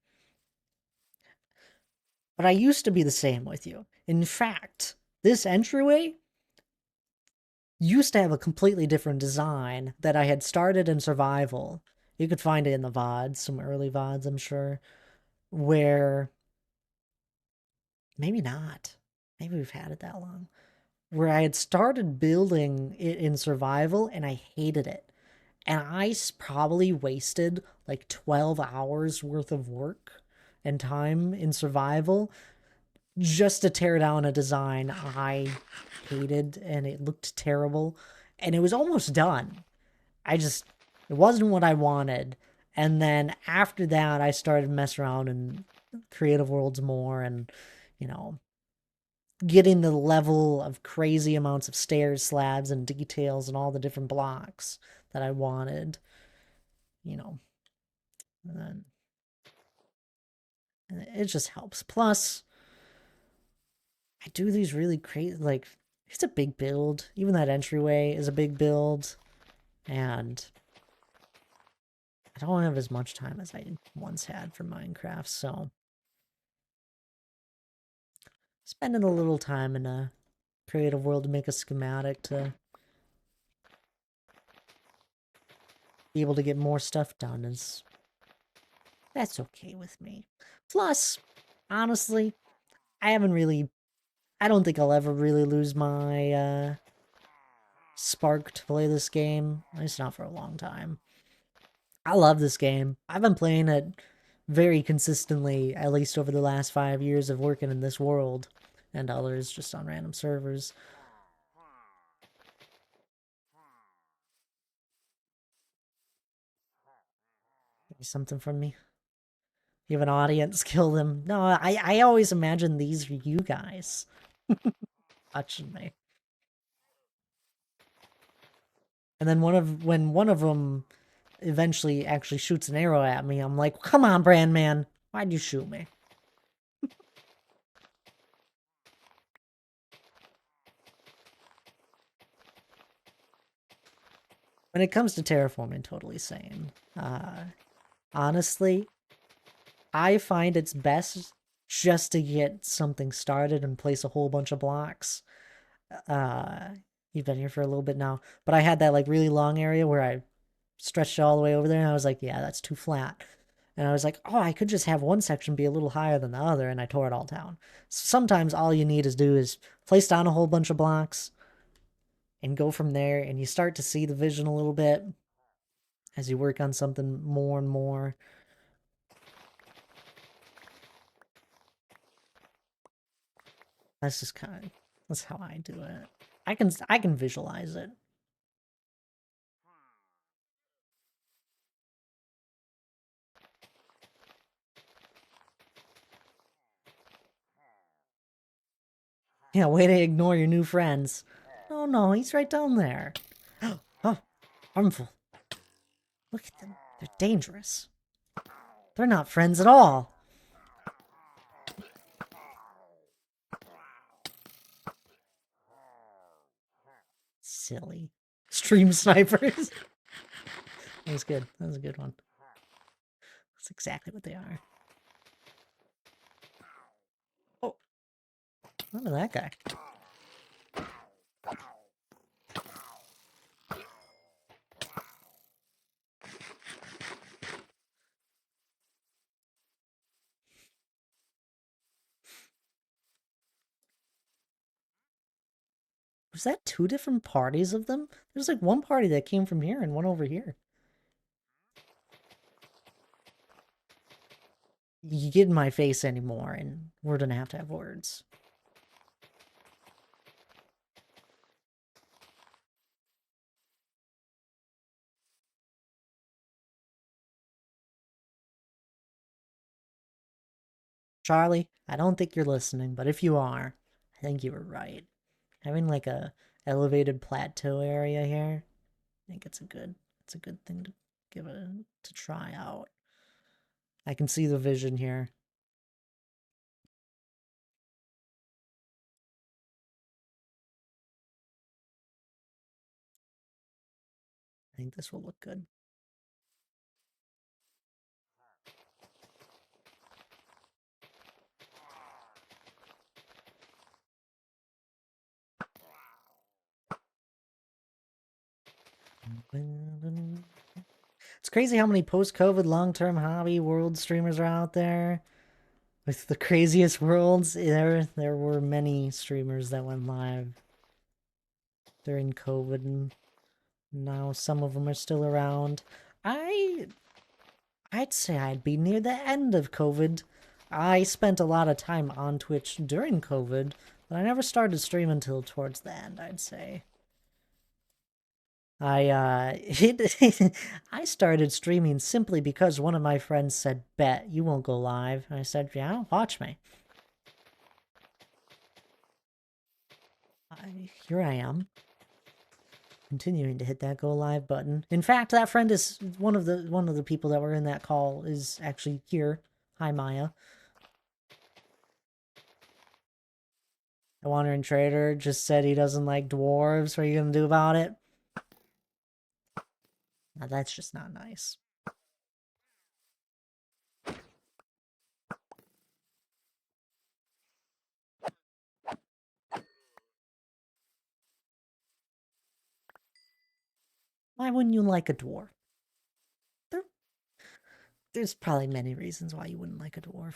But I used to be the same with you. In fact, this entryway used to have a completely different design that I had started in survival. You could find it in the VODs, some early VODs, I'm sure, where maybe not. Maybe we've had it that long. Where I had started building it in survival and I hated it. And I probably wasted like 12 hours worth of work and time in survival just to tear down a design I hated and it looked terrible. And it was almost done. It wasn't what I wanted. And then after that, I started messing around in creative worlds more and, you know, getting the level of crazy amounts of stairs, slabs, and details and all the different blocks that I wanted, you know. And it just helps. Plus, I do these really crazy, like, it's a big build. Even that entryway is a big build. And I don't have as much time as I once had for Minecraft, so spending a little time in a creative world to make a schematic to be able to get more stuff done that's okay with me. Plus, honestly, I don't think I'll ever really lose my spark to play this game. At least not for a long time. I love this game. I've been playing it very consistently, at least over the last 5 years of working in this world, and others just on random servers. Maybe something from me. You have an audience, kill them. No, I always imagine these are you guys watching me. And then when one of them eventually actually shoots an arrow at me, I'm like, come on, Brandman, why'd you shoot me? When it comes to terraforming, totally sane. Honestly, I find it's best just to get something started and place a whole bunch of blocks. You've been here for a little bit now, but I had that like really long area where I stretched it all the way over there, and I was like, yeah, that's too flat. And I was like, oh, I could just have one section be a little higher than the other, and I tore it all down. Sometimes all you need to do is place down a whole bunch of blocks and go from there, and you start to see the vision a little bit as you work on something more and more. That's just that's how I do it. I can visualize it. Yeah, way to ignore your new friends. Oh no, he's right down there. Oh, harmful. Look at them. They're dangerous. They're not friends at all. Silly. Stream snipers. That was good. That was a good one. That's exactly what they are. Oh. Look at that guy. Was that two different parties of them? There's like one party that came from here and one over here. You get in my face anymore, and we're gonna have to have words. Charlie, I don't think you're listening, but if you are, I think you were right. Having like a elevated plateau area here, I think it's a good thing to give it to try out. I can see the vision here. I think this will look good. It's crazy how many post-COVID long-term hobby world streamers are out there. With the craziest worlds, there were many streamers that went live during COVID, and now some of them are still around. I'd say I'd be near the end of COVID. I spent a lot of time on Twitch during COVID, but I never started streaming until towards the end, I'd say. I started streaming simply because one of my friends said, bet you won't go live. And I said, yeah, watch me. Here I am, continuing to hit that go live button. In fact, that friend is one of the people that were in that call is actually here. Hi, Maya. The Wandering Trader just said he doesn't like dwarves. What are you gonna do about it? Now, that's just not nice. Why wouldn't you like a dwarf? There's probably many reasons why you wouldn't like a dwarf.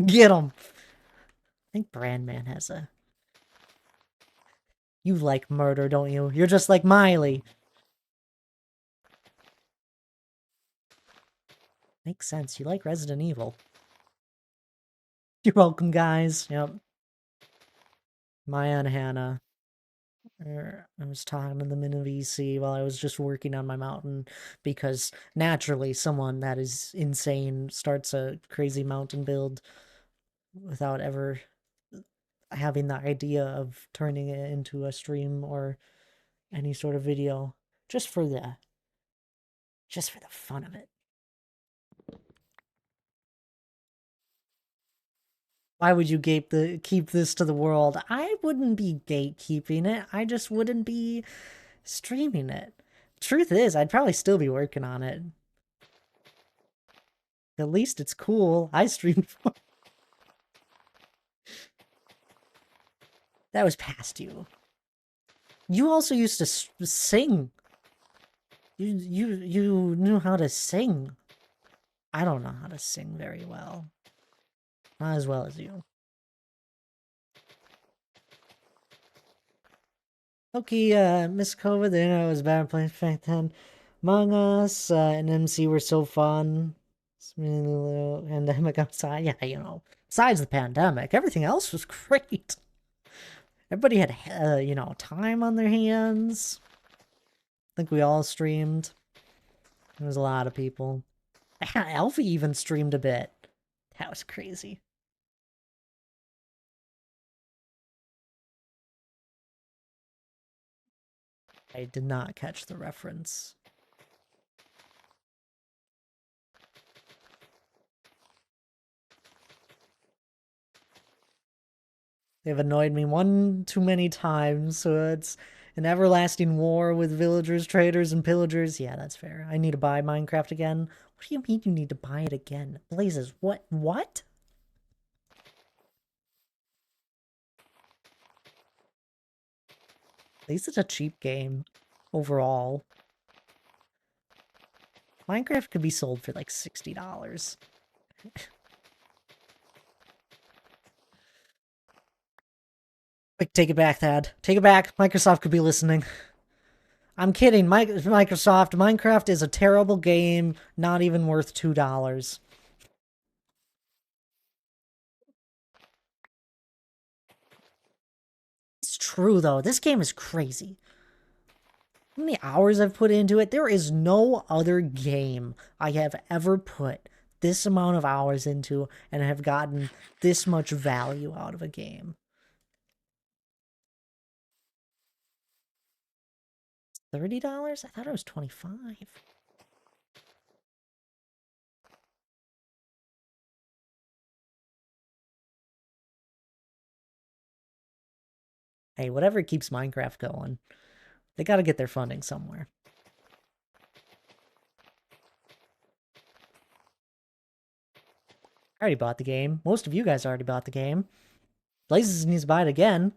Get him! I think Brandman has a... You like murder, don't you? You're just like Miley. Makes sense. You like Resident Evil. You're welcome, guys. Yep. Maya and Hannah. I was talking to them in a VC while I was just working on my mountain because naturally someone that is insane starts a crazy mountain build without ever having the idea of turning it into a stream or any sort of video just for the fun of it. Why would you keep this to the world? I wouldn't be gatekeeping it. I just wouldn't be streaming it. Truth is, I'd probably still be working on it. At least it's cool. I streamed for that was past you. You also used to sing. You knew how to sing. I don't know how to sing very well. Not as well as you. Okay, Miss COVID, the internet was bad playing back then. Among Us and MC were so fun. Pandemic outside, yeah, you know. Besides the pandemic, everything else was great. Everybody had, you know, time on their hands. I think we all streamed. There was a lot of people. Alfie even streamed a bit. That was crazy. I did not catch the reference. They've annoyed me one too many times, so it's an everlasting war with villagers, traders, and pillagers. Yeah, that's fair. I need to buy Minecraft again. What do you mean you need to buy it again? Blazes, what? What? At least it's a cheap game overall. Minecraft could be sold for like $60. Like, take it back, Thad. Take it back. Microsoft could be listening. I'm kidding. Microsoft, Minecraft is a terrible game, not even worth $2. It's true, though. This game is crazy. How many hours I've put into it? There is no other game I have ever put this amount of hours into and have gotten this much value out of a game. $30? I thought it was $25. Hey, whatever keeps Minecraft going. They gotta get their funding somewhere. I already bought the game. Most of you guys already bought the game. Blazes needs to buy it again.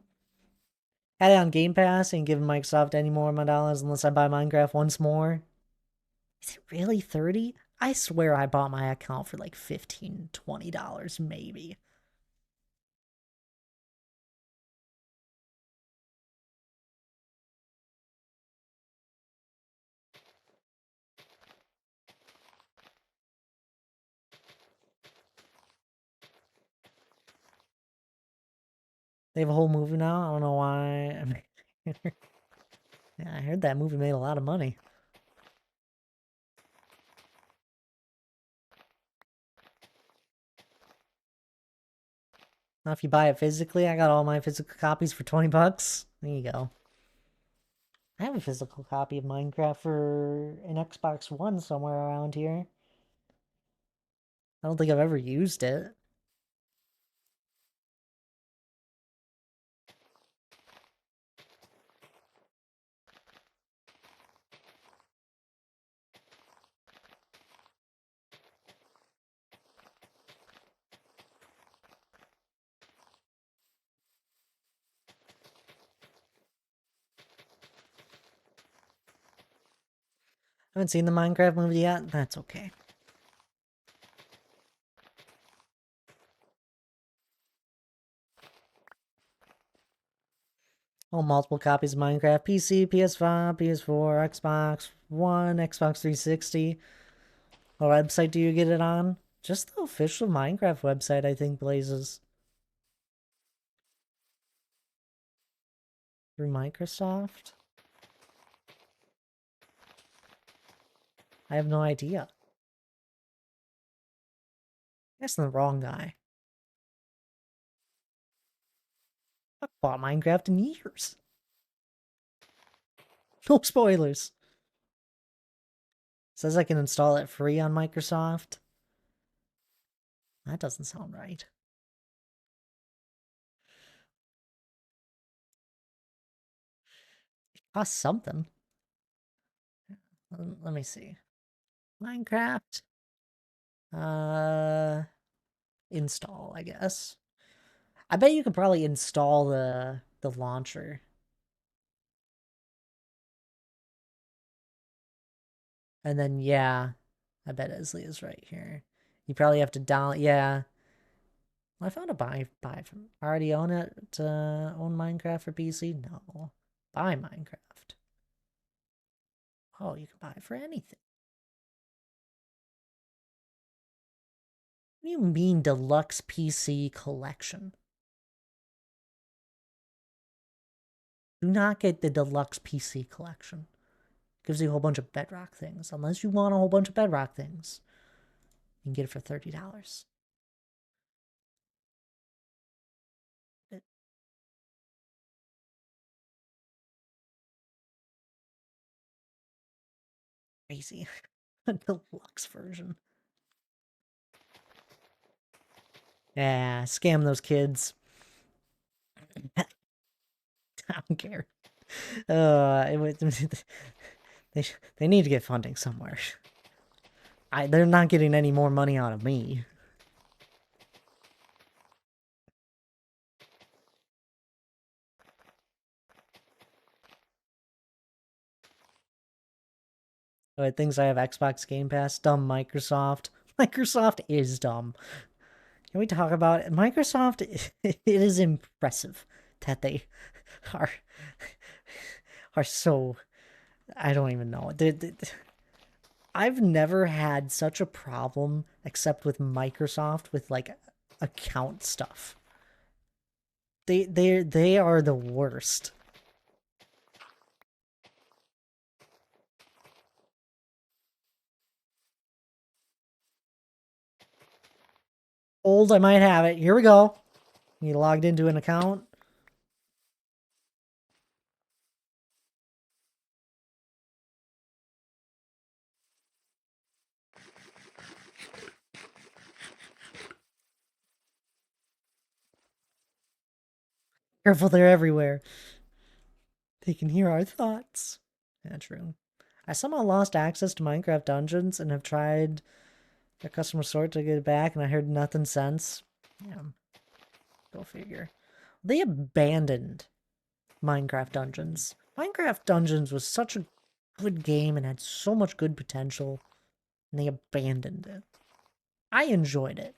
Add it on Game Pass and give Microsoft any more of my dollars unless I buy Minecraft once more. Is it really 30? I swear I bought my account for like $15, $20 maybe. They have a whole movie now. I don't know why. Yeah, I heard that movie made a lot of money. Now, if you buy it physically, I got all my physical copies for 20 bucks. There you go. I have a physical copy of Minecraft for an Xbox One somewhere around here. I don't think I've ever used it. Haven't seen the Minecraft movie yet? That's okay. Oh, multiple copies of Minecraft. PC, PS5, PS4, Xbox One, Xbox 360. What website do you get it on? Just the official Minecraft website, I think, Blazes. Through Microsoft? I have no idea. That's the wrong guy. I've bought Minecraft in years. No spoilers. Says I can install it free on Microsoft. That doesn't sound right. It costs something. Let me see. Minecraft. Install, I guess. I bet you could probably install the launcher. And then, yeah, I bet Isley is right here. You probably have to download, yeah. I found a buy from, already own it, own Minecraft for PC? No. Buy Minecraft. Oh, you can buy it for anything. What do you mean deluxe PC collection? Do not get the deluxe PC collection. Gives you a whole bunch of Bedrock things. Unless you want a whole bunch of Bedrock things. You can get it for $30. Crazy. Deluxe version. Yeah, scam those kids. I don't care. They need to get funding somewhere. They're not getting any more money out of me. Oh, it thinks I have Xbox Game Pass. Dumb Microsoft. Microsoft is dumb. Can we talk about it? Microsoft, it is impressive that they are so, I don't even know. I've never had such a problem except with Microsoft with like account stuff. They are the worst. Old, I might have it. Here we go. You logged into an account. Careful, they're everywhere. They can hear our thoughts. Yeah, true. I somehow lost access to Minecraft Dungeons and have tried their customer support to get it back, and I heard nothing since. Yeah, go figure. They abandoned Minecraft Dungeons. Minecraft Dungeons was such a good game and had so much good potential, and they abandoned it. I enjoyed it.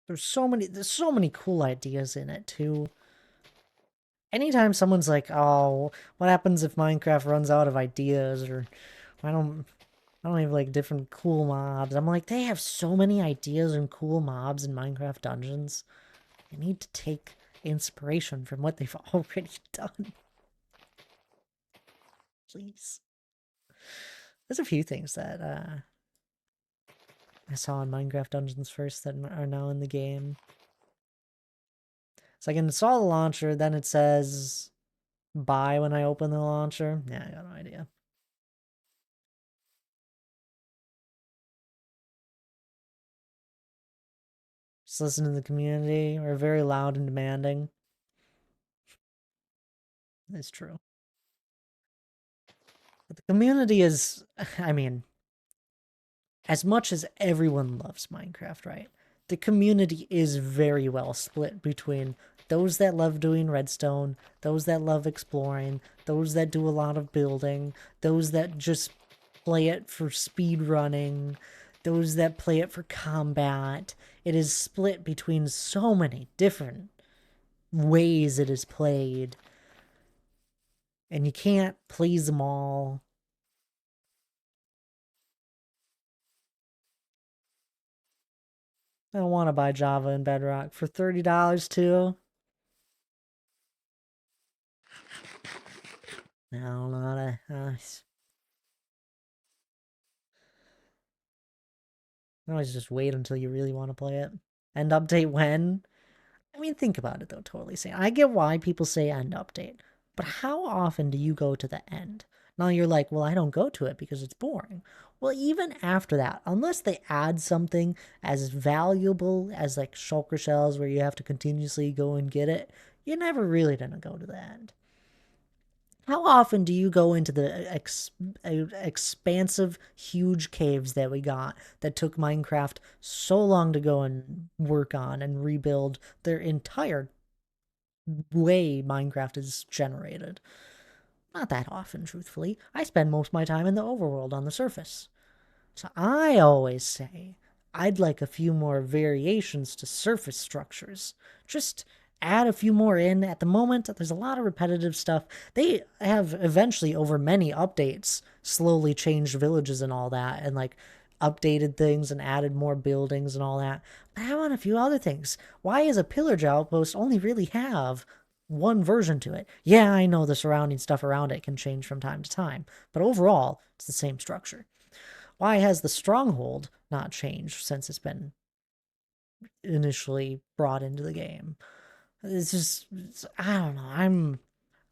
There's so many cool ideas in it too. Anytime someone's like, "Oh, what happens if Minecraft runs out of ideas?" or I don't have like different cool mobs. I'm like, they have so many ideas and cool mobs in Minecraft Dungeons. They need to take inspiration from what they've already done. Please. There's a few things that I saw in Minecraft Dungeons first that are now in the game. So I can install the launcher, then it says buy when I open the launcher. Yeah, I got no idea. Just listen to the community. We're very loud and demanding. It's true. But the community is, I mean, as much as everyone loves Minecraft, right? The community is very well split between those that love doing redstone, those that love exploring, those that do a lot of building, those that just play it for speed running, those that play it for combat. It is split between so many different ways it is played. and you can't please them all. I don't want to buy Java and Bedrock for $30 too. No, not a. Always just wait until you really want to play it. End update when? I mean, think about it though, totally saying. I get why people say end update, but how often do you go to the end? Now you're like, well, I don't go to it because it's boring. Well, even after that, unless they add something as valuable as like shulker shells where you have to continuously go and get it, you're never really gonna go to the end. How often do you go into the expansive, huge caves that we got that took Minecraft so long to go and work on and rebuild their entire way Minecraft is generated? Not that often, truthfully. I spend most of my time in the overworld on the surface. So I always say I'd like a few more variations to surface structures. Just add a few more in. At the moment, there's a lot of repetitive stuff. They have eventually, over many updates, slowly changed villages and all that, and like updated things and added more buildings and all that. But I want a few other things. Why does a pillage outpost only really have one version to it? Yeah, I know the surrounding stuff around it can change from time to time, but overall, it's the same structure. Why has the stronghold not changed since it's been initially brought into the game? It's just, I don't know.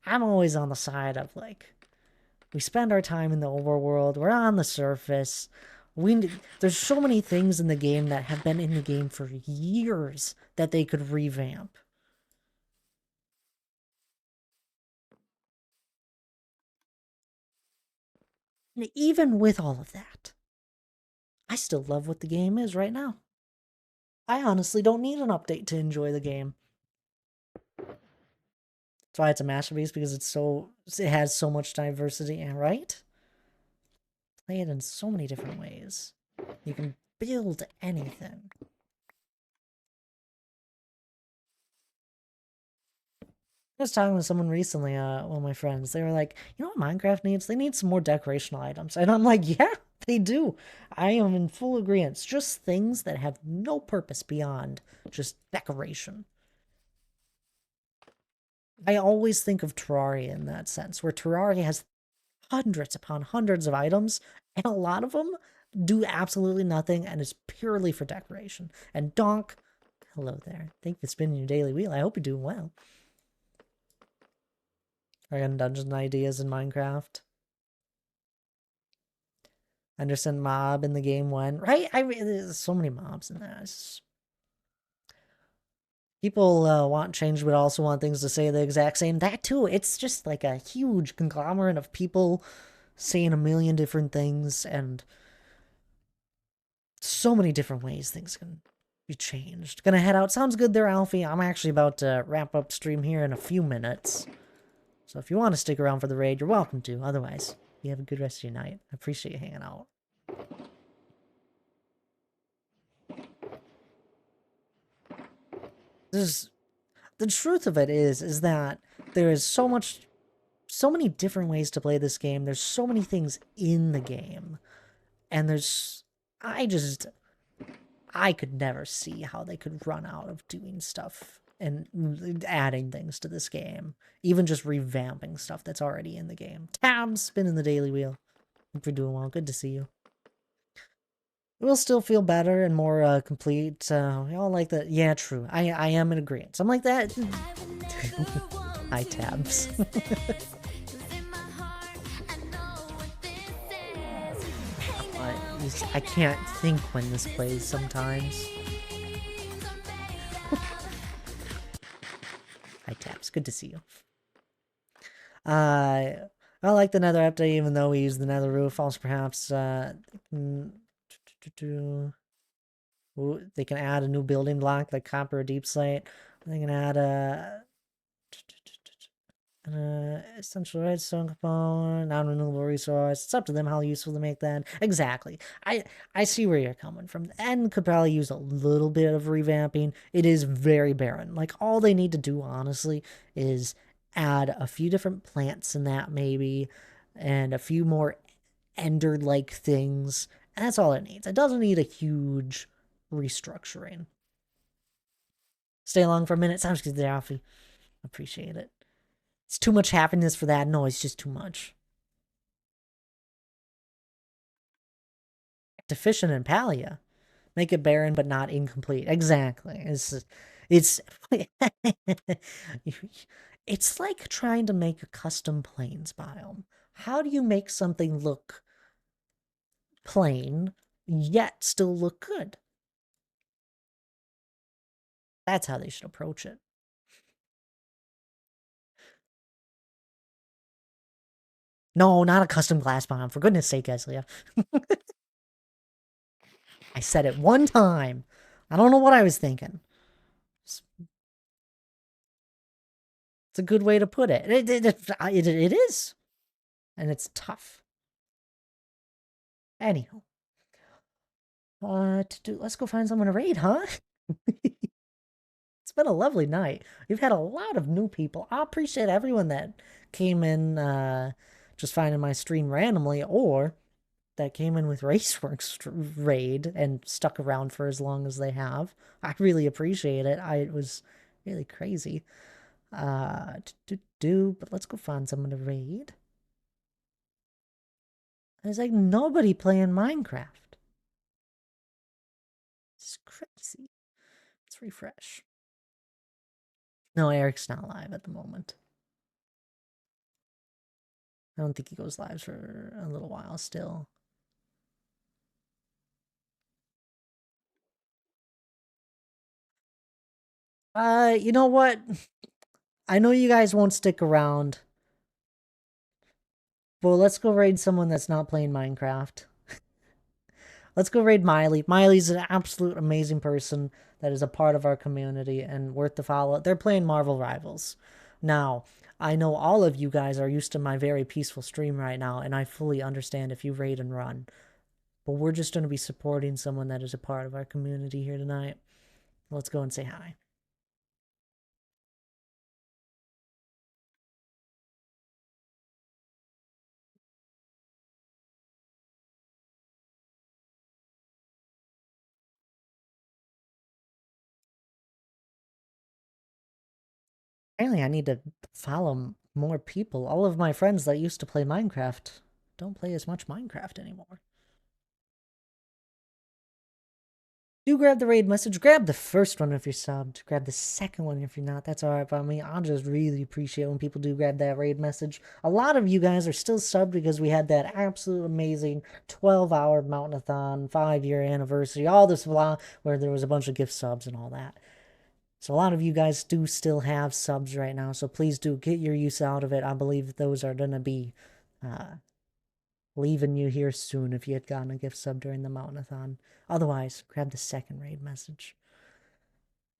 I'm always on the side of like, we spend our time in the overworld, we're on the surface. There's so many things in the game that have been in the game for years that they could revamp. And even with all of that, I still love what the game is right now. I honestly don't need an update to enjoy the game. That's why it's a masterpiece, because it has so much diversity, and right? Play it in so many different ways. You can build anything. I was talking with someone recently, one of my friends. They were like, you know what Minecraft needs? They need some more decorational items. And I'm like, yeah, they do. I am in full agreement. Just things that have no purpose beyond just decoration. I always think of Terraria in that sense, where Terraria has hundreds upon hundreds of items, and a lot of them do absolutely nothing and is purely for decoration. And Donk, hello there. Thank you for spinning your daily wheel. I hope you're doing well. Are you getting dungeon ideas in Minecraft? Understand mob in the game when, right? There's so many mobs in this. People want change, but also want things to say the exact same. That too. It's just like a huge conglomerate of people saying a million different things, and so many different ways things can be changed. Gonna head out. Sounds good there, Alfie. I'm actually about to wrap up stream here in a few minutes. So if you want to stick around for the raid, you're welcome to. Otherwise, you have a good rest of your night. I appreciate you hanging out. The truth of it is that there is so many different ways to play this game. There's so many things in the game. And I could never see how they could run out of doing stuff and adding things to this game. Even just revamping stuff that's already in the game. Tabs, spinning the daily wheel. Hope you're doing well. Good to see you. It will still feel better and more complete. We all like that. Yeah, true. I am in agreement. So I'm like that. Hi, Tabs. I can't think when this plays sometimes. Hi, Taps. Good to see you. I like the Nether update, even though we use the Nether roof. Also, perhaps they can add a new building block like copper or deep slate. They can add a essential redstone component, non-renewable resource. It's up to them how useful to make that. Exactly. I see where you're coming from. And could probably use a little bit of revamping. It is very barren. Like, all they need to do, honestly, is add a few different plants in that maybe, and a few more ender-like things. And that's all it needs. It doesn't need a huge restructuring. Stay along for a minute. Sounds good, Alfie. Appreciate it. It's too much happiness for that noise, just too much. Deficient in Palia. Make it barren but not incomplete. Exactly. It's it's like trying to make a custom plains biome. How do you make something look plain yet still look good? That's how they should approach it. No, not a custom glass biome. For goodness sake, Eslia. I said it one time. I don't know what I was thinking. It's a good way to put it. It is. And it's tough. Anyhow. Let's go find someone to raid, huh? It's been a lovely night. We've had a lot of new people. I appreciate everyone that came in just finding my stream randomly, or that came in with Raceworks raid and stuck around for as long as they have. I really appreciate it. It was really crazy. But let's go find someone to raid. There's like nobody playing Minecraft. It's crazy. Let's refresh. No, Eric's not live at the moment. I don't think he goes live for a little while still. You know what? I know you guys won't stick around. But let's go raid someone that's not playing Minecraft. Let's go raid Miley. Miley's an absolute amazing person that is a part of our community and worth the follow. They're playing Marvel Rivals. Now, I know all of you guys are used to my very peaceful stream right now, and I fully understand if you raid and run. But we're just going to be supporting someone that is a part of our community here tonight. Let's go and say hi. Apparently, I need to follow more people. All of my friends that used to play Minecraft don't play as much Minecraft anymore. Do grab the raid message. Grab the first one if you're subbed. Grab the second one if you're not. That's alright by me. I just really appreciate when people do grab that raid message. A lot of you guys are still subbed because we had that absolute amazing 12-hour Mountainathon 5-year anniversary. All this blah, where there was a bunch of gift subs and all that. So a lot of you guys do still have subs right now. So please do get your use out of it. I believe those are going to be leaving you here soon if you had gotten a gift sub during the Mountainathon. Otherwise, grab the second raid message.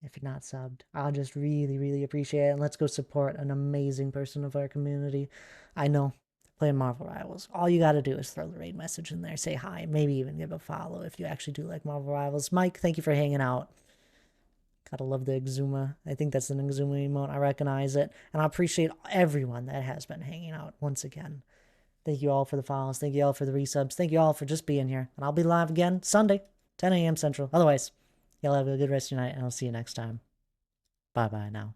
If you're not subbed, I'll just really, really appreciate it. And let's go support an amazing person of our community. I know, playing Marvel Rivals. All you gotta do is throw the raid message in there, say hi, maybe even give a follow if you actually do like Marvel Rivals. Mike, thank you for hanging out. Gotta love the Exuma. I think that's an Exuma emote. I recognize it. And I appreciate everyone that has been hanging out once again. Thank you all for the follows. Thank you all for the resubs. Thank you all for just being here. And I'll be live again Sunday, 10 a.m. Central. Otherwise, y'all have a good rest of your night, and I'll see you next time. Bye-bye now.